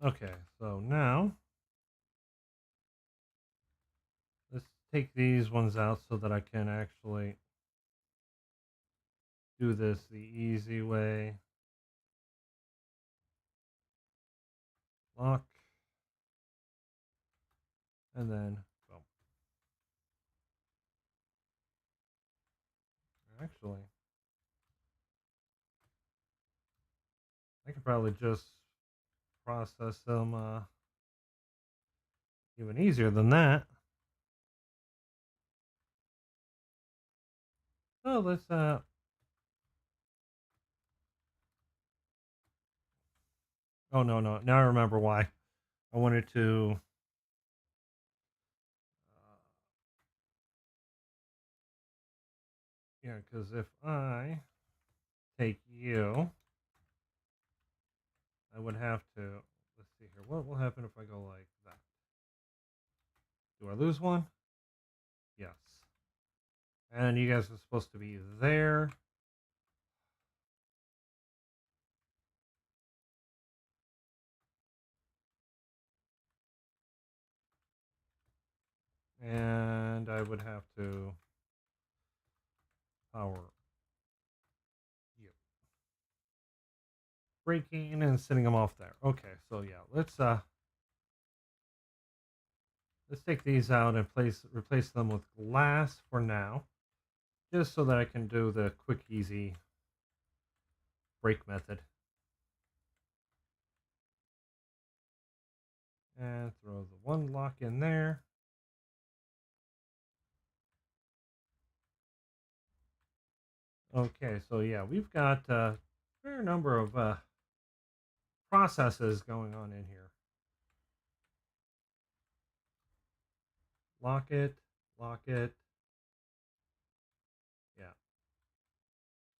Okay, so now let's take these ones out so that I can actually do this the easy way. Lock. And then, boom. Actually, I could probably just process them even easier than that. So let's oh no, now I remember why. I wanted to yeah, because if I take you, I would have to, let's see here. What will happen if I go like that? Do I lose one? Yes. And you guys are supposed to be there. And I would have to power you. Breaking and sending them off there. Okay, so yeah, let's take these out and replace them with glass for now. Just so that I can do the quick, easy break method. And throw the one lock in there. Okay, so yeah, we've got a fair number of processes going on in here. Lock it, lock it. Yeah.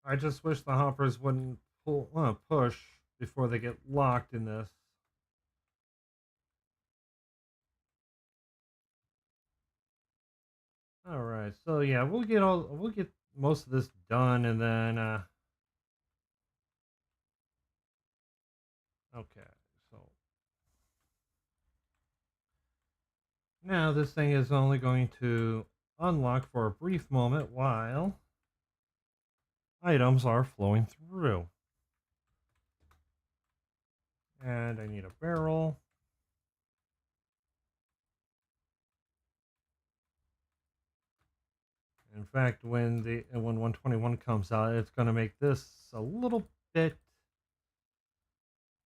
I just wish the hoppers wouldn't push before they get locked in this. All right, so yeah, we'll get most of this done, and then okay, so now this thing is only going to unlock for a brief moment while items are flowing through. And I need a barrel. In fact, when 121 comes out, it's going to make this a little bit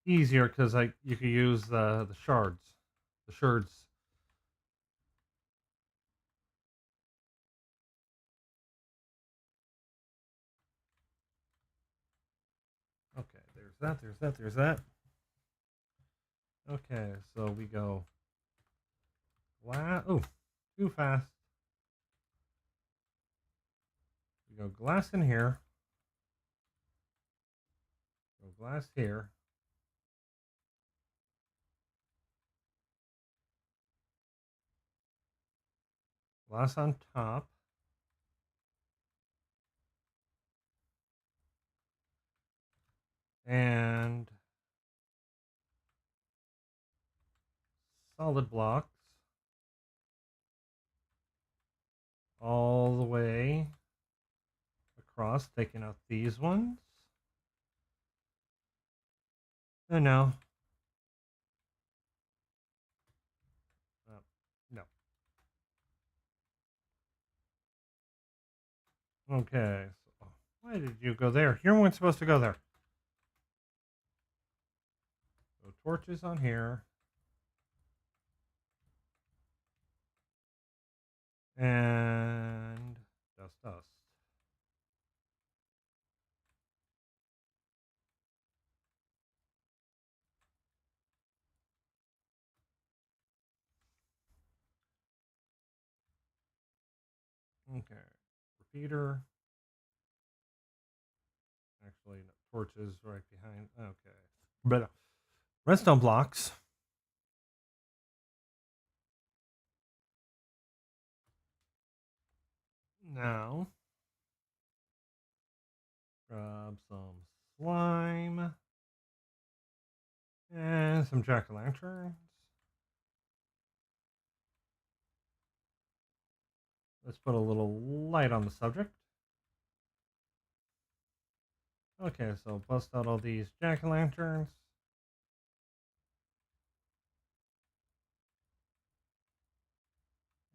easier because you could use the shards, the shards. Okay, there's that, there's that, there's that. Okay, so we go glass. Oh, too fast. We go glass in here. Go glass here. Glass on top. And solid blocks all the way across, taking out these ones. And now, no. Okay, so why did you go there? You weren't supposed to go there. So torches on here. And dust. Okay, repeater. Actually, no, torches right behind. Okay, but redstone blocks. Now, grab some slime and some jack-o'-lanterns. Let's put a little light on the subject. Okay, so bust out all these jack-o'-lanterns.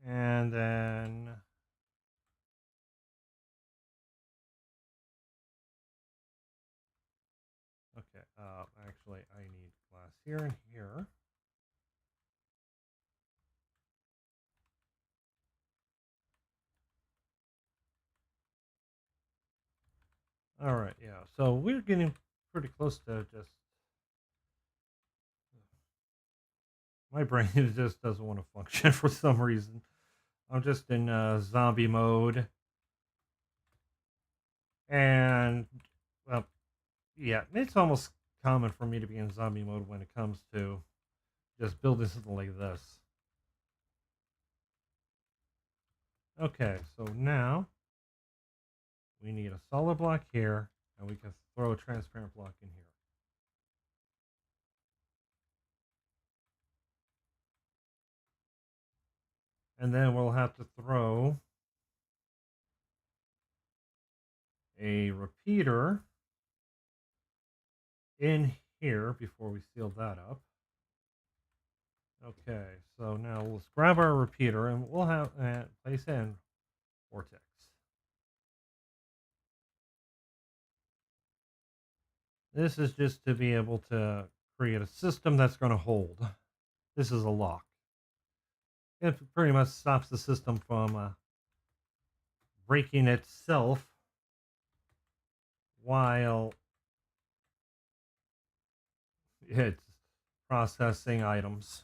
And then okay, actually I need glass here and here. All right, yeah. So we're getting pretty close to just. My brain just doesn't want to function for some reason. I'm just in zombie mode, and well, yeah, it's almost common for me to be in zombie mode when it comes to just building something like this. Okay, so now we need a solid block here, and we can throw a transparent block in here. And then we'll have to throw a repeater in here before we seal that up. Okay, so now let's grab our repeater and we'll have place in vortex. This is just to be able to create a system that's going to hold. This is a lock. It pretty much stops the system from breaking itself while it's processing items.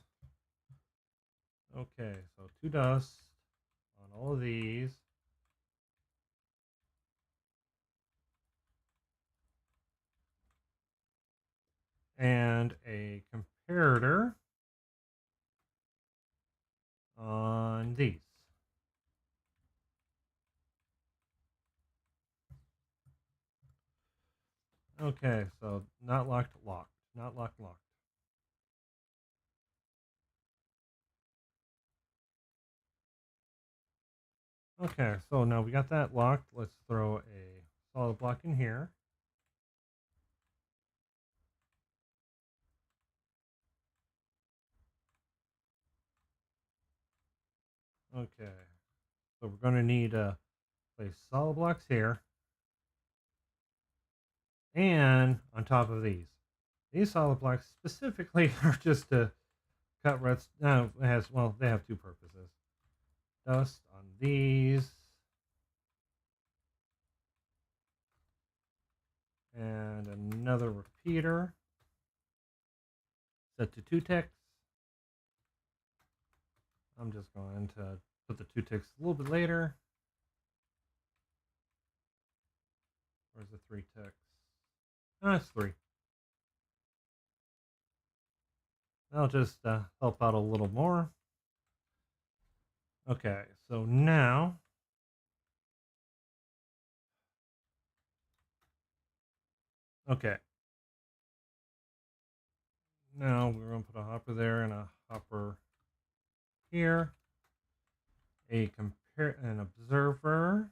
Okay, so 2 dust on all of these. And a comparator on these. Okay, so not locked, locked. Not locked, locked. Okay, so now we got that locked. Let's throw a solid block in here. Okay, so we're going to need to place solid blocks here and on top of these. These solid blocks specifically are just to cut reds. No, it has, well, they have 2 purposes. Dust on these. And another repeater. Set to 2 ticks. I'm just going to put the 2 ticks a little bit later. Where's the 3 ticks? Oh, it's 3. That'll just help out a little more. Okay, so now okay. Now we're going to put a hopper there and a hopper here. An observer.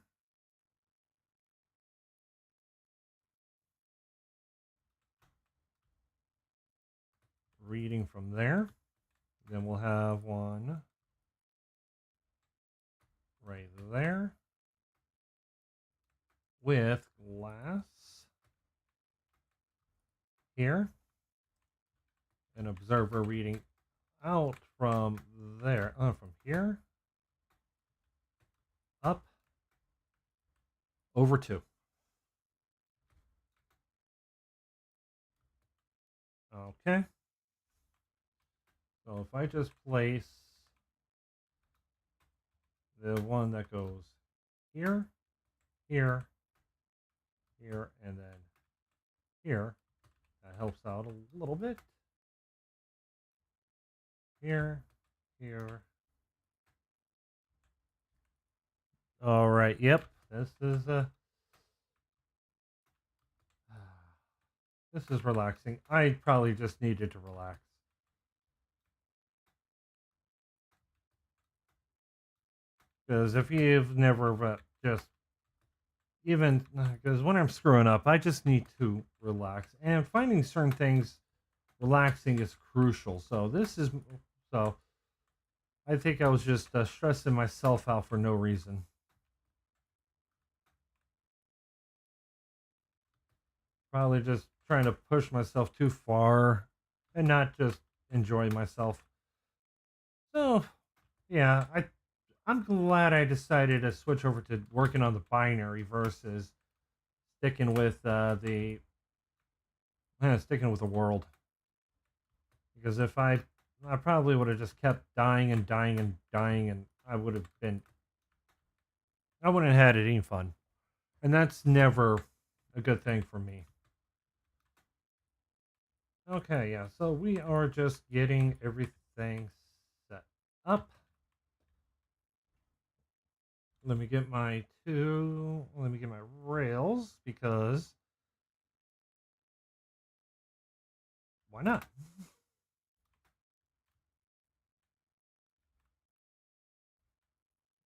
Reading from there. Then we'll have one right there with glass here. An observer reading out from there, from here up over 2. Okay. So if I just place the one that goes here, here, here, and then here, that helps out a little bit. Here, here. All right. Yep. This is this is relaxing. I probably just needed to relax. Because if you've never just even because when I'm screwing up, I just need to relax. And finding certain things relaxing is crucial. So this is so. I think I was just stressing myself out for no reason. Probably just trying to push myself too far and not just enjoy myself. So, yeah, I'm glad I decided to switch over to working on the binary versus sticking with the world, because if I probably would have just kept dying and dying and dying, and I wouldn't have had any fun, and that's never a good thing for me. Okay, yeah, so we are just getting everything set up. Let me get my rails, because why not?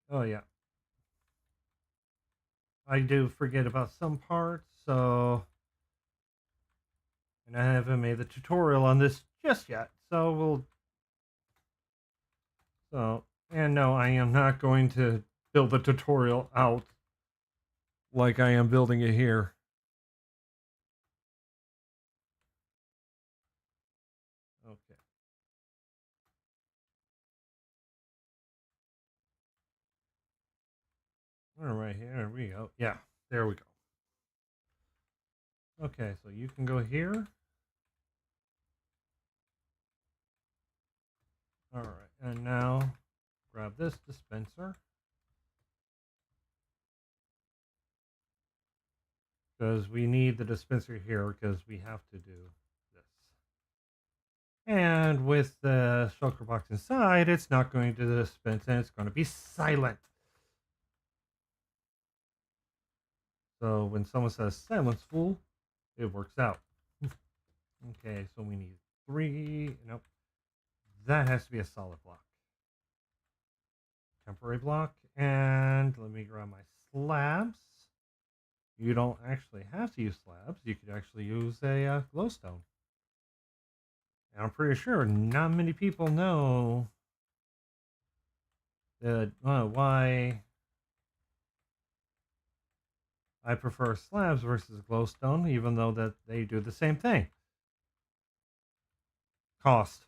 Oh yeah, I do forget about some parts, so, and I haven't made the tutorial on this just yet, so, and no, I am not going to build the tutorial out like I am building it here. Okay. All right, here we go. Yeah, there we go. Okay, so you can go here. All right, and now grab this dispenser, because we need the dispenser here because we have to do this. And with the shulker box inside, it's not going to dispense, and it's going to be silent. So when someone says silence fool, it works out. Okay, so we need 3. Nope. That has to be a solid block. Temporary block. And let me grab my slabs. You don't actually have to use slabs. You could actually use a glowstone. And I'm pretty sure not many people know that why I prefer slabs versus glowstone, even though that they do the same thing. Cost.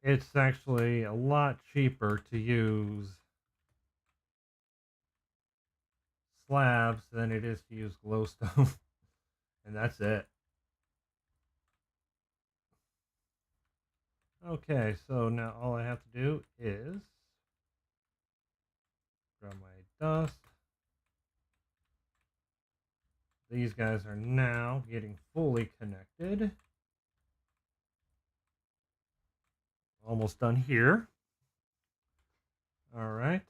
It's actually a lot cheaper to use slabs than it is to use glowstone. And that's it. Okay, so now all I have to do is grab my dust. These guys are now getting fully connected. Almost done here. All right.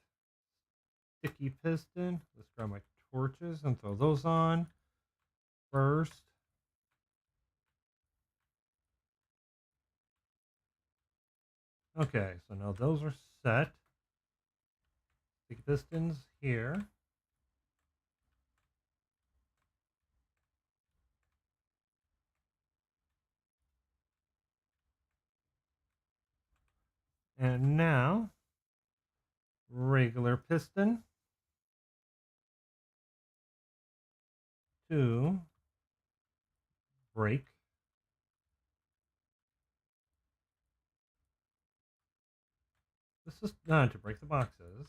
Sticky piston. Let's grab my torches and throw those on first. Okay, so now those are set. Sticky pistons here. And now, regular piston to break. This is not to break the boxes.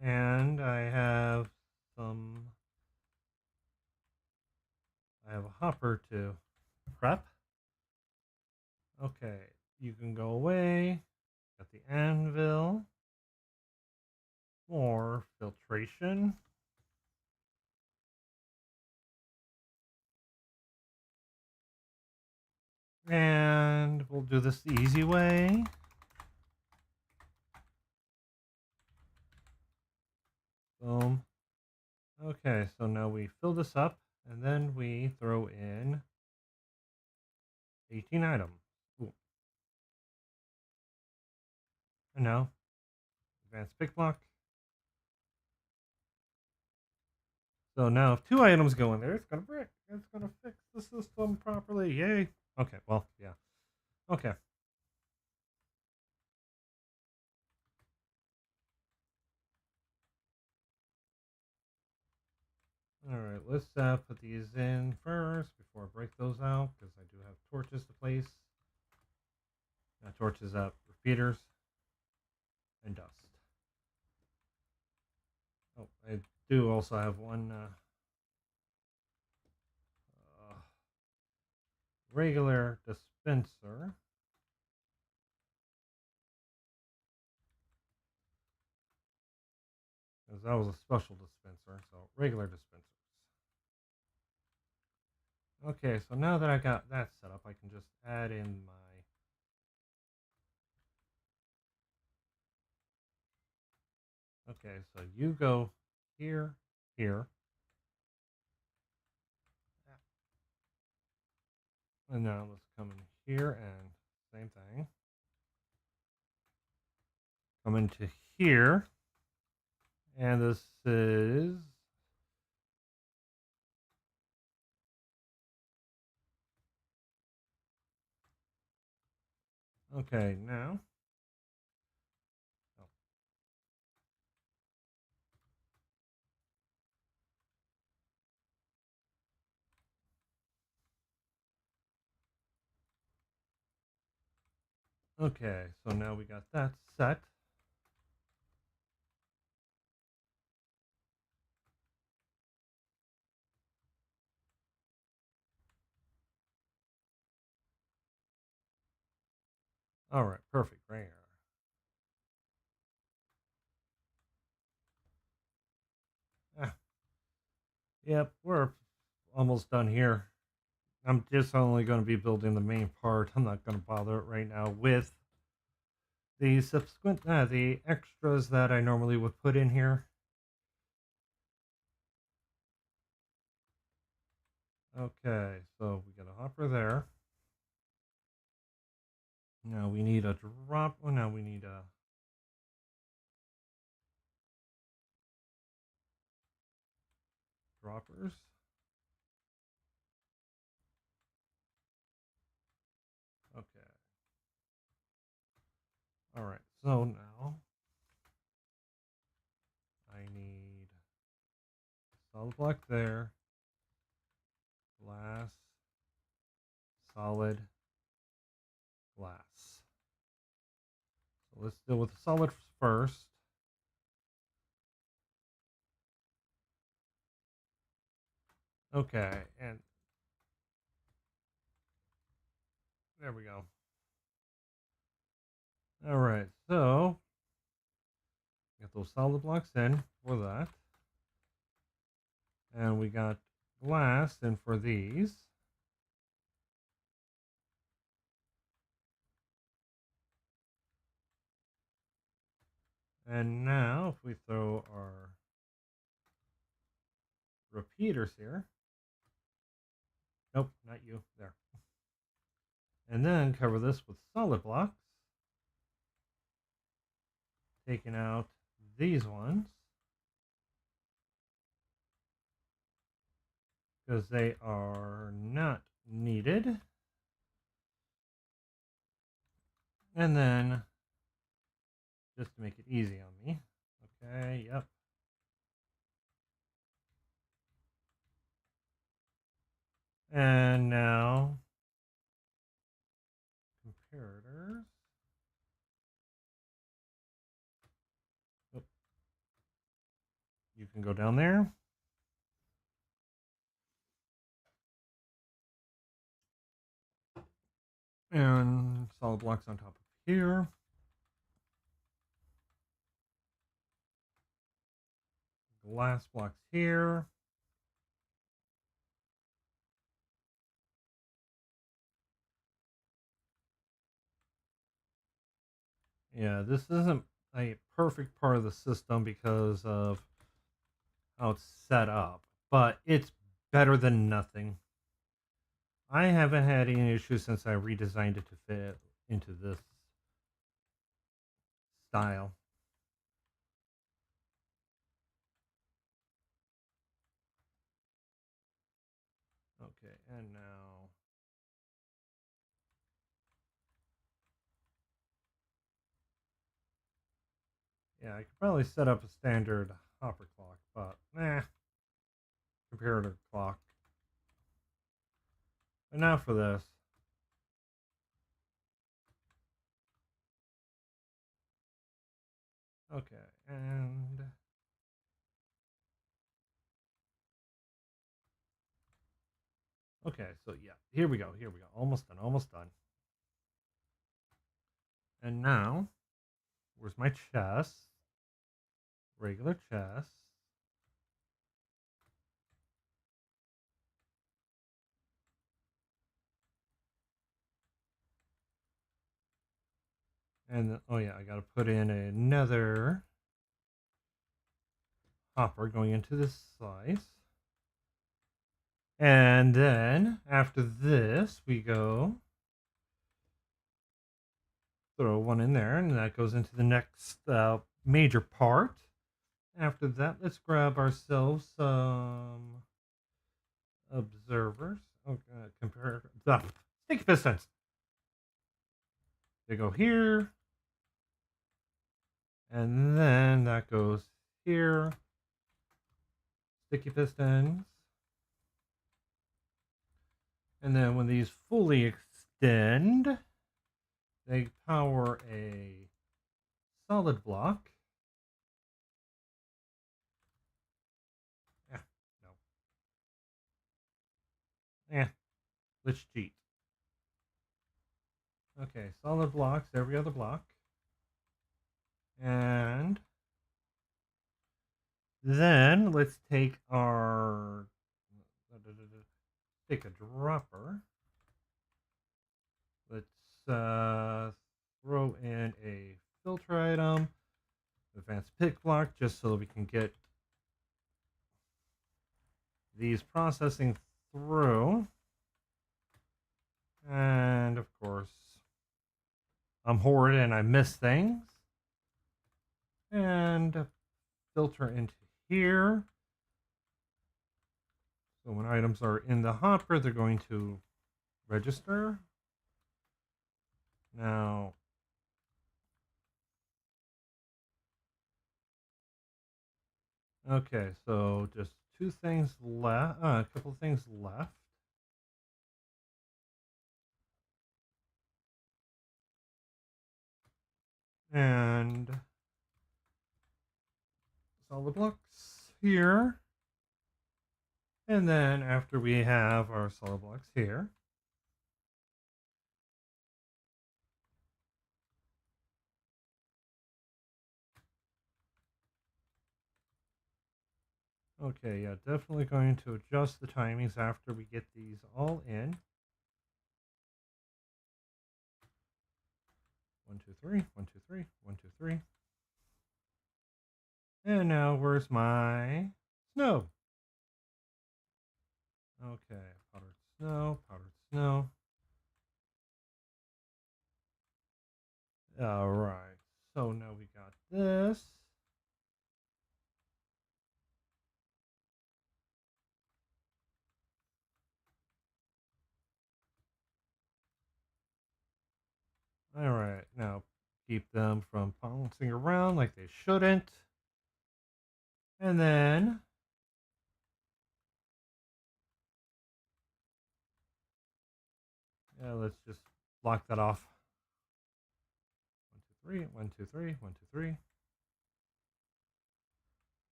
And I have a hopper to prep. Okay, you can go away. Got the anvil. More filtration. And we'll do this the easy way. Boom. Okay, so now we fill this up, and then we throw in 18 items. Ooh. And now, advanced pick block. So now if 2 items go in there, it's going to brick. It's going to fix the system properly. Yay. Okay, well, yeah. Okay. All right, let's put these in first before I break those out, because I do have torches to place. Torches up, repeaters, and dust. Oh, I do also have one regular dispenser. Because that was a special dispenser, so regular dispensers. Okay, so now that I got that set up, I can just add in my... Okay, so you go here, here. And now let's come in here and same thing. Come into here. And this is... Okay, now... Okay, so now we got that set. All right, perfect, right here. Ah, yep, we're almost done here. I'm just only going to be building the main part. I'm not going to bother it right now with the subsequent, the extras that I normally would put in here. Okay, so we got a hopper there. Now we need a drop. Oh, now we need a droppers. Okay. All right. So now I need solid block there, glass, solid, glass. So let's deal with the solid first. Okay, and there we go. All right, so get those solid blocks in for that. And we got glass in for these. And now if we throw our repeaters here. Nope, not you. There. And then cover this with solid blocks. Taking out these ones. Because they are not needed. And then, just to make it easy on me. Okay, yep. And now, comparators. Oh, you can go down there. And solid blocks on top of here. Glass blocks here. Yeah, this isn't a perfect part of the system because of how it's set up, but it's better than nothing. I haven't had any issues since I redesigned it to fit into this style. Okay, and now yeah, I could probably set up a standard hopper clock, but nah, comparator clock. But now for this. Okay, and Okay, so yeah, here we go. Here we go. Almost done. Almost done. And now, where's my chest? Regular chest. And oh yeah, I gotta put in another hopper going into this slice. And then after this, we go throw one in there, and that goes into the next major part. After that, let's grab ourselves some observers. Okay, compare sticky pistons. They go here, and then that goes here. Sticky pistons. And then when these fully extend, they power a solid block. No. Let's cheat. Okay, solid blocks, every other block. And then let's take our take a dropper. Let's throw in a filter item, advanced pick block, just so that we can get these processing through. And of course, I'm horrid and I miss things. And filter into here. So when items are in the hopper, they're going to register. Now, okay, so just two things left, a couple things left. And solid blocks here. And then after we have our solid blocks here, okay, yeah, definitely going to adjust the timings after we get these all in. 1, 2, 3, 1, 2, 3, 1, 2, 3. And now where's my snow? Okay, powdered snow, powdered snow. All right, so now we got this. All right, now keep them from bouncing around like they shouldn't. And then let's just block that off. 1, 2, 3, 1, 2, 3, 1, 2, 3.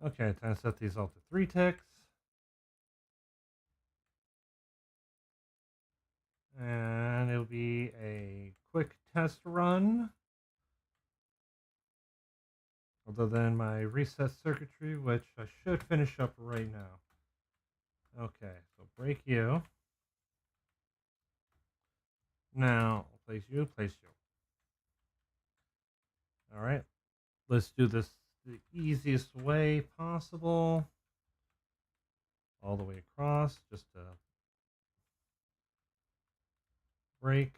Okay, time to set these all to 3 ticks. And it'll be a quick test run. Other than my reset circuitry, which I should finish up right now. Okay, so break you. Now, place you, place you. All right, let's do this the easiest way possible. All the way across, just to break.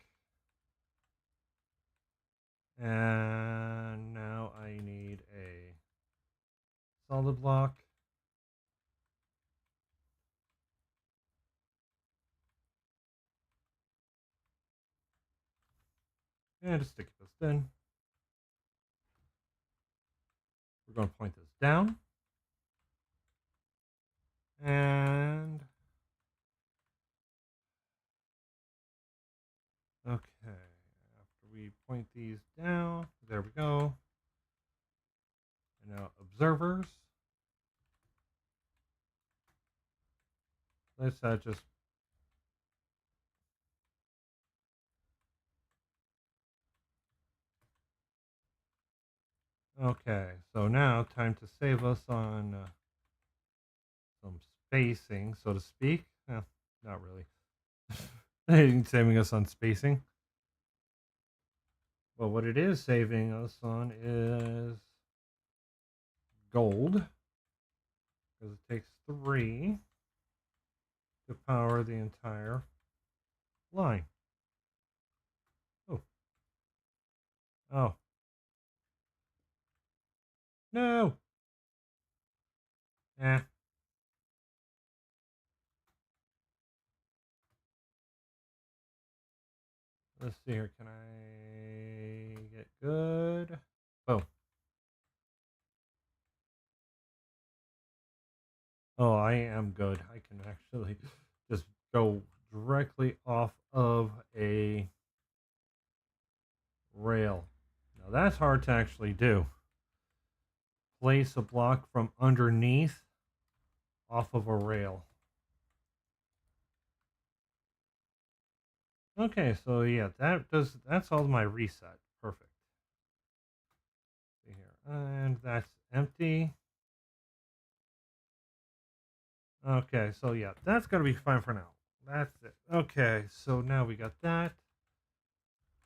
And now I need a solid block. And a sticky piston. We're going to point this down. And okay, after we point these down, there we go. And now observers. Let's just Okay, so now time to save us on some spacing, so to speak. Not really. It ain't saving us on spacing. But what it is saving us on is gold, because it takes 3 to power the entire line. Oh, oh, no. Eh, let's see here. Can I get good? Oh, oh, I am good. I can actually just go directly off of a rail. Now that's hard to actually do. Place a block from underneath off of a rail. Okay, so yeah, that's all my reset. Perfect. See here. And that's empty. Okay, so yeah, that's gonna be fine for now. That's it. Okay, so now we got that.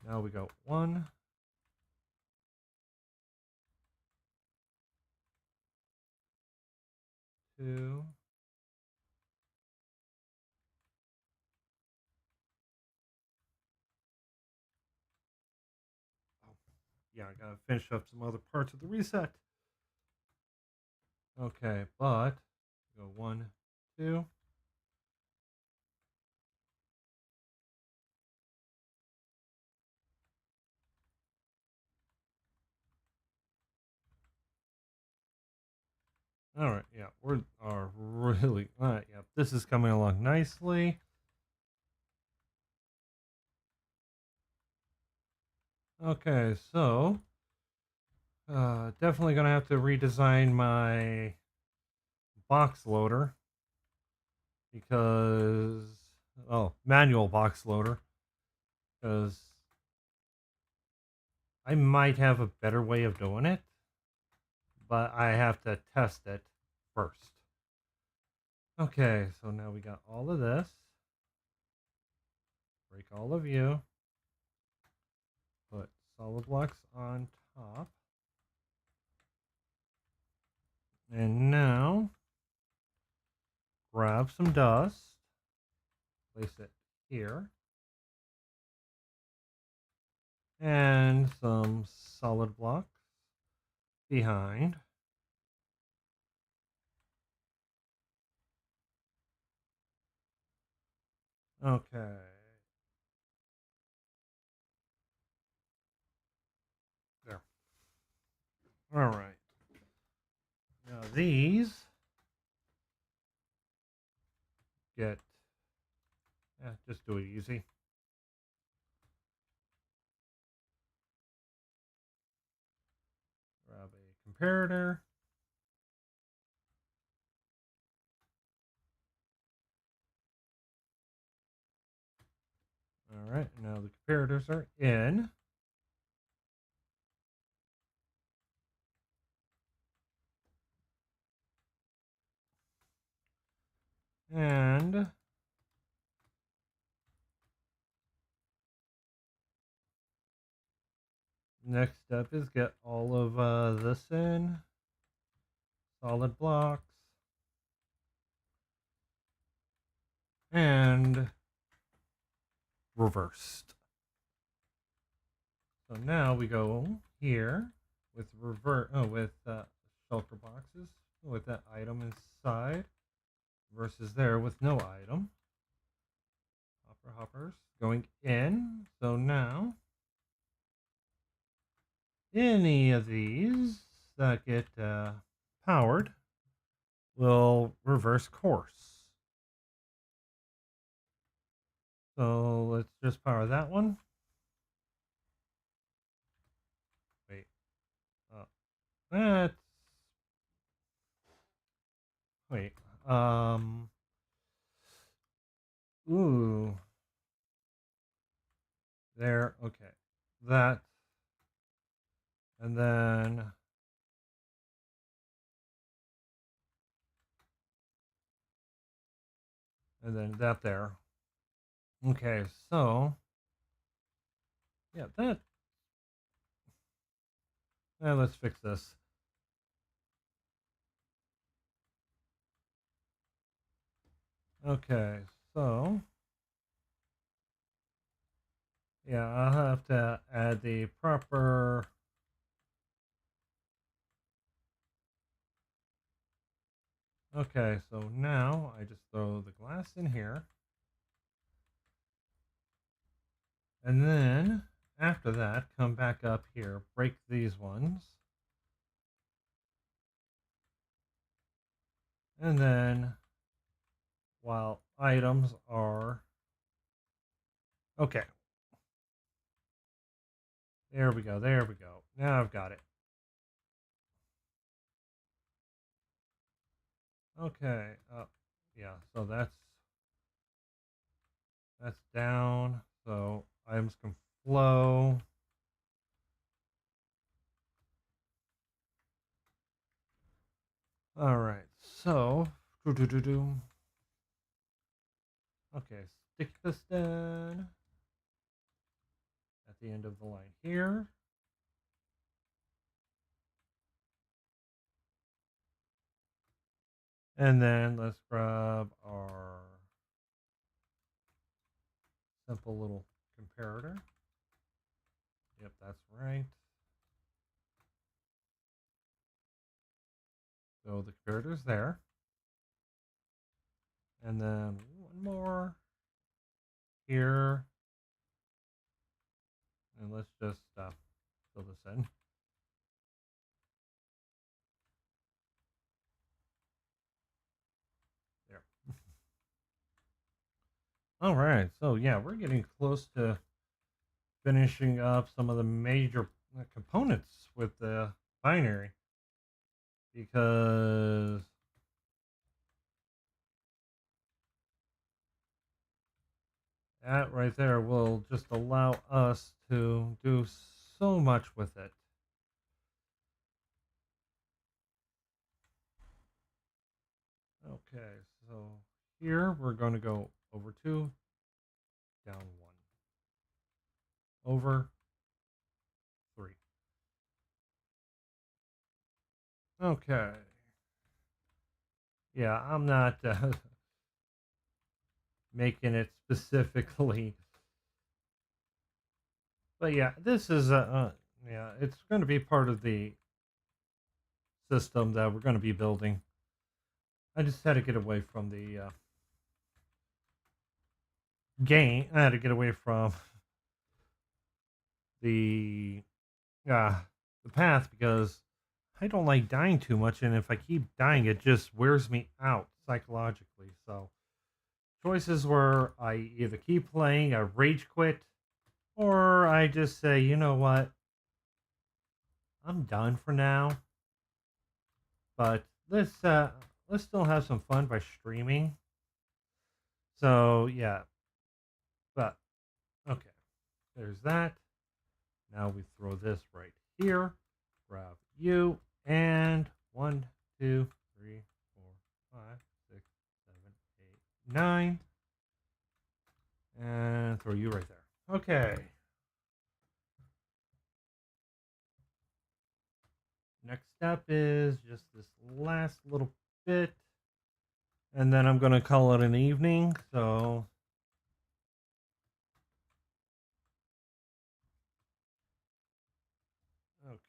Now we got 1, 2. Oh, yeah, I gotta finish up some other parts of the reset. Okay, but go 1, 2. All right, yeah, we're are really all right. Yeah, this is coming along nicely. Okay, so definitely gonna have to redesign my box loader because manual box loader because I might have a better way of doing it, but I have to test it first. Okay, so now we got all of this. Break all of you. Put solid blocks on top. And now grab some dust. Place it here. And some solid blocks behind. Okay. There. All right. Now these get, just do it easy. Grab a comparator. All right. Now the comparators are in. And next step is get all of this in. Solid blocks. And reversed. So now we go here with shulker boxes with that item inside versus there with no item. Hoppers going in. So now any of these that get powered will reverse course. So let's just power that one. Wait. That's wait. Ooh. There. Okay. That. And then And then that there. Okay, so yeah, that. Let's fix this. Okay, so yeah, I'll have to add the proper. Okay, so now I just throw the glass in here. And then after that, come back up here, break these ones. And then while items are okay. There we go. There we go. Now I've got it. Okay. Yeah, so that's down. So items can flow. All right. So do. Okay, stick this down at the end of the line here. And then let's grab our simple little comparator. Yep, that's right. So the comparator's there. And then one more here. And let's just fill this in. There. All right. So yeah, we're getting close to finishing up some of the major components with the binary because that right there will just allow us to do so much with it. Okay, so here we're going to go over 2, down 1, over 3. Okay. Yeah, I'm not making it specifically. But yeah, this is yeah, it's going to be part of the system that we're going to be building. I just had to get away from the game. I had to get away from the uh, the path because I don't like dying too much, and if I keep dying, it just wears me out psychologically. So choices were I either keep playing, I rage quit, or I just say, you know what, I'm done for now. But let's still have some fun by streaming. So yeah, but okay, there's that. Now we throw this right here. Grab you and 1, 2, 3, 4, 5, 6, 7, 8, 9, and throw you right there. Okay. Next step is just this last little bit, and then I'm gonna call it an evening. So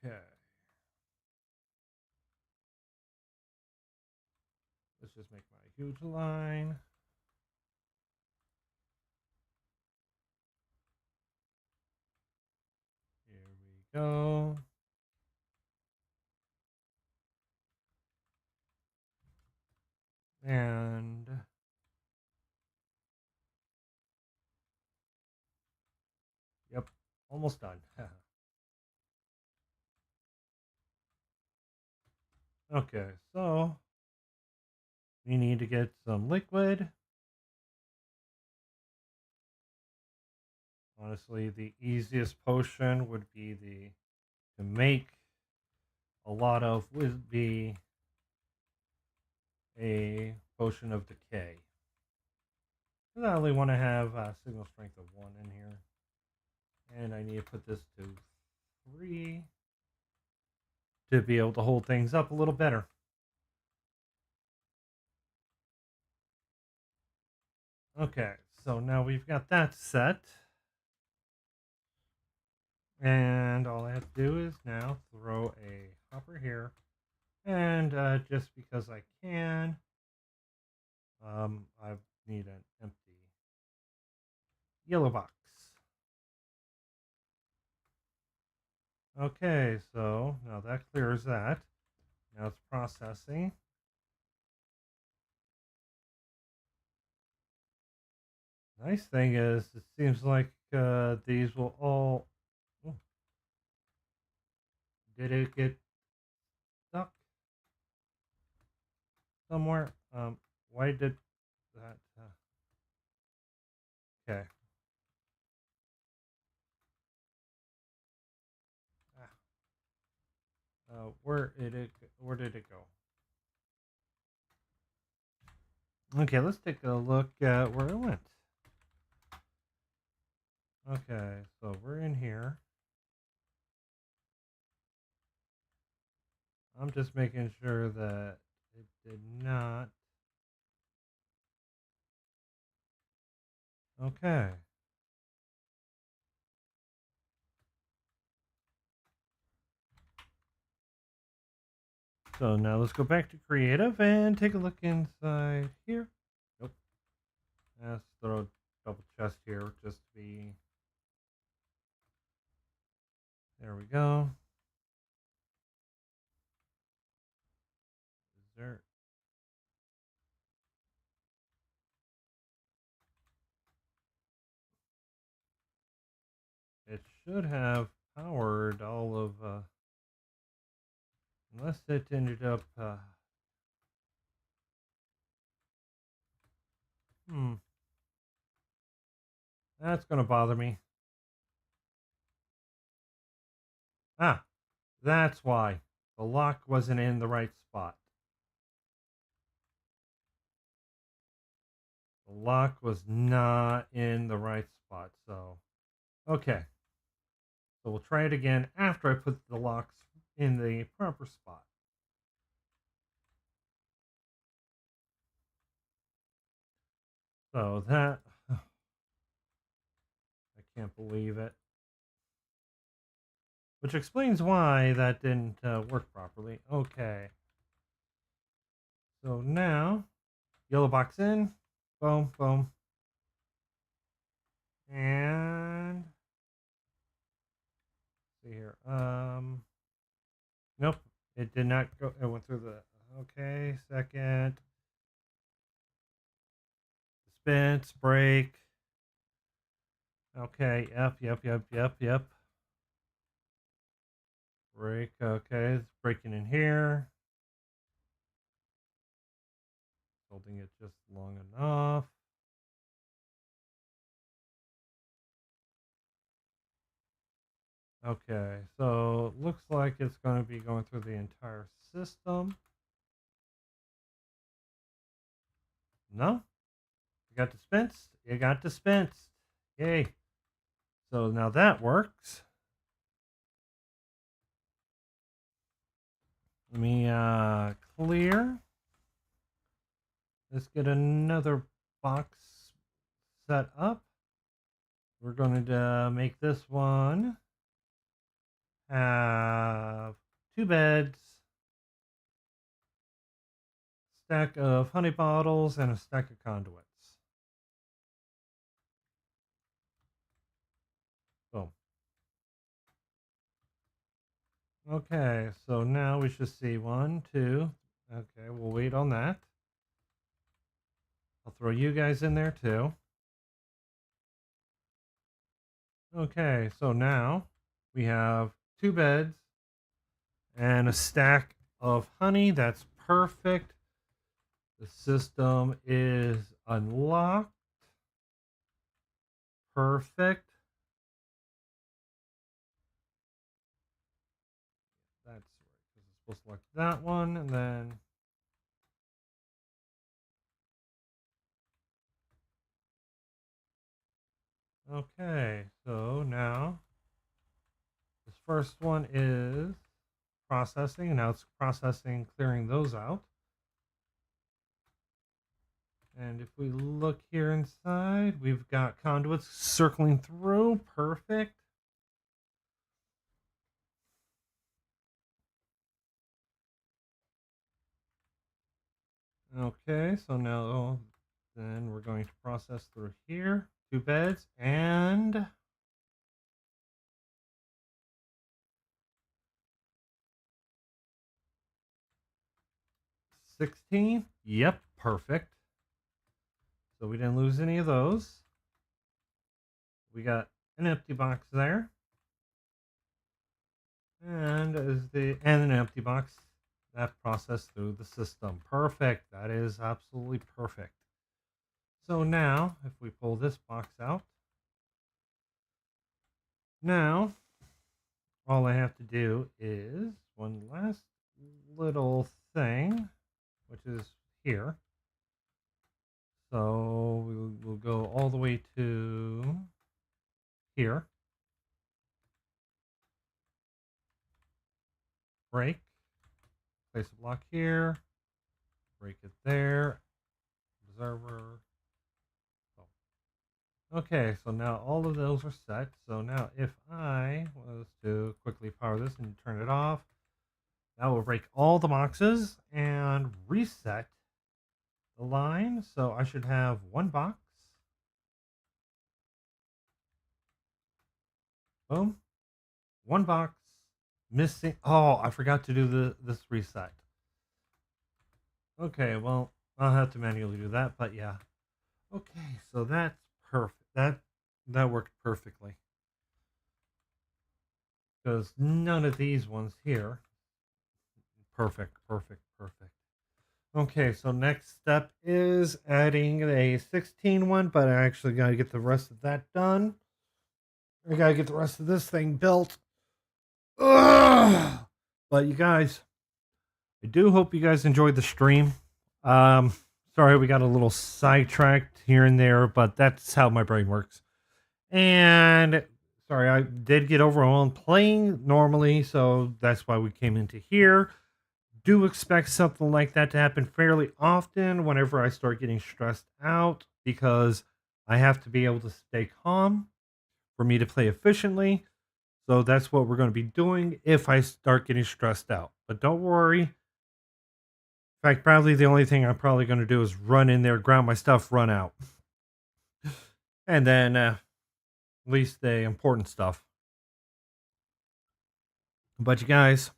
okay. Let's just make my huge line. Here we go. And yep, almost done. Okay, so we need to get some liquid. Honestly, the easiest potion would be to make a lot of would be a potion of decay. I only want to have signal strength of 1 in here. And I need to put this to 3 to be able to hold things up a little better. Okay, so now we've got that set. And all I have to do is now throw a hopper here. And just because I can, I need an empty yellow box. Okay, so now that clears that. Now it's processing. Nice thing is, it seems like these will all... Oh, did it get stuck somewhere? Why did that... okay. Where did it go? Okay, let's take a look at where it went. Okay, so we're in here. I'm just making sure that it did not. Okay. So now let's go back to creative and take a look inside here. Nope. Let's throw a double chest here just to be... There we go. Dessert. It should have powered all of... unless it ended up... That's going to bother me. Ah, that's why. The lock wasn't in the right spot. The lock was not in the right spot, so... Okay. So we'll try it again after I put the locks in the proper spot. So that... I can't believe it. Which explains why that didn't work properly. Okay. So now, yellow box in. Boom, boom. And... see here. Nope. It did not go. It went through the... Okay, second. Dispense, break. Okay, yep. Break, okay, it's breaking in here. Holding it just long enough. Okay, so looks like it's going to be going through the entire system. No? You got dispensed? You got dispensed. Yay. So now that works. Let me clear. Let's get another box set up. We're going to make this one have 2 beds, stack of honey bottles, and a stack of conduits. Boom. Okay, so now we should see 1, 2. Okay, we'll wait on that. I'll throw you guys in there too. Okay, so now we have 2 beds and a stack of honey. That's perfect. The system is unlocked. Perfect. That's right, because it's supposed to select that one, and then Okay, so now this first one is processing, and now it's processing, clearing those out. And if we look here inside, we've got conduits circling through. Perfect. Okay, so now then we're going to process through here. 2 beds and 16. Yep, perfect. So we didn't lose any of those. We got an empty box there. And an empty box that processed through the system. Perfect. That is absolutely perfect. So now, if we pull this box out, now all I have to do is one last little thing, which is here. So we'll go all the way to here. Break. Place a block here. Break it there. Observer. Okay, so now all of those are set. So now if I was to quickly power this and turn it off, that will break all the boxes and reset the line. So I should have one box. Boom. One box missing. Oh, I forgot to do this reset. Okay, well, I'll have to manually do that, but yeah. Okay, so that's perfect. That worked perfectly. Because none of these ones here. Perfect, perfect, perfect. Okay, so next step is adding a 16 one, but I actually got to get the rest of that done. I got to get the rest of this thing built. Ugh! But you guys, I do hope you guys enjoyed the stream. Um, Sorry we got a little sidetracked here and there, but that's how my brain works. And sorry, I did get overwhelmed playing normally, so that's why we came into here. Do expect something like that to happen fairly often whenever I start getting stressed out, because I have to be able to stay calm for me to play efficiently. So that's what we're going to be doing if I start getting stressed out. But don't worry. In fact, probably the only thing I'm probably going to do is run in there, ground my stuff, run out. And then at least the important stuff. But you guys,